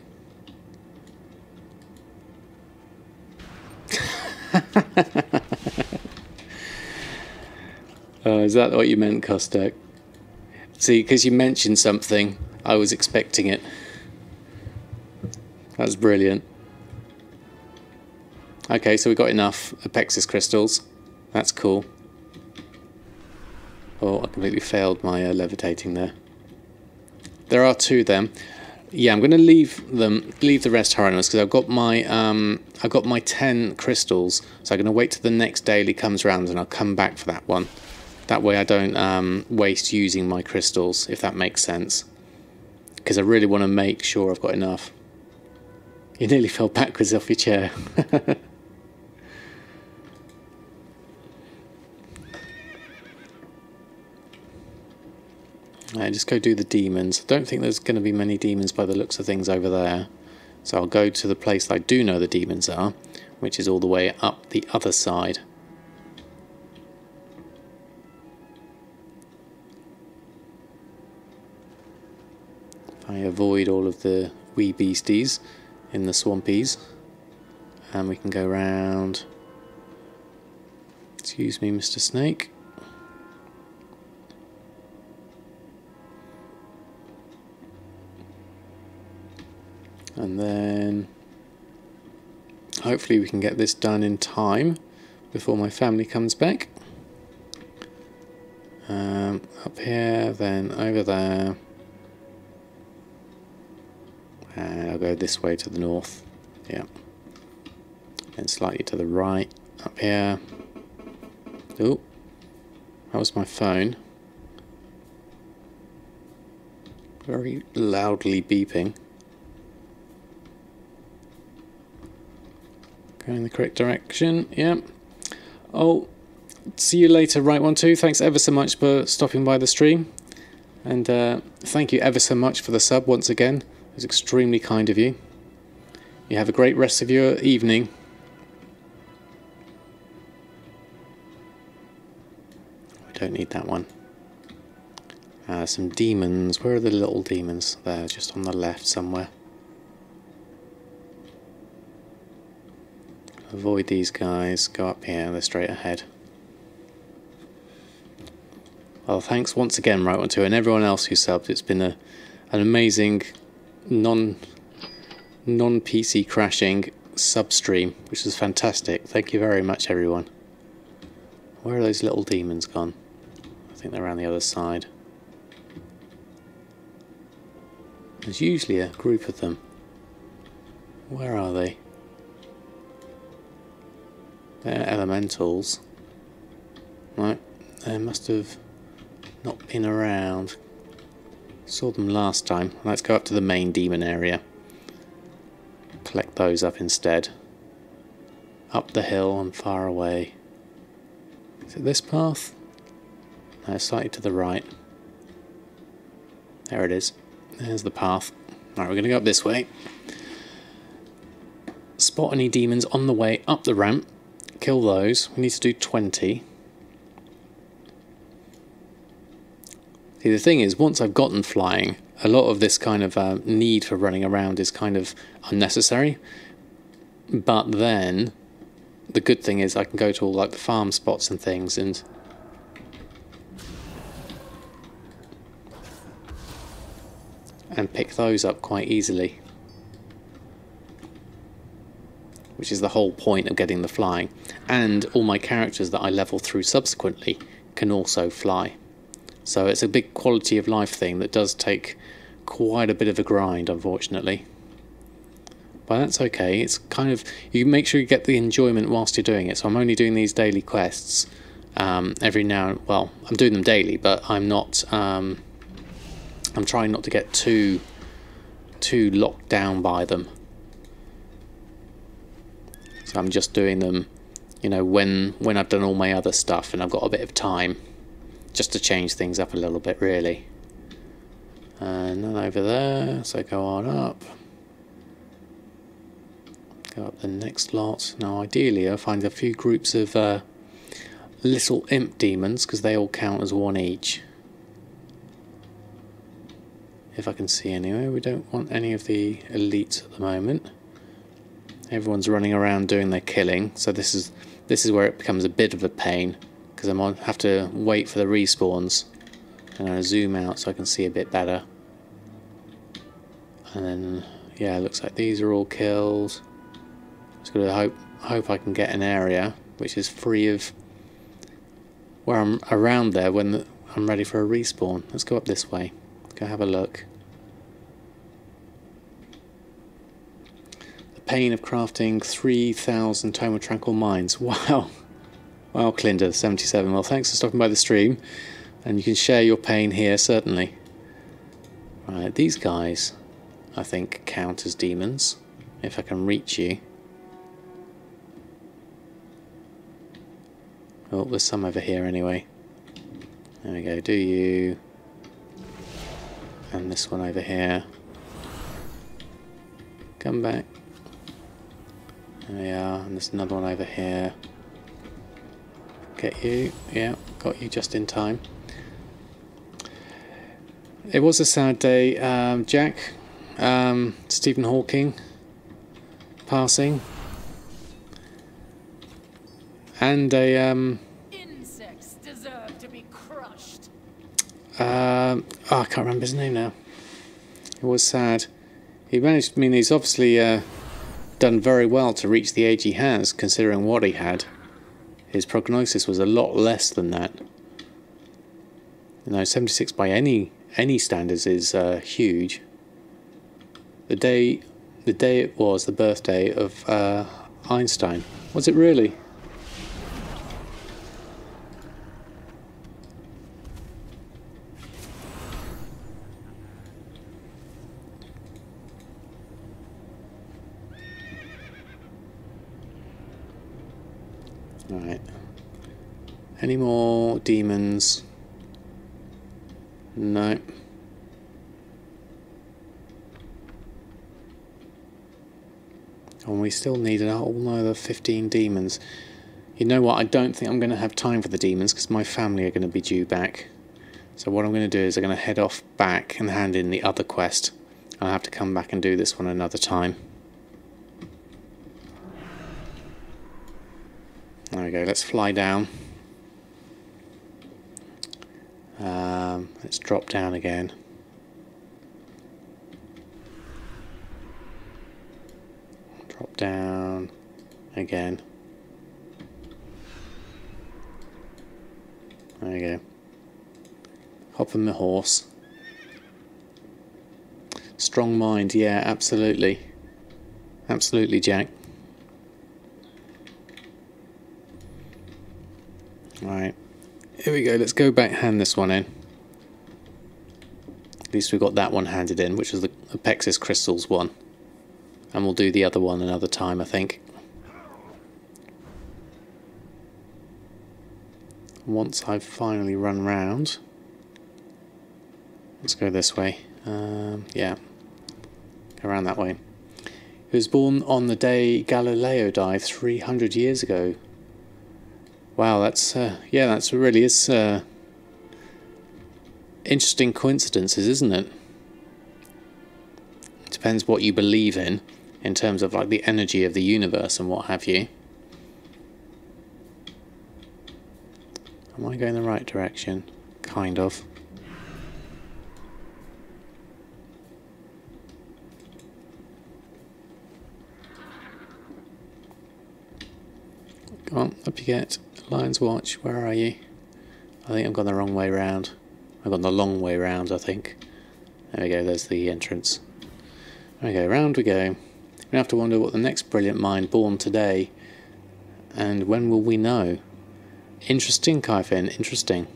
Oh, is that what you meant, Kostek? See, because you mentioned something, I was expecting it. That's brilliant. Okay, so we got enough Apexis crystals. That's cool. Oh, I completely failed my levitating there. There are two then. Yeah, I'm going to leave the rest Hieronymus because I've got my 10 crystals. So I'm going to wait till the next daily comes around and I'll come back for that one. That way I don't waste using my crystals, if that makes sense. Because I really want to make sure I've got enough. You nearly fell backwards off your chair. Just go do the demons. I don't think there's going to be many demons by the looks of things over there. So I'll go to the place that I do know the demons are, which is all the way up the other side. I avoid all of the wee beasties in the swampies. And we can go round. Excuse me, Mr. Snake. And then hopefully we can get this done in time before my family comes back. Up here, then over there. And I'll go this way to the north. Yeah. And slightly to the right. Up here. Oh, that was my phone. Very loudly beeping. Going in the correct direction, yeah. Oh, see you later, Right One Two. Thanks ever so much for stopping by the stream. And thank you ever so much for the sub once again. It was extremely kind of you. You have a great rest of your evening. I don't need that one. Some demons. Where are the little demons? There, just on the left somewhere. Avoid these guys. Go up here. They're straight ahead. Well, thanks once again, Right One Two, and everyone else who subbed. It's been an amazing non-PC crashing sub stream, which is fantastic. Thank you very much, everyone. Where are those little demons gone? I think they're around the other side. There's usually a group of them. Where are they? They're elementals. Right, they must have not been around. Saw them last time. Let's go up to the main demon area. Collect those up instead. Up the hill and far away. Is it this path? No, slightly to the right. There it is. There's the path. Alright, we're going to go up this way. Spot any demons on the way up the ramp. Kill those. We need to do 20. See, the thing is, once I've gotten flying, a lot of this kind of need for running around is kind of unnecessary. But then, the good thing is I can go to all like the farm spots and things and pick those up quite easily. Which is the whole point of getting the flying. And all my characters that I level through subsequently can also fly. So it's a big quality of life thing that does take quite a bit of a grind, unfortunately. But that's okay. It's kind of, you make sure you get the enjoyment whilst you're doing it. So I'm only doing these daily quests every now, well, I'm doing them daily, but I'm not, I'm trying not to get too locked down by them. So I'm just doing them, you know, when I've done all my other stuff and I've got a bit of time, just to change things up a little bit, really. And none over there, so go on up. Go up the next lot. Now ideally I'll find a few groups of little imp demons, because they all count as one each. If I can see anyway. We don't want any of the elites at the moment. Everyone's running around doing their killing, so this is where it becomes a bit of a pain, because I might have to wait for the respawns. And I'll zoom out so I can see a bit better. And then, yeah, it looks like these are all killed. Just gotta hope I can get an area which is free of where I'm around there when I'm ready for a respawn. Let's go up this way. Go have a look. The pain of crafting 3,000 Tome of Tranquil Minds. Wow. Wow, Clinda77. Well, thanks for stopping by the stream. And you can share your pain here, certainly. Right, these guys, I think, count as demons. If I can reach you. Oh, there's some over here anyway. There we go, do you. And this one over here. Come back. There we are, and there's another one over here. Get you, yeah, got you just in time. It was a sad day, Jack. Stephen Hawking passing. And a Insects deserve to be crushed. oh, I can't remember his name now. It was sad. He managed, I mean, he's obviously done very well to reach the age he has, considering what he had. His prognosis was a lot less than that. You know, 76 by any standards is huge. The day it was the birthday of Einstein. Was it really? Right. Any more demons? No. And we still need another 15 demons. You know what? I don't think I'm going to have time for the demons because my family are going to be due back. So what I'm going to do is I'm going to head off back and hand in the other quest. I'll have to come back and do this one another time. There we go. Let's fly down. Let's drop down again. Drop down again. There we go. Hop on the horse. Strong mind, yeah, absolutely. Absolutely, Jack. Right. Here we go, let's go back hand this one in. At least we got that one handed in, which was the Apexis Crystals one. And we'll do the other one another time, I think. Once I've finally run round. Let's go this way. Yeah. Go around that way. He was born on the day Galileo died 300 years ago. Wow, that's yeah, that's really is interesting coincidences, isn't it? Depends what you believe in terms of like the energy of the universe and what have you. Am I going the right direction? Kind of. Come on, up you get. Lion's Watch, where are you? I think I've gone the wrong way round. I've gone the long way round, I think. There we go, there's the entrance. There we go, round we go. We have to wonder what the next brilliant mind born today. And when will we know? Interesting, Kaifin, interesting.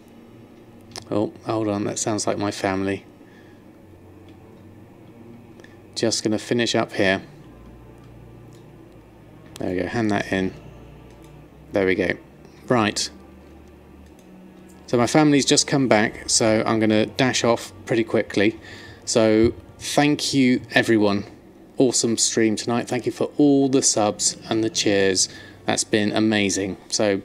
Oh, hold on, that sounds like my family. Just going to finish up here. There we go, hand that in. There we go. Right. So my family's just come back, so I'm going to dash off pretty quickly. So thank you, everyone. Awesome stream tonight. Thank you for all the subs and the cheers. That's been amazing. So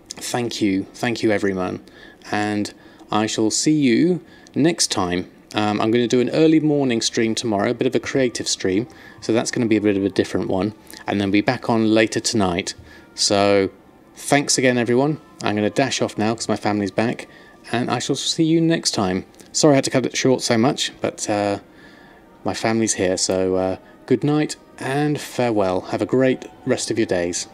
thank you, everyone. And I shall see you next time. I'm going to do an early morning stream tomorrow, a bit of a creative stream. So that's going to be a bit of a different one. And then be back on later tonight. So thanks again, everyone. I'm going to dash off now because my family's back. And I shall see you next time. Sorry I had to cut it short so much, but my family's here. So good night and farewell. Have a great rest of your days.